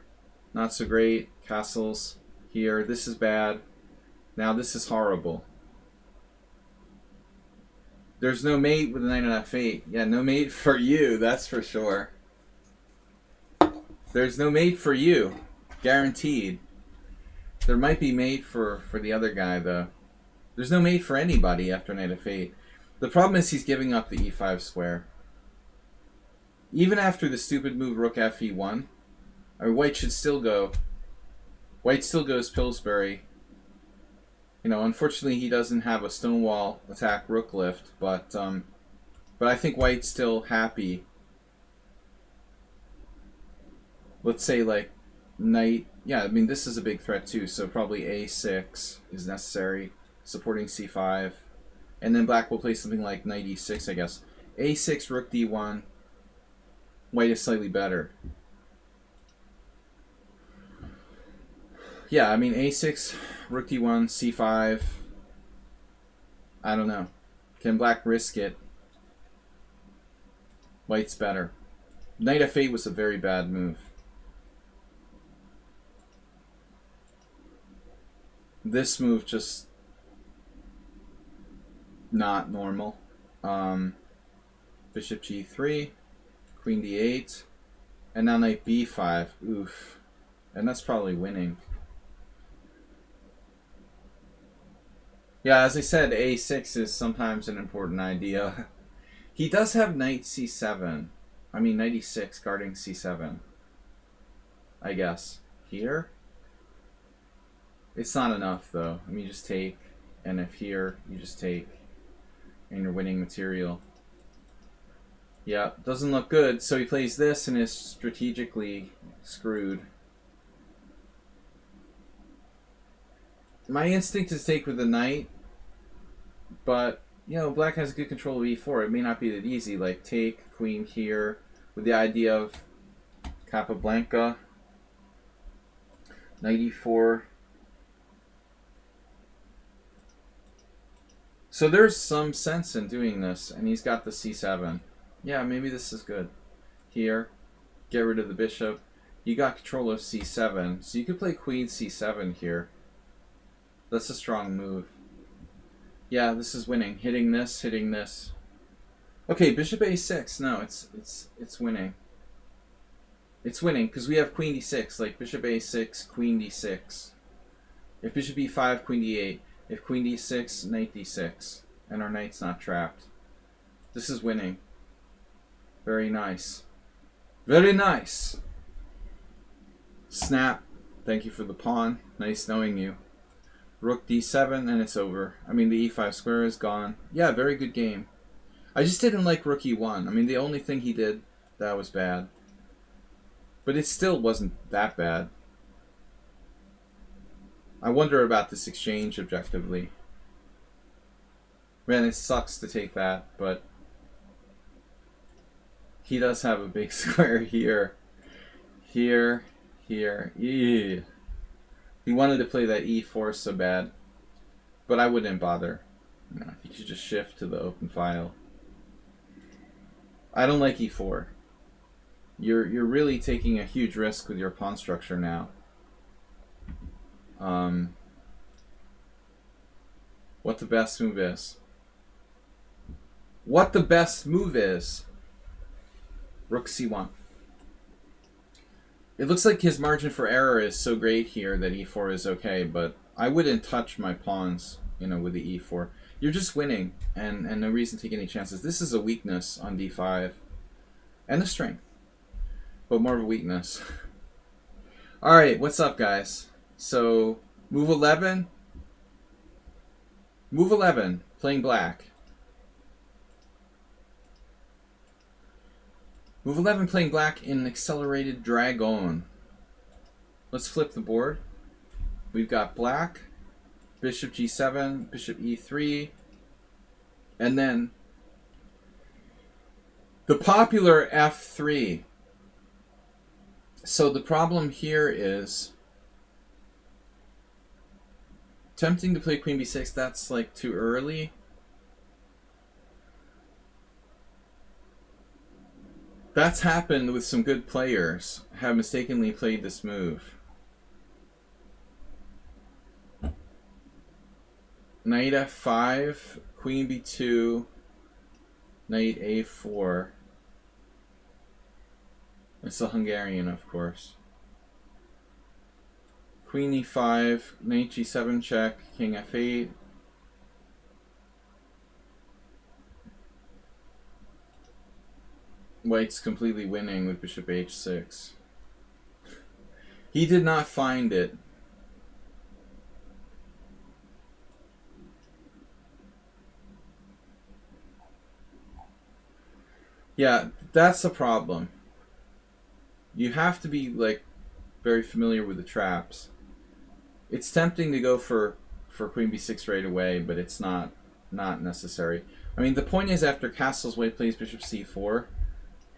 not so great. Castles. Here, this is bad. Now this is horrible. There's no mate with the knight on f8. Yeah, no mate for you, that's for sure. There's no mate for you. Guaranteed. There might be mate for the other guy, though. There's no mate for anybody after knight f8. The problem is he's giving up the e5 square. Even after the stupid move rook f e1, I mean, white should still go. White still goes Pillsbury. You know, unfortunately he doesn't have a stonewall attack rook lift, but I think white's still happy. Let's say like knight. Yeah, I mean this is a big threat too, so probably a6 is necessary, supporting c5, and then black will play something like knight e6, I guess. a6, rook d1. White is slightly better. Yeah, I mean a6, rook d1, c5. I don't know. Can black risk it? White's better. Knight f8 was a very bad move. This move just not normal. Bishop g3, queen d8, and now knight b5. Oof. And that's probably winning. Yeah, as I said, a6 is sometimes an important idea. He does have knight c7. I mean, knight e6 guarding c7. I guess. Here? It's not enough, though. I mean, you just take, and if here, you just take, and you're winning material. Yeah, doesn't look good, so he plays this and is strategically screwed. My instinct is take with the knight, but, you know, black has good control of e4. It may not be that easy. Like, take, queen here, with the idea of Capablanca, knight e4. So there's some sense in doing this, and he's got the c7. Yeah, maybe this is good. Here, get rid of the bishop. You got control of c7, so you could play queen c7 here. That's a strong move. Yeah, this is winning. Hitting this, hitting this. Okay, bishop a6. No, it's winning. It's winning because we have queen d6, like bishop a6, queen d6. If bishop e5, queen d8. If queen d6, knight d6. And our knight's not trapped. This is winning. Very nice. Very nice. Snap. Thank you for the pawn. Nice knowing you. Rook d7 and it's over. I mean, the e5 square is gone. Yeah, very good game. I just didn't like rook e1. I mean, the only thing he did that was bad. But it still wasn't that bad. I wonder about this exchange objectively. Man, it sucks to take that, but he does have a big square here. Here. Yeah. He wanted to play that e4 so bad, but I wouldn't bother. No, he should just shift to the open file. I don't like e4. You're really taking a huge risk with your pawn structure now. What the best move is? What the best move is? Rook c1. It looks like his margin for error is so great here that e4 is okay, but I wouldn't touch my pawns, you know, with the e4. You're just winning, and no reason to take any chances. This is a weakness on d5, and a strength, but more of a weakness. All right, what's up, guys? So move 11. Move 11, playing black. Move 11 playing black in an accelerated dragon. Let's flip the board. We've got black, bishop g7, bishop e3, and then the popular f3. So the problem here is tempting to play queen b6. That's like too early. That's happened with some good players, have mistakenly played this move. Knight f5, queen b2, knight a4. It's a Hungarian, of course. Queen e5, knight g7 check, king f8. White's completely winning with bishop h6. He did not find it. Yeah, that's the problem. You have to be like very familiar with the traps. It's tempting to go for queen b6 right away, but it's not necessary. I mean, the point is after castles, white plays bishop c4,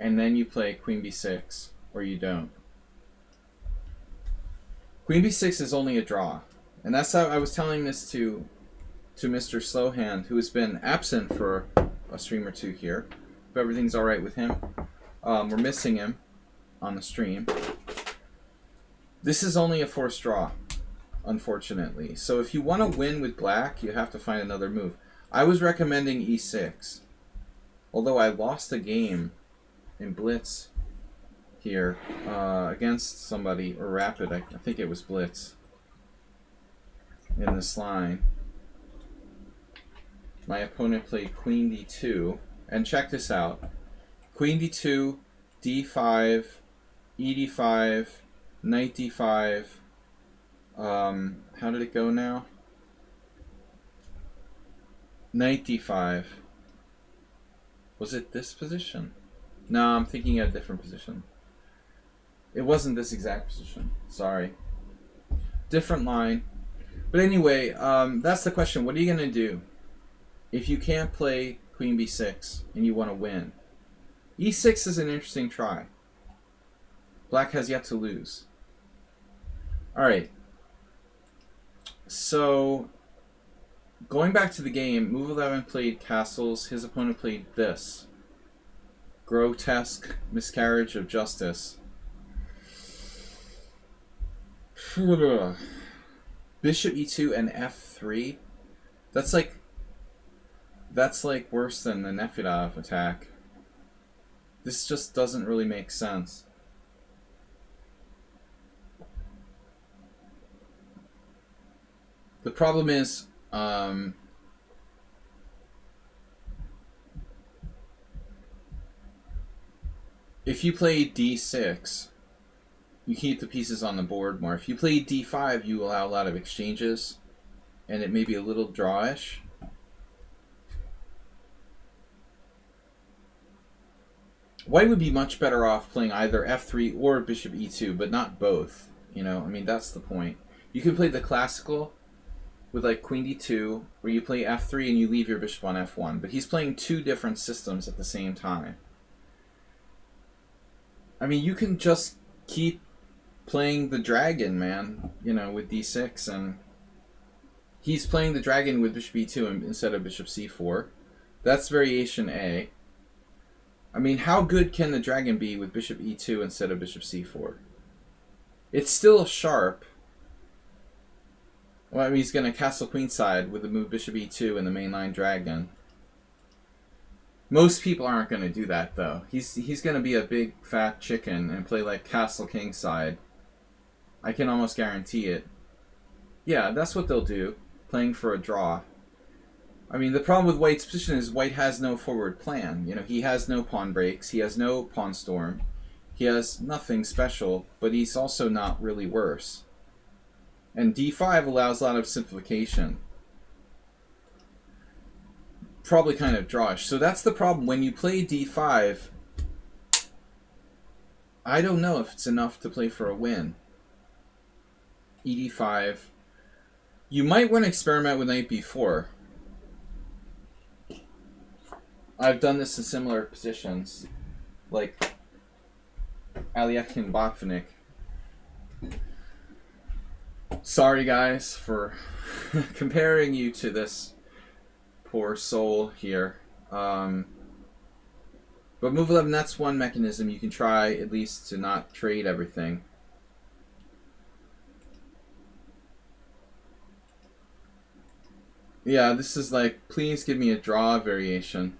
and then you play queen b6, or you don't. Queen b6 is only a draw, and that's how I was telling this to Mr. Slowhand, who has been absent for a stream or two here. If everything's all right with him, we're missing him on the stream. This is only a forced draw, unfortunately. So if you want to win with black, you have to find another move. I was recommending e6, although I lost a game in blitz here against somebody, or rapid. I think it was blitz in this line. My opponent played queen d2, and check this out: queen d2, d5, e d5, knight d5. How did it go now? Knight d5. Was it this position? No, I'm thinking of a different position. It wasn't this exact position. Sorry. Different line. But anyway, that's the question. What are you going to do if you can't play queen b6 and you want to win? e6 is an interesting try. Black has yet to lose. Alright. So, going back to the game, move 11 played castles. His opponent played this. Grotesque miscarriage of justice. Bishop e2 and f3. That's like worse than the Nefedov attack. This just doesn't really make sense. The problem is, if you play d6, you keep the pieces on the board more. If you play d5, you allow a lot of exchanges, and it may be a little drawish. White would be much better off playing either f3 or bishop e2, but not both. You know, I mean, that's the point. You can play the classical with like queen d2, where you play f3 and you leave your bishop on f1, but he's playing two different systems at the same time. I mean, you can just keep playing the dragon, man, you know, with d6, and he's playing the dragon with bishop e2 instead of bishop c4. That's variation A. I mean, how good can the dragon be with bishop e2 instead of bishop c4? It's still sharp. Well, I mean, he's going to castle queenside with the move bishop e2 and the mainline dragon. Most people aren't going to do that, though. He's going to be a big fat chicken and play like castle kingside. I can almost guarantee it. Yeah, that's what they'll do, playing for a draw. I mean, the problem with White's position is White has no forward plan. You know, he has no pawn breaks, he has no pawn storm, he has nothing special, but he's also not really worse. And d5 allows a lot of simplification. Probably kind of drawish. So that's the problem. When you play d5, I don't know if it's enough to play for a win. ed5. You might want to experiment with knight b4. I've done this in similar positions, like Aliakin Botvinnik. Sorry, guys, for comparing you to this poor soul here. But move 11, that's one mechanism you can try, at least, to not trade everything. Yeah, this is like, please give me a draw variation.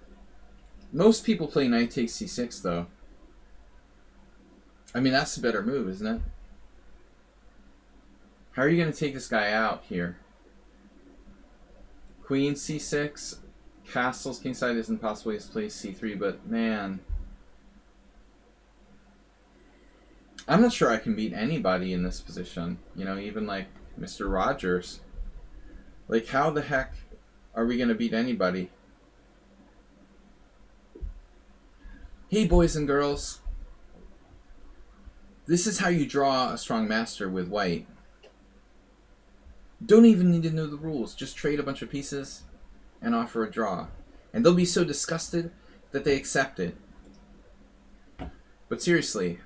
Most people play knight takes c6, though. I mean, that's a better move, isn't it? How are you going to take this guy out here? Queen c6, castles kingside isn't possible. He has to play c3, but man, I'm not sure I can beat anybody in this position. You know, even like Mr. Rogers. Like, how the heck are we going to beat anybody? Hey, boys and girls. This is how you draw a strong master with White. Don't even need to know the rules. Just trade a bunch of pieces and offer a draw. And they'll be so disgusted that they accept it. But seriously,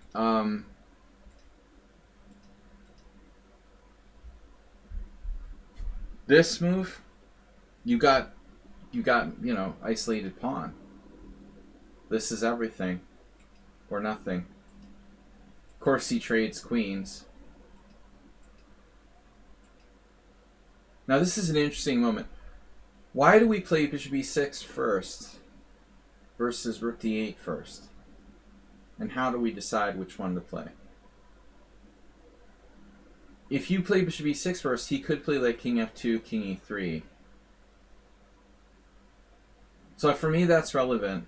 this move, you got, you know, isolated pawn. This is everything or nothing. Of course, he trades queens. Now, this is an interesting moment. Why do we play bishop e6 first versus rook d8 first? And how do we decide which one to play? If you play bishop e6 first, he could play like king f2, king e3. So for me, that's relevant.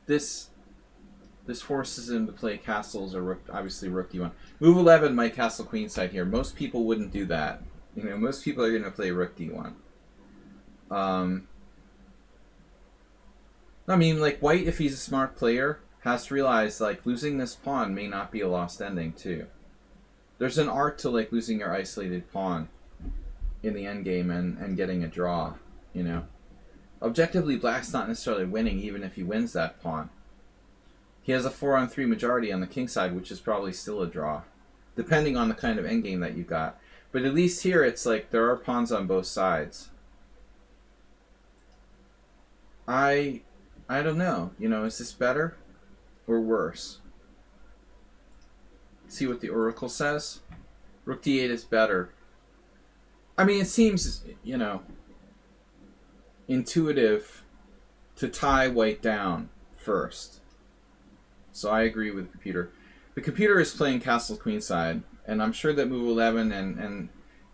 This forces him to play castles or rook, obviously rook d1. Move 11 might castle queenside here. Most people wouldn't do that. You know, most people are going to play rook d1. I mean, like, White, if he's a smart player, has to realize, like, losing this pawn may not be a lost ending, too. There's an art to, like, losing your isolated pawn in the endgame and getting a draw, you know. Objectively, Black's not necessarily winning, even if he wins that pawn. He has a 4-on-3 majority on the king side, which is probably still a draw, depending on the kind of endgame that you got. But at least here, it's like there are pawns on both sides. I don't know. You know, is this better or worse? See what the oracle says? Rook d8 is better. I mean, it seems, you know, intuitive to tie White down first. So I agree with the computer. The computer is playing castle queenside, and I'm sure that move 11 and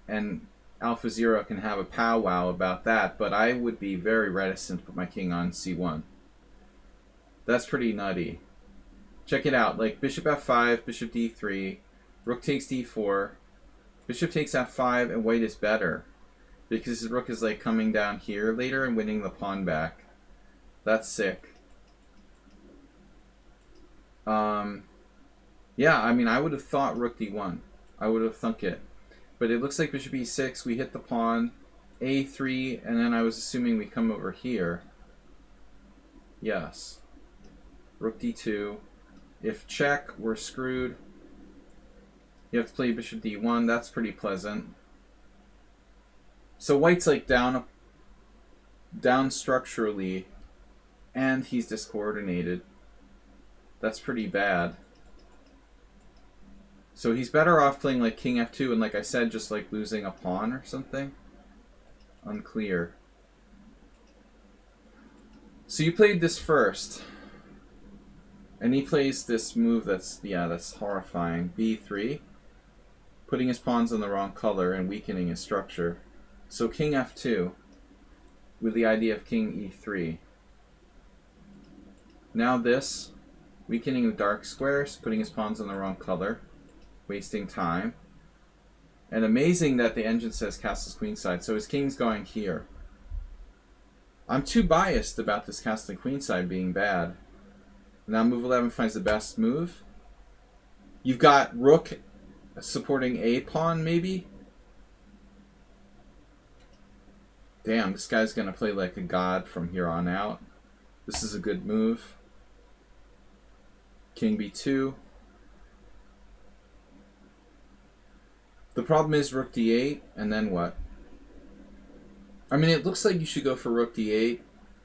and Alpha Zero can have a powwow about that, but I would be very reticent to put my king on c1. That's pretty nutty. Check it out, like bishop f5, bishop d3, rook takes d4, bishop takes f5, and white is better because his rook is like coming down here later and winning the pawn back. That's sick. Yeah, I mean, I would have thought rook d1. I would have thunk it. But it looks like bishop e6, we hit the pawn, a3, and then I was assuming we come over here. Yes. Rook d2. If check, we're screwed. You have to play bishop d1. That's pretty pleasant. So white's like down structurally, and he's discoordinated. That's pretty bad. So he's better off playing like king f2 and, like I said, just like losing a pawn or something. Unclear. So you played this first. And he plays this move that's horrifying. b3. Putting his pawns in the wrong color and weakening his structure. So king f2 with the idea of king e3. Now this, weakening the dark squares, putting his pawns in the wrong color. Wasting time. And amazing that the engine says castles queenside, so his king's going here. I'm too biased about this castle queenside being bad. Now move 11 finds the best move. You've got rook supporting a pawn, maybe? Damn, this guy's gonna play like a god from here on out. This is a good move. King b2. The problem is rook d8, and then what? I mean, it looks like you should go for rook d8,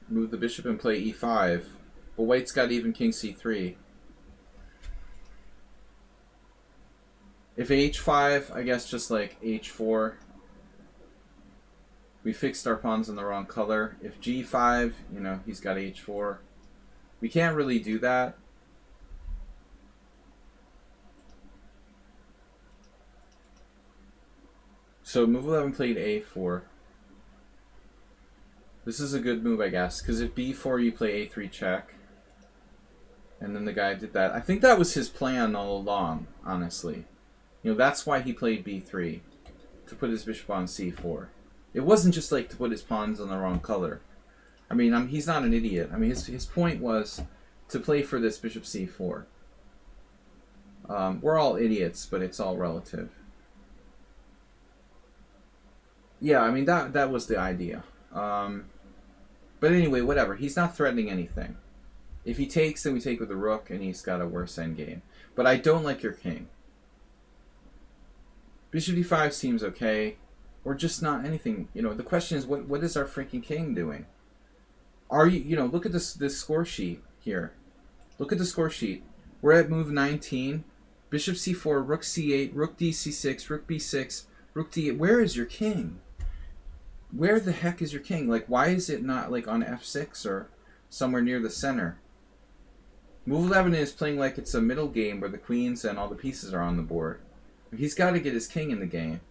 move the bishop and play e5, but white's got even king c3. If h5, I guess just like h4. We fixed our pawns in the wrong color. If g5, you know, he's got h4. We can't really do that. So move 11 played a4. This is a good move, I guess, because if b4 you play a3 check. And then the guy did that. I think that was his plan all along, honestly. You know, that's why he played b3, to put his bishop on c4. It wasn't just like to put his pawns on the wrong color. I mean, he's not an idiot. I mean, his point was to play for this bishop c4. We're all idiots, but it's all relative. Yeah, I mean, that was the idea. But anyway, whatever. He's not threatening anything. If he takes, then we take with the rook, and he's got a worse endgame. But I don't like your king. Bishop d5 seems okay, or just not anything. You know, the question is, what is our freaking king doing? Are you know, look at this score sheet here. Look at the score sheet. We're at move 19. Bishop c4, rook c8, rook d c6, rook b6, rook d8. Where is your king? Where the heck is your king? Like, why is it not like on f6 or somewhere near the center? Move 11 is playing like it's a middle game where the queens and all the pieces are on the board. He's got to get his king in the game.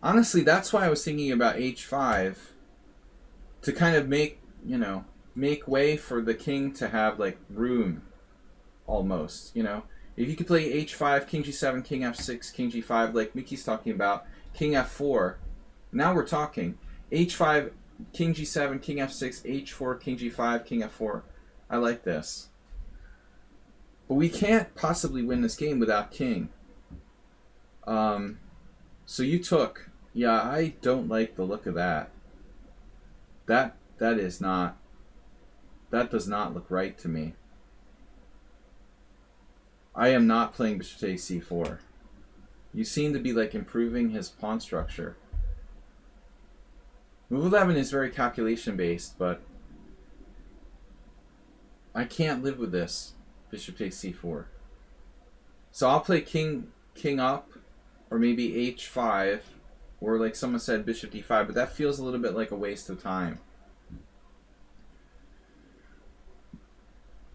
Honestly, that's why I was thinking about h5 to kind of make, you know, make way for the king to have like room almost, you know. If you could play h5, king g7, king f6, king g5 like Mickey's talking about, king f4. Now we're talking. h5, king g7, king f6, h4, king g5, king f4. I like this. But we can't possibly win this game without king. So you took. Yeah, I don't like the look of that. That does not look right to me. I am not playing bishop takes c4. You seem to be like improving his pawn structure. Move 11 is very calculation based, but I can't live with this. Bishop takes c4. So I'll play king up, or maybe h5, or like someone said bishop d5, but that feels a little bit like a waste of time.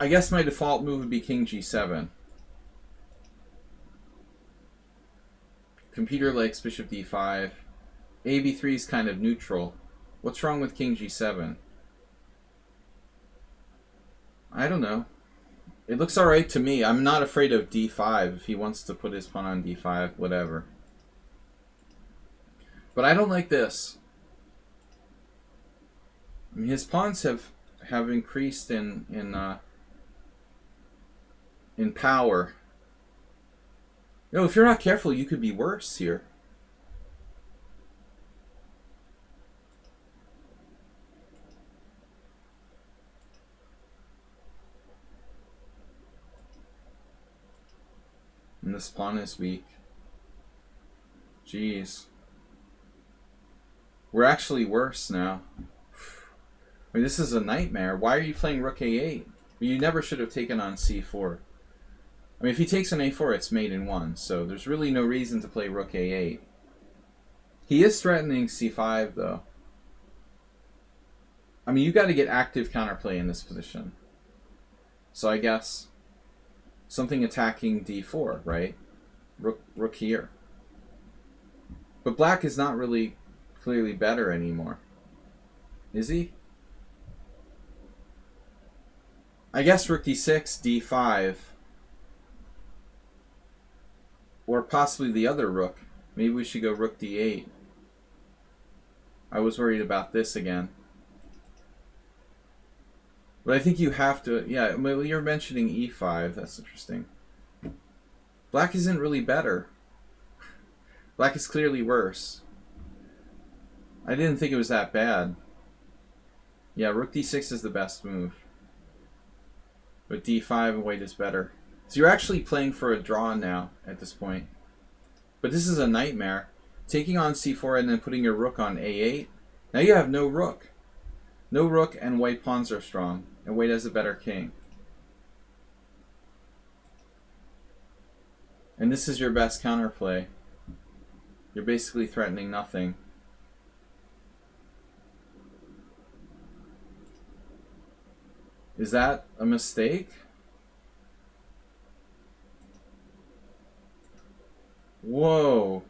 I guess my default move would be king g7. Computer likes bishop d5. ab3 is kind of neutral. What's wrong with king g7? I don't know. It looks alright to me. I'm not afraid of d5. If he wants to put his pawn on d5, whatever. But I don't like this. I mean, his pawns have increased in power. You know, if you're not careful, you could be worse here. And this pawn is weak. Jeez. We're actually worse now. I mean, this is a nightmare. Why are you playing rook a8? You never should have taken on c4. I mean, if he takes on a4, it's mate in one, so there's really no reason to play rook a8. He is threatening c5, though. I mean, you got to get active counterplay in this position. So I guess something attacking d4, right? Rook here. But black is not really clearly better anymore. Is he? I guess rook d6, d5. Or possibly the other rook. Maybe we should go rook d8. I was worried about this again. But I think you have to... Yeah, well, you're mentioning e5. That's interesting. Black isn't really better. Black is clearly worse. I didn't think it was that bad. Yeah, rook d6 is the best move. But d5 and white is better. So you're actually playing for a draw now at this point. But this is a nightmare. Taking on c4 and then putting your rook on a8. Now you have no rook. No rook and white pawns are strong. And white has a better king. And this is your best counterplay. You're basically threatening nothing. Is that a mistake? Whoa.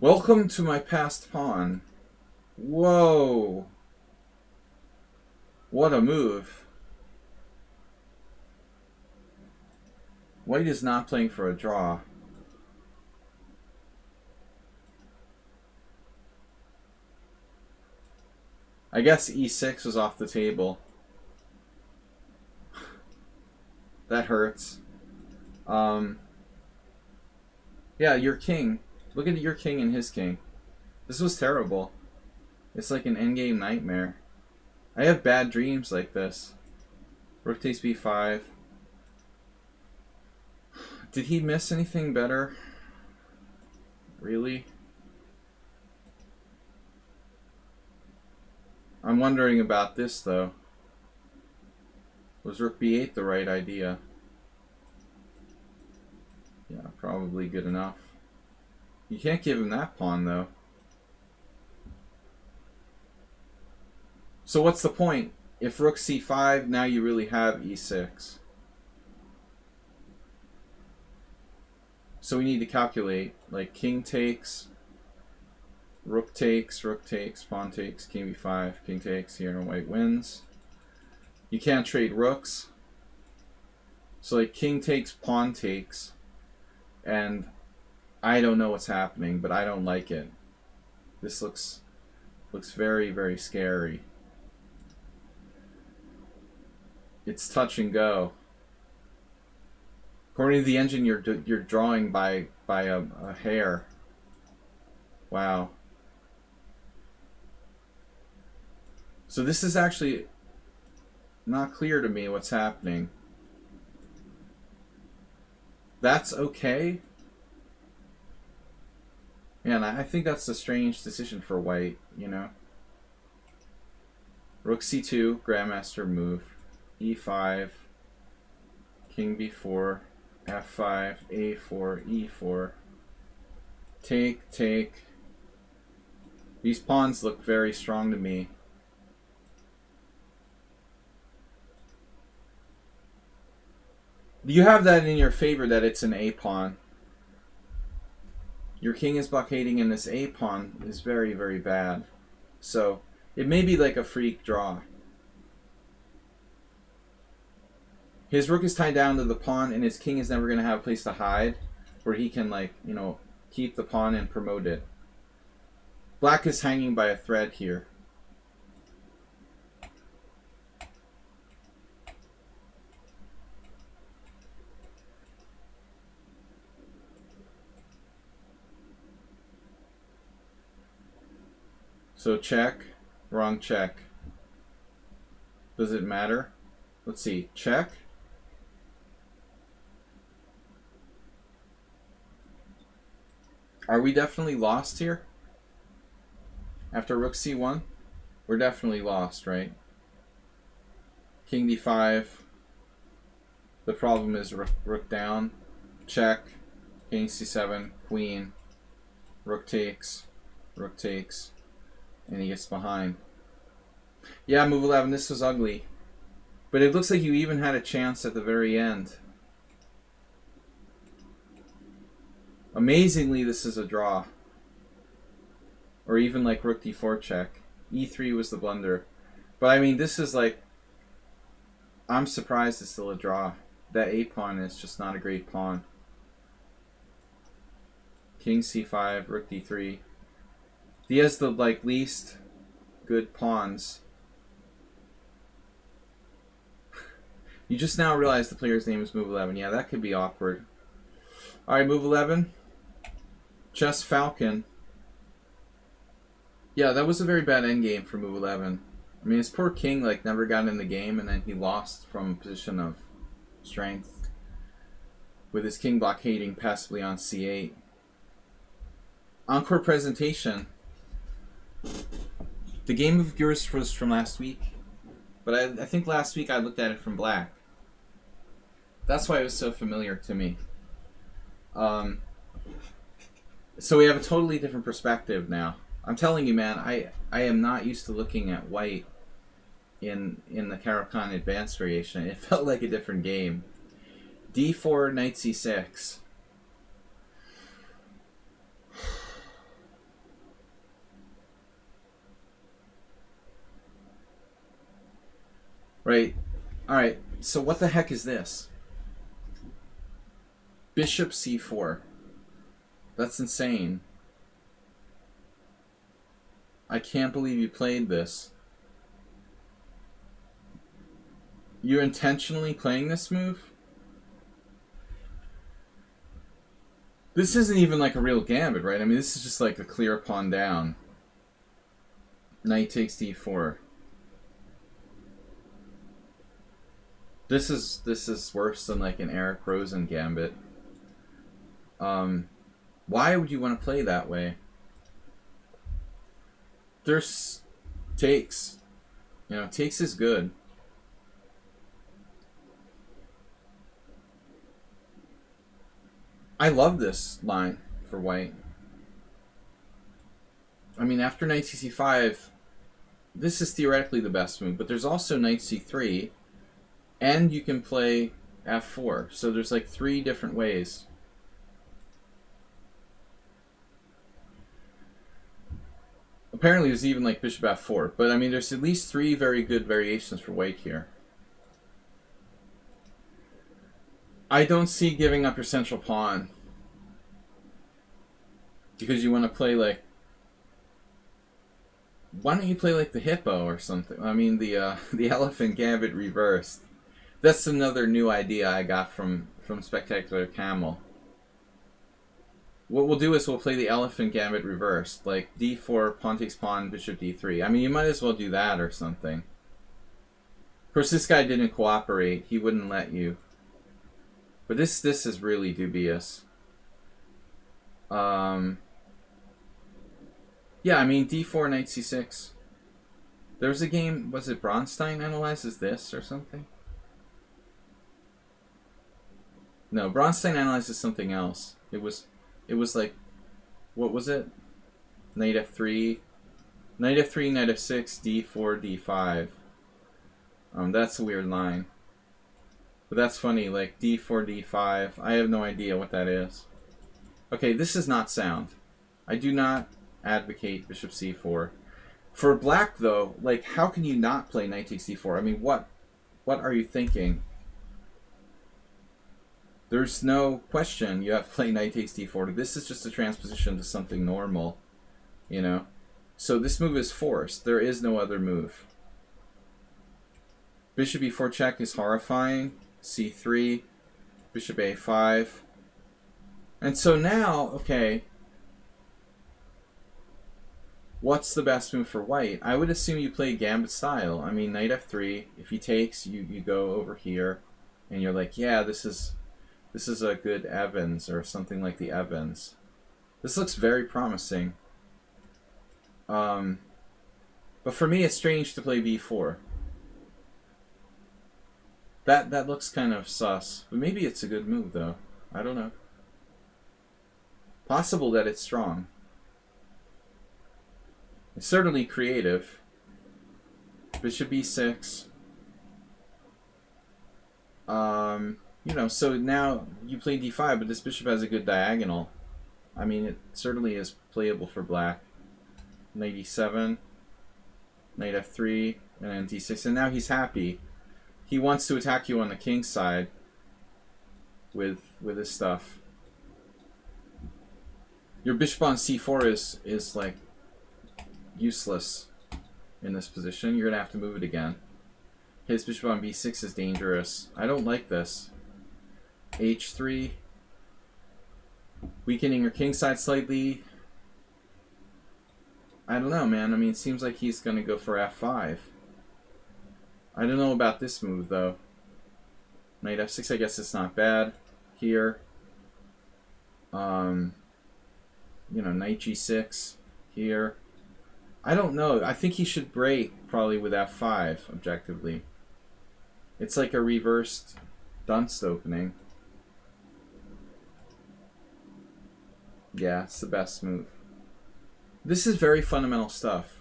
Welcome to my passed pawn. Whoa. What a move. White is not playing for a draw. I guess e6 was off the table. That hurts. Yeah, your king. Look at your king and his king. This was terrible. It's like an endgame nightmare. I have bad dreams like this. Rook takes b5. Did he miss anything better? Really? I'm wondering about this, though. Was rook b8 the right idea? Yeah, probably good enough. You can't give him that pawn, though. So what's the point? If rook c5, now you really have e6. So we need to calculate, like king takes, rook takes, pawn takes, king b5, king takes, here and white wins. You can't trade rooks. So like king takes, pawn takes, and I don't know what's happening, but I don't like it. This looks very, very scary. It's touch and go. According to the engine, you're drawing by a hair. Wow. So this is actually not clear to me what's happening. That's okay. Man, I think that's a strange decision for white, you know. Rook c2, grandmaster move. e5, king b4, f5, a4, e4. Take. These pawns look very strong to me. You have that in your favor that it's an a pawn. Your king is blockading and this A pawn is very, very bad. So it may be like a freak draw. His rook is tied down to the pawn and his king is never going to have a place to hide where he can, like, you know, keep the pawn and promote it. Black is hanging by a thread here. So check, wrong check. Does it matter? Let's see, check. Are we definitely lost here? After rook c1? We're definitely lost, right? King d5. The problem is rook down. Check. King c7, queen. Rook takes. Rook takes. And he gets behind. Yeah, move 11. This was ugly. But it looks like you even had a chance at the very end. Amazingly, this is a draw. Or even like rook d4 check. e3 was the blunder. But I mean, this is like... I'm surprised it's still a draw. That a pawn is just not a great pawn. King c5, rook d3. He has the like least good pawns. You just now realize the player's name is Move 11. Yeah, that could be awkward. Alright, Move 11. Chess Falcon. Yeah, that was a very bad endgame for Move 11. I mean, his poor king like never got in the game, and then he lost from a position of strength with his king blockading passively on c8. Encore presentation. The game of yours was from last week, but I think last week I looked at it from black. That's why it was so familiar to me. So we have a totally different perspective now. I'm telling you, man, I am not used to looking at white in the Caro-Kann advanced variation. It felt like a different game. d4, knight c6. Right. Alright, so what the heck is this? Bishop c4. That's insane. I can't believe you played this. You're intentionally playing this move? This isn't even like a real gambit, right? I mean, this is just like a clear pawn down. Knight takes d4. This is worse than like an Eric Rosen gambit. Why would you want to play that way? There's takes. You know, takes is good. I love this line for white. I mean, after knight c5, this is theoretically the best move, but there's also knight c3, and you can play f4. So there's like 3 different ways. Apparently there's even like bishop f4, but I mean there's at least 3 very good variations for white here. I don't see giving up your central pawn because you want to play like... Why don't you play like the hippo or something? I mean the elephant gambit reversed. That's another new idea I got from Spectacular Camel. What we'll do is we'll play the elephant gambit reversed, like d4, pawn takes pawn, bishop d3. I mean, you might as well do that or something. Of course, this guy didn't cooperate. He wouldn't let you. But this is really dubious. Yeah, I mean, d4, knight c6. There's a game, was it Bronstein analyzes this or something? No, Bronstein analyzes something else. It was like, what was it? Knight f3, knight f3, knight f6, d4, d5. That's a weird line. But that's funny, like d4, d5. I have no idea what that is. Okay, this is not sound. I do not advocate bishop c4. For black, though, like, how can you not play knight takes c4? I mean, what are you thinking? There's no question you have to play knight takes d4. This is just a transposition to something normal, you know? So this move is forced. There is no other move. Bishop e4 check is horrifying. c3, bishop a5. And so now, okay, what's the best move for white? I would assume you play gambit style. I mean, knight f3. If he takes, you go over here, and you're like, yeah, this is a good Evans, or something like the Evans. This looks very promising. But for me, it's strange to play b4. That looks kind of sus. But maybe it's a good move, though. I don't know. Possible that it's strong. It's certainly creative. Bishop b6. You know, so now you play d5, but this bishop has a good diagonal. I mean, it certainly is playable for black. Knight e7, knight f3, and then d6. And now he's happy. He wants to attack you on the king side with his stuff. Your bishop on c4 is like useless in this position. You're gonna have to move it again. His bishop on b6 is dangerous. I don't like this. h3, weakening your king side slightly. I don't know, man. I mean, it seems like he's gonna go for f5. I don't know about this move, though. Knight f6, I guess it's not bad. Here. You know, knight g6. Here. I don't know. I think he should break, probably, with f5, objectively. It's like a reversed Dunst opening. Yeah, it's the best move. This is very fundamental stuff.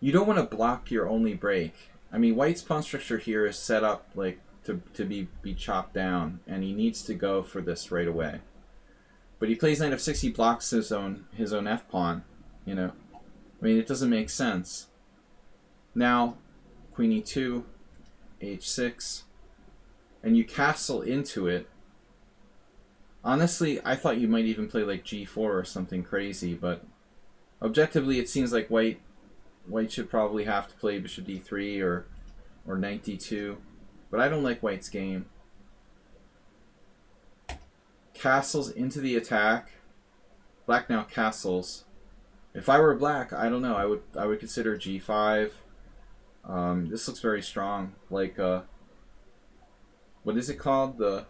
You don't want to block your only break. I mean, white's pawn structure here is set up like to be chopped down, and he needs to go for this right away. But he plays knight f6, he blocks his own f pawn. You know, I mean, it doesn't make sense. Now, queen e2, h6, and you castle into it. Honestly, I thought you might even play like g4 or something crazy, but objectively, it seems like white should probably have to play bishop d3 or knight d2, but I don't like white's game. Castles into the attack. Black now castles. If I were black, I don't know. I would consider g5. This looks very strong. Like what is it called? The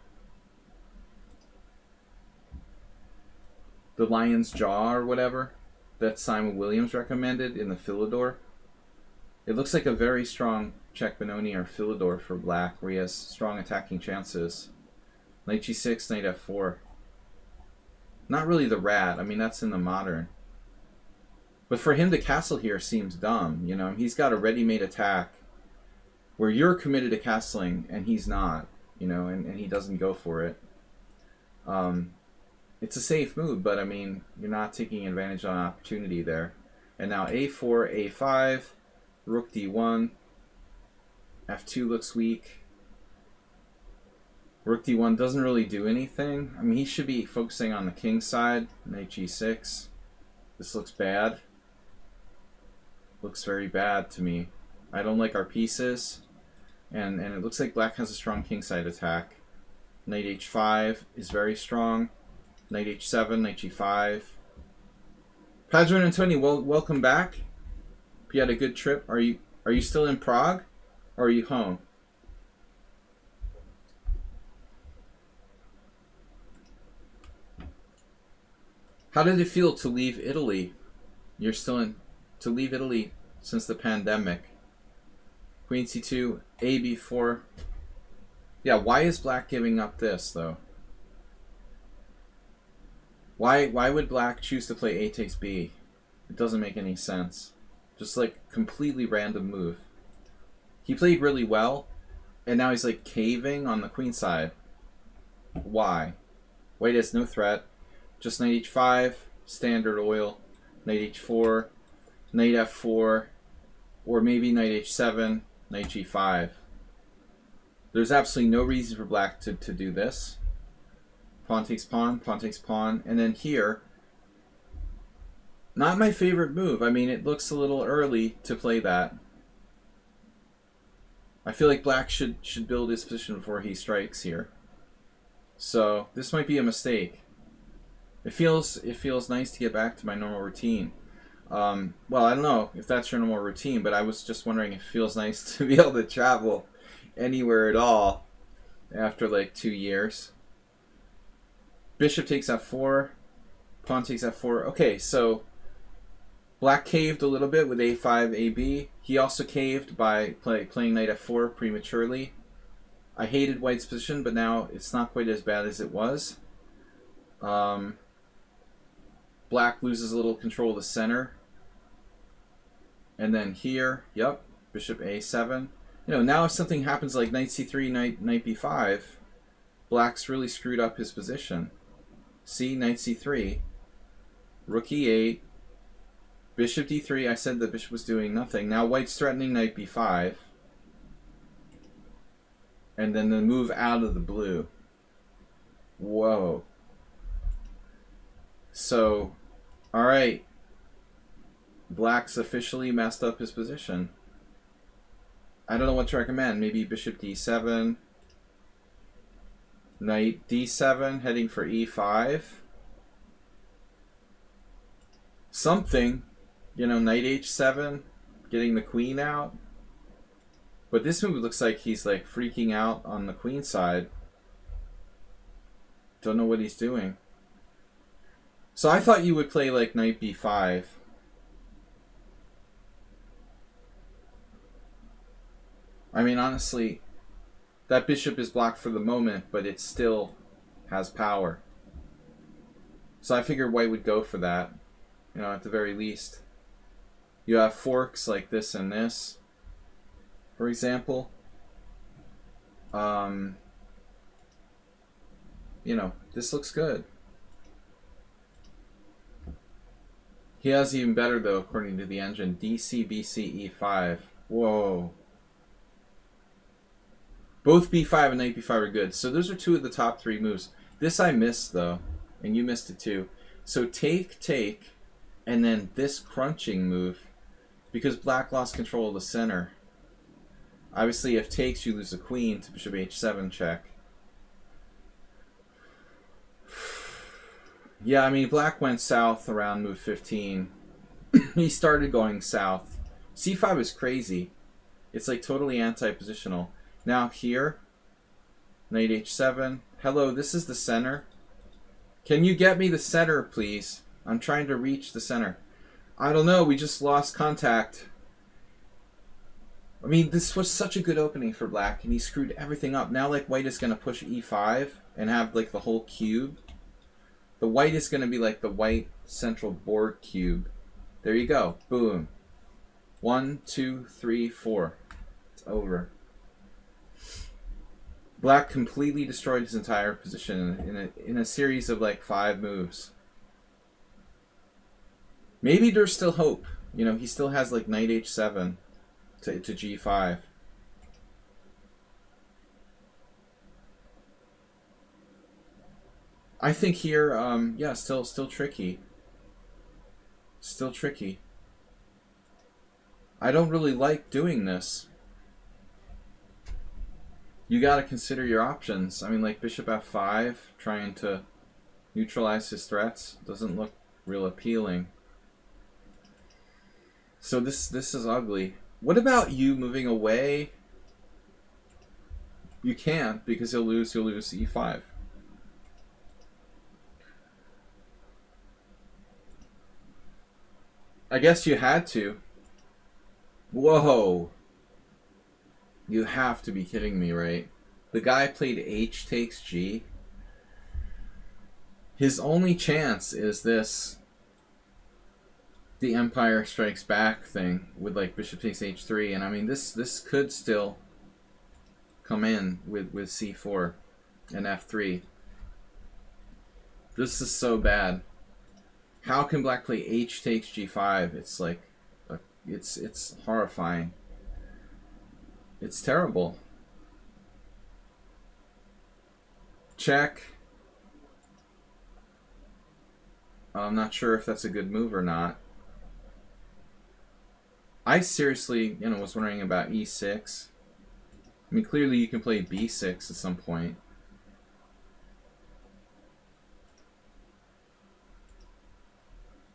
lion's jaw or whatever that Simon Williams recommended in the Philidor. It looks like a very strong check Benoni or Philidor for black, where he has strong attacking chances. Knight g6, knight f4. Not really the rat. I mean, that's in the modern. But for him to castle here seems dumb. You know, he's got a ready-made attack where you're committed to castling and he's not. You know, and he doesn't go for it. It's a safe move, but I mean, you're not taking advantage of an opportunity there. And now a4, a5, rook d1, f2 looks weak. Rook d1 doesn't really do anything. I mean, he should be focusing on the king side. Knight g6. This looks bad. Looks very bad to me. I don't like our pieces. And it looks like black has a strong king side attack. Knight h5 is very strong. Knight h7, knight g5. Padron and Tony, welcome back. Hope you had a good trip. Are you still in Prague? Or are you home? How did it feel to leave Italy? You're still to leave Italy since the pandemic. Queen c2, a b4. Yeah, why is black giving up this, though? Why would black choose to play a takes b? It doesn't make any sense. Just like completely random move. He played really well, and now he's like caving on the queen side. Why? White has no threat. Just knight h5, standard oil, knight h4, knight f4, or maybe knight h7, knight g5. There's absolutely no reason for black to do this. Pawn takes pawn, pawn takes pawn, and then here, not my favorite move. I mean, it looks a little early to play that. I feel like black should build his position before he strikes here. So this might be a mistake. It feels nice to get back to my normal routine. Well, I don't know if that's your normal routine, but I was just wondering if it feels nice to be able to travel anywhere at all after like 2 years. Bishop takes f4, pawn takes f4. Okay, so black caved a little bit with a5, ab. He also caved by playing knight f4 prematurely. I hated white's position, but now it's not quite as bad as it was. Black loses a little control of the center. And then here, yep, bishop a7. You know, now if something happens like knight c3, knight b5, black's really screwed up his position. See, knight c3, rook e8, bishop d3. I said the bishop was doing nothing. Now white's threatening knight b5. And then the move out of the blue. Whoa. So, alright. Black's officially messed up his position. I don't know what to recommend. Maybe bishop d7. Knight d7, heading for e5. Something. You know, knight h7, getting the queen out. But this move looks like he's like freaking out on the queen side. Don't know what he's doing. So I thought you would play like knight b5. I mean, honestly, that bishop is blocked for the moment, but it still has power. So I figured white would go for that, you know, at the very least. You have forks like this and this, for example. You know, this looks good. He has even better, though, according to the engine. DC, BC, E5. Whoa. Both B5 and knight B5 are good. So those are two of the top 3 moves. This I missed, though, and you missed it too. So take, and then this crunching move, because black lost control of the center. Obviously, if takes, you lose the queen to bishop h7 check. Yeah, I mean, black went south around move 15. He started going south. c5 is crazy. It's like totally anti-positional. Now here, knight h7. Hello, this is the center. Can you get me the center, please? I'm trying to reach the center. I don't know, we just lost contact. I mean, this was such a good opening for black, and he screwed everything up. Now, like, white is going to push e5 and have, like, the whole cube. The white is going to be like the white central board cube. There you go. Boom. 1, 2, 3, 4. It's over. Black completely destroyed his entire position in a series of like 5 moves. Maybe there's still hope. You know, he still has like knight h7 to g5. I think here, yeah, still tricky. Still tricky. I don't really like doing this. You gotta consider your options. I mean, like bishop f5, trying to neutralize his threats, doesn't look real appealing. So this is ugly. What about you moving away? You can't, because you'll lose e5. I guess you had to. Whoa. You have to be kidding me, right? The guy played h takes g. His only chance is this, the Empire Strikes Back thing with like bishop takes h3, and I mean this could still come in with c4 and f3. This is so bad. How can black play h takes g5? It's like, it's horrifying. It's terrible. Check. I'm not sure if that's a good move or not. I seriously, was wondering about e6. I mean, clearly you can play b6 at some point.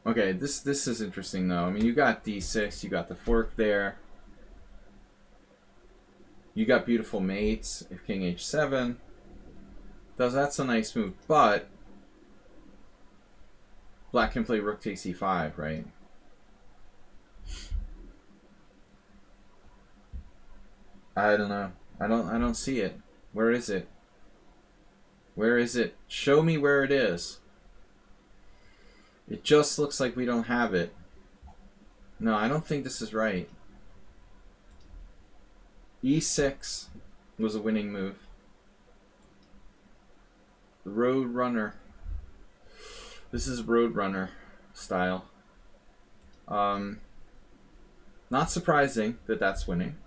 Okay, this is interesting though. I mean, you got d6, you got the fork there. You got beautiful mates. If king h7, that's a nice move, but black can play rook takes e5, right? I don't know. I don't see it. Where is it? Where is it? Show me where it is. It just looks like we don't have it. No, I don't think this is right. e6 was a winning move. Road runner. This is road runner style. Not surprising that that's winning.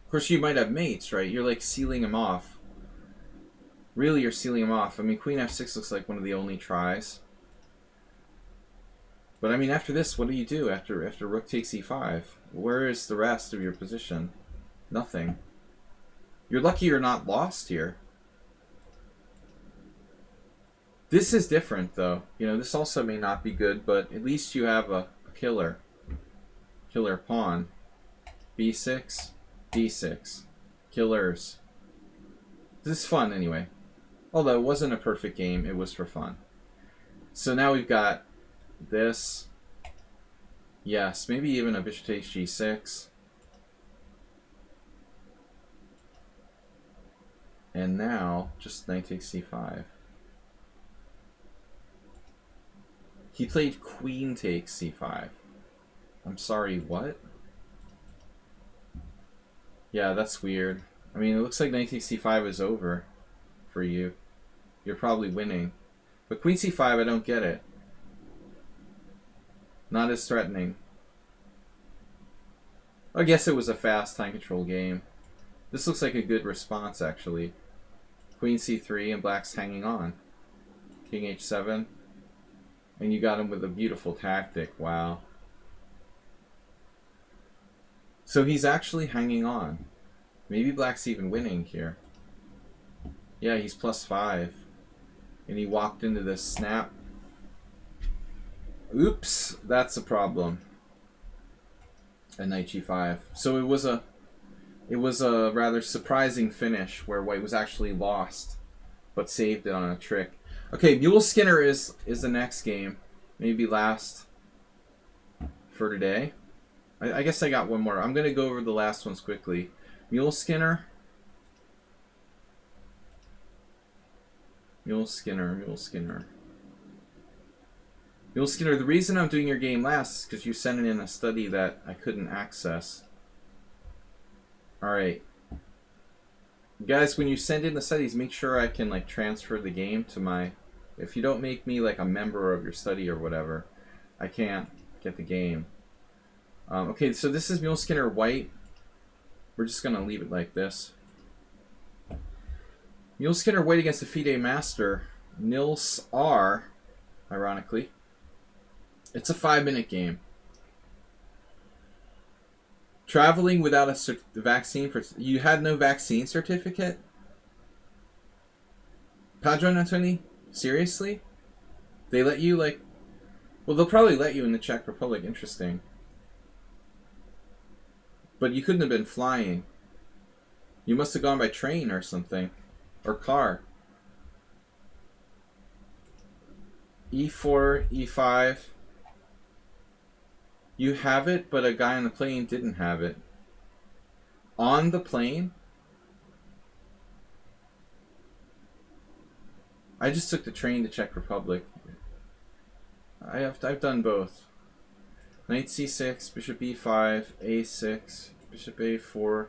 Of course, you might have mates, right? You're like sealing them off. Really, you're sealing them off. I mean, queen f6 looks like one of the only tries. But I mean, after this, what do you do after rook takes e5? Where is the rest of your position? Nothing. You're lucky you're not lost here. This is different, though. This also may not be good, but at least you have a killer pawn. b6, d6, killers. This is fun anyway. Although it wasn't a perfect game, it was for fun. So now we've got this. Yes, maybe even a bishop takes g6. And now, just knight takes c5. He played queen takes c5. I'm sorry, what? Yeah, that's weird. I mean, it looks like knight takes c5 is over for you. You're probably winning. But queen c5, I don't get it. Not as threatening. I guess it was a fast time control game. This looks like a good response, actually. Queen c3 and black's hanging on. King h7. And you got him with a beautiful tactic. Wow. So he's actually hanging on. Maybe black's even winning here. Yeah, he's +5. And he walked into this snap. Oops, that's a problem. And knight g5. So it was a rather surprising finish where white was actually lost, but saved it on a trick. Okay, Mule Skinner is the next game. Maybe last for today. I guess I got one more. I'm gonna go over the last ones quickly. Mule Skinner. Mule Skinner, Mule Skinner. Mule Skinner, the reason I'm doing your game last is because you sent in a study that I couldn't access. Alright. Guys, when you send in the studies, make sure I can like transfer the game to my... If you don't make me like a member of your study or whatever, I can't get the game. Okay, so this is Mule Skinner White. We're just going to leave it like this. Mule Skinner White against the FIDE Master, Nils R, ironically. It's a 5-minute game. Traveling without a vaccine for... You had no vaccine certificate? Padron Antoni? Seriously? They let you, like... Well, they'll probably let you in the Czech Republic. Interesting. But you couldn't have been flying. You must have gone by train or something. Or car. E4, E5. You have it, but a guy on the plane didn't have it. On the plane? I just took the train to Czech Republic. I've done both. Knight c6, bishop e5, a6, bishop a4,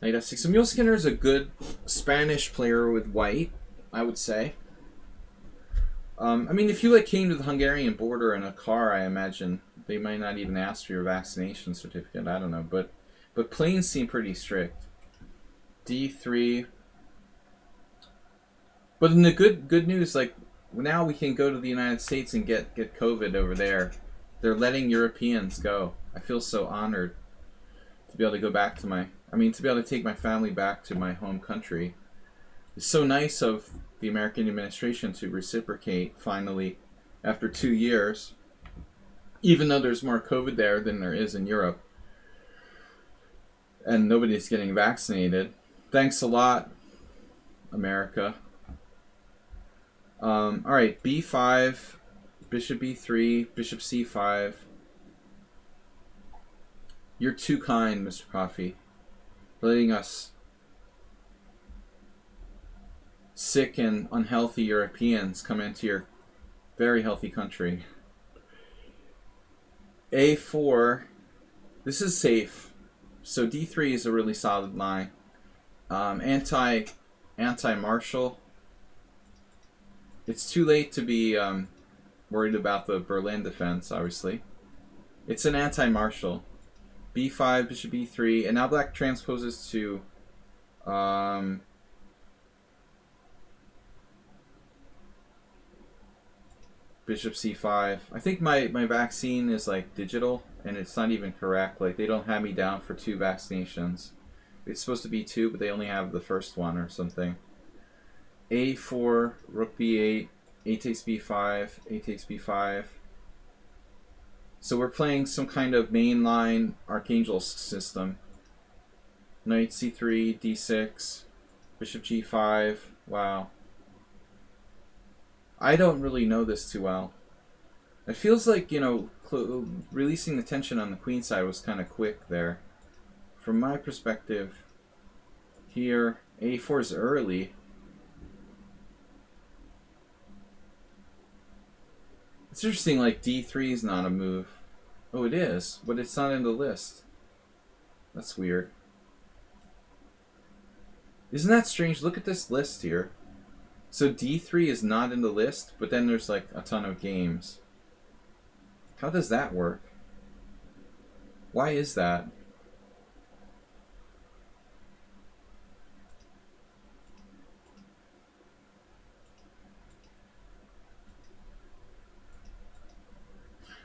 knight f6. So Mule Skinner is a good Spanish player with white, I would say. I mean, if you like came to the Hungarian border in a car, I imagine they might not even ask for your vaccination certificate. I don't know, but planes seem pretty strict. D3. But in the good news, like now we can go to the United States and get COVID over there. They're letting Europeans go. I feel so honored to be able to go back to to be able to take my family back to my home country. It's so nice of the American administration to reciprocate finally after 2 years, even though there's more COVID there than there is in Europe and nobody's getting vaccinated. Thanks a lot, America. All right, B5, bishop B3, bishop C5. You're too kind, Mr. Coffee, letting us sick and unhealthy Europeans come into your very healthy country. A4, this is safe. So D3 is a really solid line. Anti-Marshall. It's too late to be worried about the Berlin defense, obviously. It's an anti-Marshall. B5, bishop B3, and now black transposes to bishop C5. I think my vaccine is like digital, and it's not even correct. Like they don't have me down for 2 vaccinations. It's supposed to be 2, but they only have the first one or something. A4, rook B8, A takes B5, A takes B5. So we're playing some kind of mainline Archangel system. Knight C3, D6, bishop G5. Wow. I don't really know this too well. It feels like, releasing the tension on the queen side was kind of quick there. From my perspective, here, A4 is early. It's interesting, like D3 is not a move. Oh, it is, but it's not in the list. That's weird. Isn't that strange? Look at this list here. So D3 is not in the list, but then there's like a ton of games. How does that work? Why is that?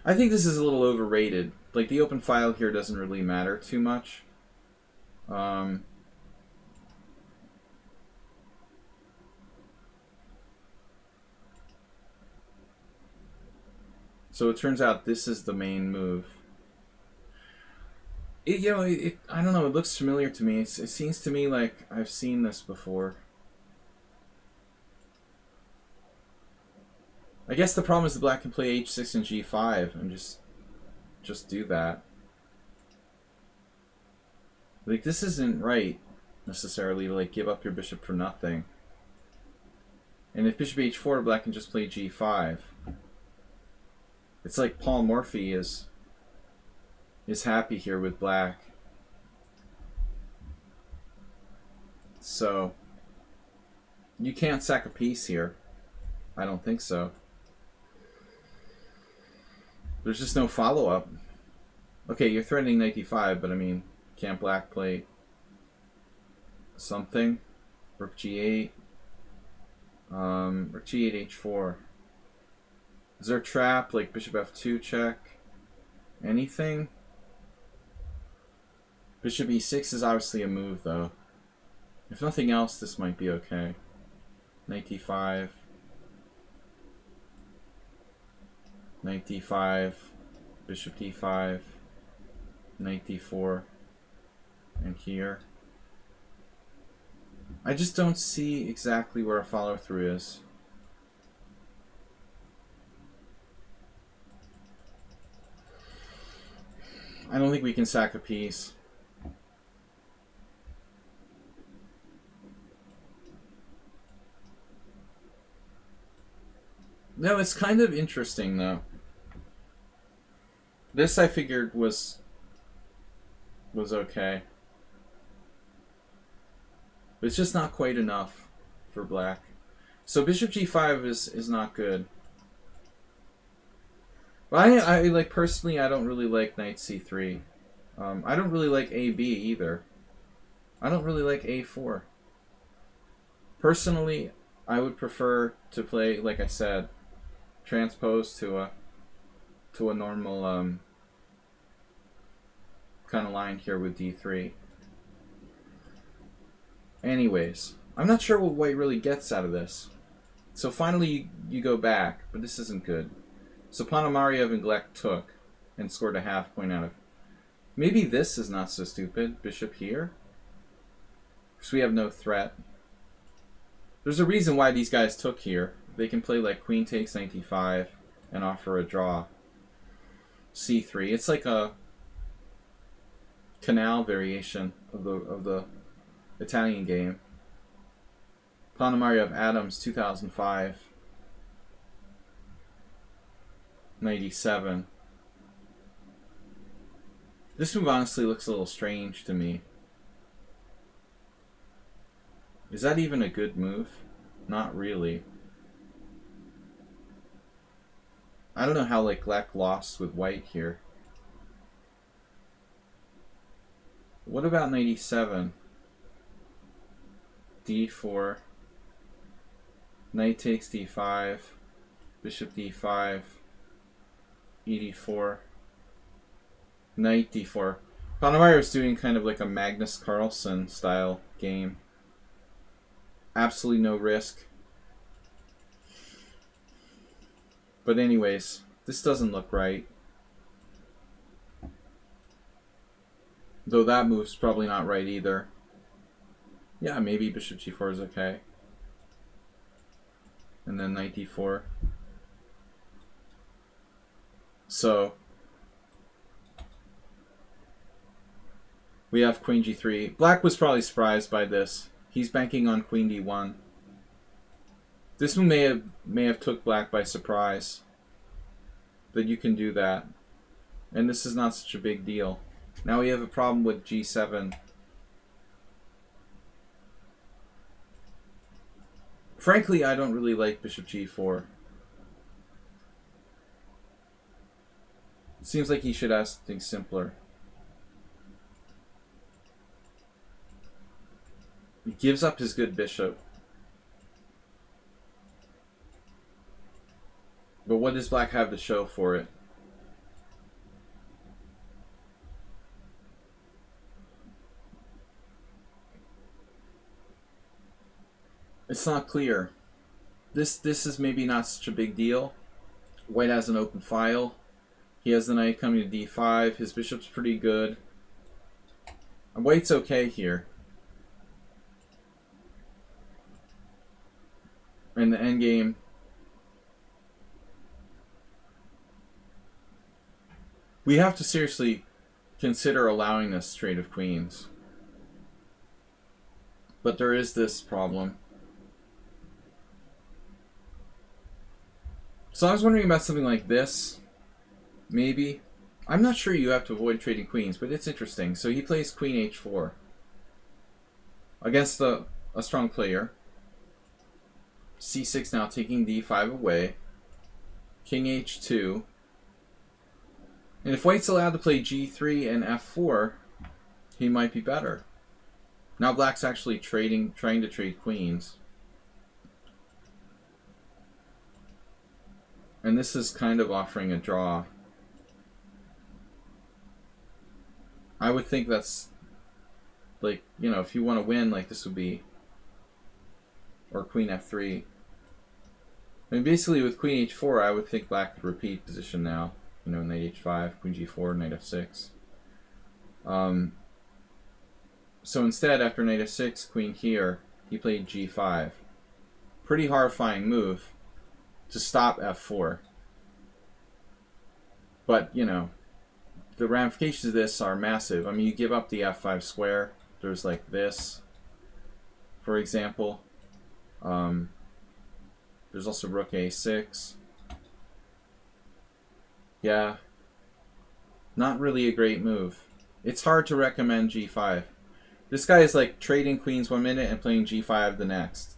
I think this is a little overrated. Like the open file here doesn't really matter too much. So it turns out this is the main move. I don't know, it looks familiar to me. It seems to me like I've seen this before. I guess the problem is the black can play h6 and g5 and just do that. Like this isn't right necessarily to like give up your bishop for nothing. And if bishop h4, black can just play g5. It's like Paul Morphy is happy here with black. So you can't sack a piece here. I don't think so. There's just no follow-up. Okay, you're threatening knight d5, but I mean, can't black play something? Rook g8. Rook g8, h4. Is there a trap, like bishop f2 check? Anything? Bishop e6 is obviously a move, though. If nothing else, this might be okay. Knight d5. Knight d5. Bishop d5. Knight d4. And here. I just don't see exactly where a follow-through is. I don't think we can sack a piece. No, it's kind of interesting though. This I figured was okay. But it's just not quite enough for black. So bishop g5 is not good. I like, personally, I don't really like knight c3. I don't really like ab either. I don't really like a4. Personally, I would prefer to play, like I said, transpose to a normal kind of line here with d3. Anyways, I'm not sure what white really gets out of this. So finally you go back, but this isn't good. So Ponomariev and Gleck took and scored a half point out of. Maybe this is not so stupid. Bishop here. Because we have no threat. There's a reason why these guys took here. They can play like queen takes knight d5 and offer a draw. c3. It's like a canal variation of the Italian game. Ponomariev Adams 2005. 97. This move honestly looks a little strange to me. Is that even a good move? Not really. I don't know how like Gleck lost with white here. What about 97? d4. Knight takes d5. Bishop d5. e4. Knight d4. Ponomarev is doing kind of like a Magnus Carlsen style game. Absolutely no risk. But anyways, this doesn't look right. Though that move's probably not right either. Yeah, maybe bishop g4 is okay. And then knight d4. So we have queen g3. Black was probably surprised by this. He's banking on queen d1. This one may have took black by surprise. But you can do that. And this is not such a big deal. Now we have a problem with g7. Frankly, I don't really like bishop g4. It seems like he should ask things simpler. He gives up his good bishop. But what does black have to show for it? It's not clear. This is maybe not such a big deal. White has an open file. He has the knight coming to d5. His bishop's pretty good. And white's okay here. In the endgame, we have to seriously consider allowing this straight of queens. But there is this problem. So I was wondering about something like this. Maybe. I'm not sure you have to avoid trading queens, but it's interesting. So he plays queen h4 against a strong player. c6 now taking d5 away. King h2. And if white's allowed to play g3 and f4, he might be better. Now black's actually trying to trade queens. And this is kind of offering a draw. I would think that's like, you know, if you want to win, like this would be, or queen f3. I mean, basically with queen h4, I would think black could repeat position now. You know, knight h5, queen g4, knight f6. So instead, after knight f6, queen here, he played g5. Pretty horrifying move to stop f4. But, you know, the ramifications of this are massive. I mean, you give up the f5 square. There's like this, for example. There's also rook a6. Yeah, not really a great move. It's hard to recommend g5. This guy is like trading queens 1 minute and playing g5 the next.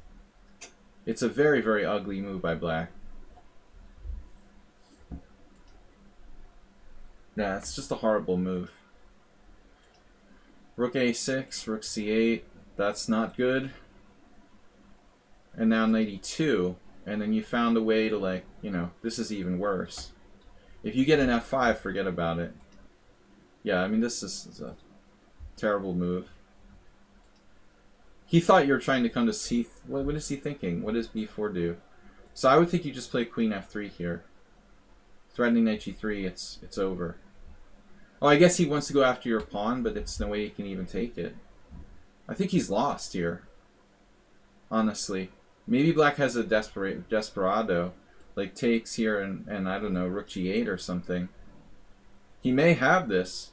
It's a very, very ugly move by black. Yeah, it's just a horrible move. Rook a6, rook c8. That's not good. And now knight e2. And then you found a way to, like, you know, this is even worse. If you get an f5, forget about it. Yeah, I mean, this is a terrible move. He thought you were trying to come to c... What is he thinking? What does b4 do? So I would think you just play queen f3 here. Threatening knight g3, it's over. Oh, I guess he wants to go after your pawn, but it's no way he can even take it. I think he's lost here. Honestly. Maybe black has a desperado. Like takes here and I don't know, rook g8 or something. He may have this.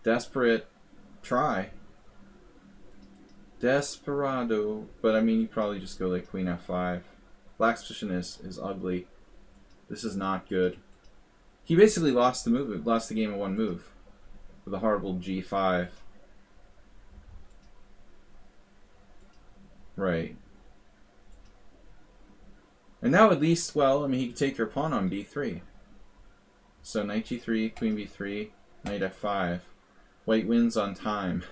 Desperate try. Desperado. But I mean, you probably just go like queen f5. Black's position is ugly. This is not good. He basically lost the game in one move. With a horrible g5. Right. And now at least, well, I mean, he can take your pawn on b3. So knight g3, queen b3, knight f5. White wins on time.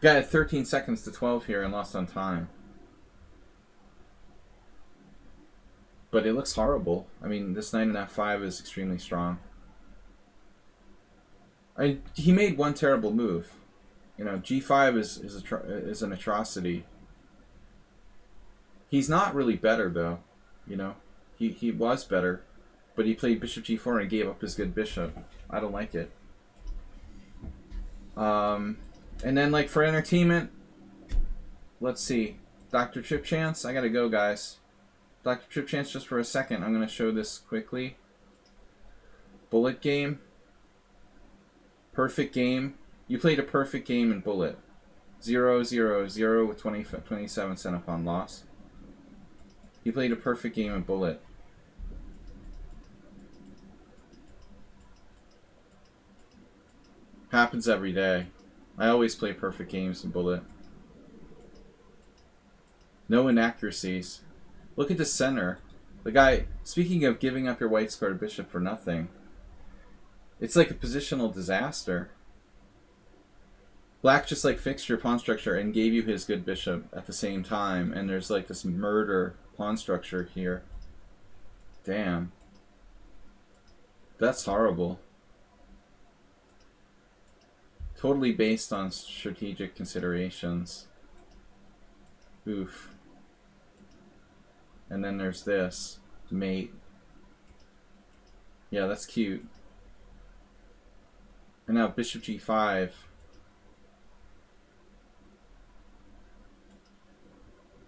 Got 13 seconds to 12 here and lost on time. But it looks horrible. I mean, this knight in f5 is extremely strong. He made one terrible move. You know, g5 is an atrocity. He's not really better, though. You know, he was better, but he played bishop g4 and gave up his good bishop. I don't like it. And then, like, for entertainment, let's see. Dr. Trip Chance, I gotta go, guys. Dr. Trip Chance, just for a second, I'm gonna show this quickly. Bullet game. Perfect game. You played a perfect game in Bullet. 0-0-0 with 27 cent upon loss. You played a perfect game in Bullet. Happens every day. I always play perfect games in Bullet. No inaccuracies. Look at the center. The guy, speaking of giving up your white square bishop for nothing, it's like a positional disaster. Black just like fixed your pawn structure and gave you his good bishop at the same time, and there's like this murder pawn structure here. Damn. That's horrible. Totally based on strategic considerations. Oof. And then there's this. Mate. Yeah, that's cute. And now bishop g5.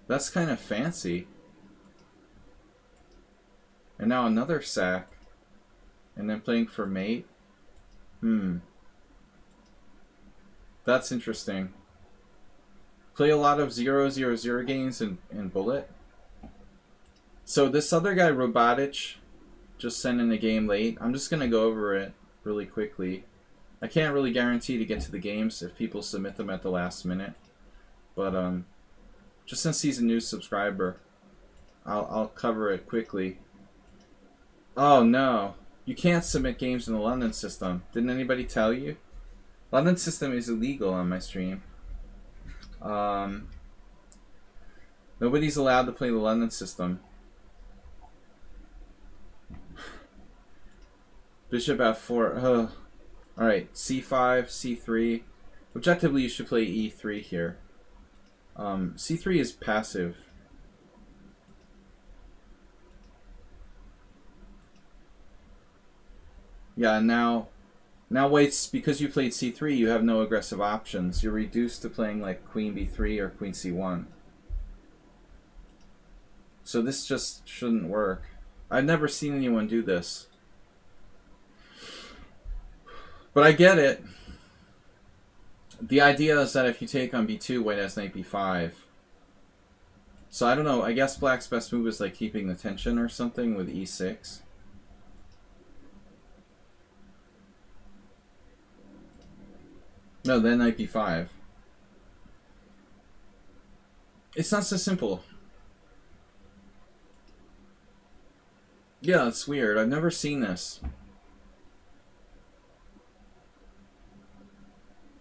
That's kind of fancy. And now another sack. And then playing for mate. That's interesting. Play a lot of 0-0-0 games in Bullet. So this other guy, Robotic, just sent in a game late. I'm just going to go over it really quickly. I can't really guarantee to get to the games if people submit them at the last minute. But just since he's a new subscriber, I'll cover it quickly. Oh no, you can't submit games in the London system. Didn't anybody tell you? London system is illegal on my stream. Nobody's allowed to play the London system. Bishop f4. Alright, c5, c3. Objectively, you should play e3 here. c3 is passive. Yeah, now white's, because you played c3, you have no aggressive options. You're reduced to playing like queen b3 or queen c1. So this just shouldn't work. I've never seen anyone do this. But I get it. The idea is that if you take on b2, white has knight b5. So I don't know, I guess black's best move is like keeping the tension or something with e6. No, then knight b5. It's not so simple. Yeah, it's weird. I've never seen this.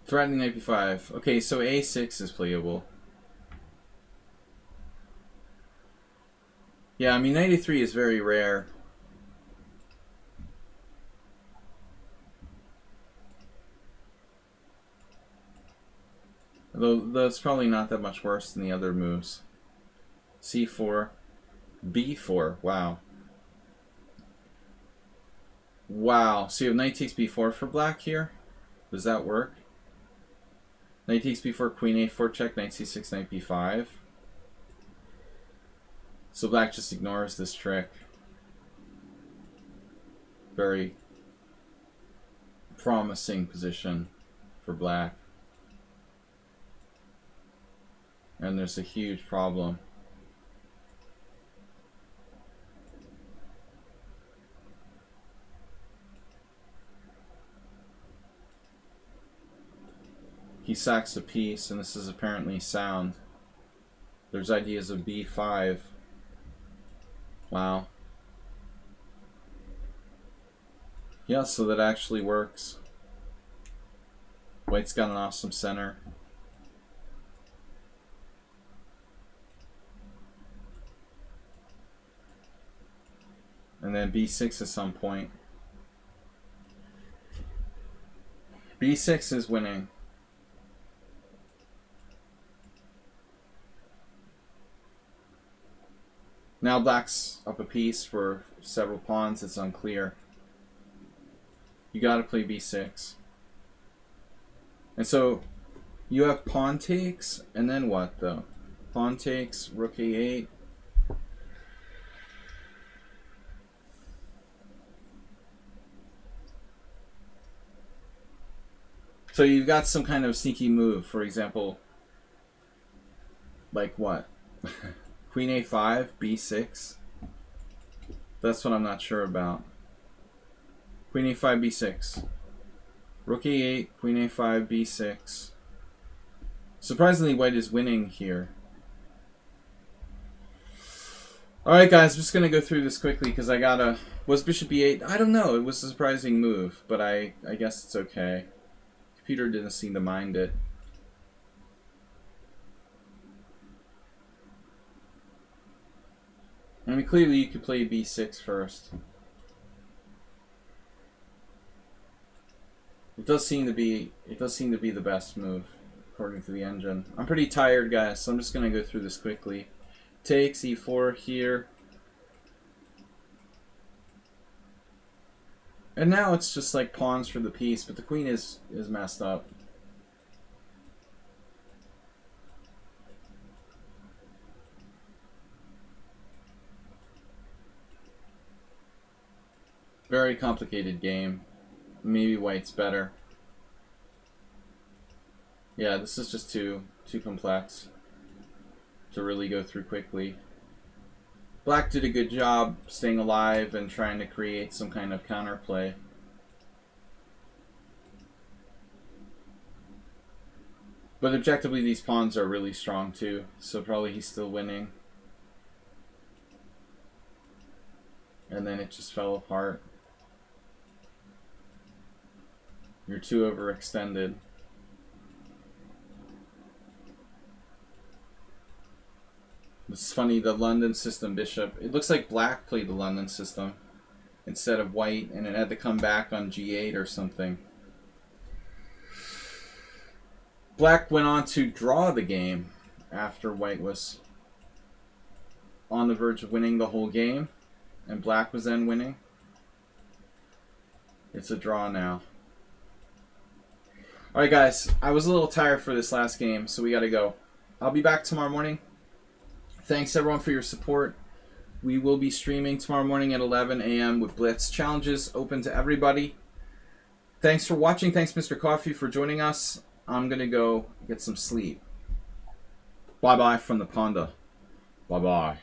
Threatening knight b5. Okay, so a6 is playable. Yeah, I mean, knight a3 is very rare. Though it's probably not that much worse than the other moves. c4. b4. Wow. Wow. So you have knight takes b4 for black here? Does that work? Knight takes b4, queen a4 check, knight c6, knight b5. So black just ignores this trick. Very promising position for black. And there's a huge problem. He sacks a piece, and this is apparently sound. There's ideas of b5. Wow. Yeah, so that actually works. White's got an awesome center. And then b6 at some point. b6 is winning. Now black's up a piece for several pawns. It's unclear. You gotta play b6. And so you have pawn takes, and then what though? Pawn takes, rook a8. So you've got some kind of sneaky move, for example, like what? Queen a5, b6. That's what I'm not sure about. Queen a5, b6. Rook a8, queen a5, b6. Surprisingly, white is winning here. Alright guys, I'm just going to go through this quickly because I gotta... Was bishop e8? I don't know. It was a surprising move, but I guess it's okay. Computer didn't seem to mind it. I mean, clearly you could play b6 first. It does seem to be the best move, according to the engine. I'm pretty tired, guys, so I'm just gonna go through this quickly. Takes e4 here. And now it's just like pawns for the piece, but the queen is messed up. Very complicated game. Maybe white's better. Yeah, this is just too complex to really go through quickly. Black did a good job staying alive and trying to create some kind of counterplay. But objectively, these pawns are really strong too, so probably he's still winning. And then it just fell apart. You're too overextended. It's funny, the London system bishop. It looks like black played the London system instead of white, and it had to come back on g8 or something. Black went on to draw the game after white was on the verge of winning the whole game, and black was then winning. It's a draw now. Alright guys, I was a little tired for this last game, so we gotta go. I'll be back tomorrow morning. Thanks everyone for your support. We will be streaming tomorrow morning at 11 a.m. with Blitz challenges open to everybody. Thanks for watching. Thanks Mr. Coffee for joining us. I'm gonna go get some sleep. Bye bye from the Panda. Bye bye.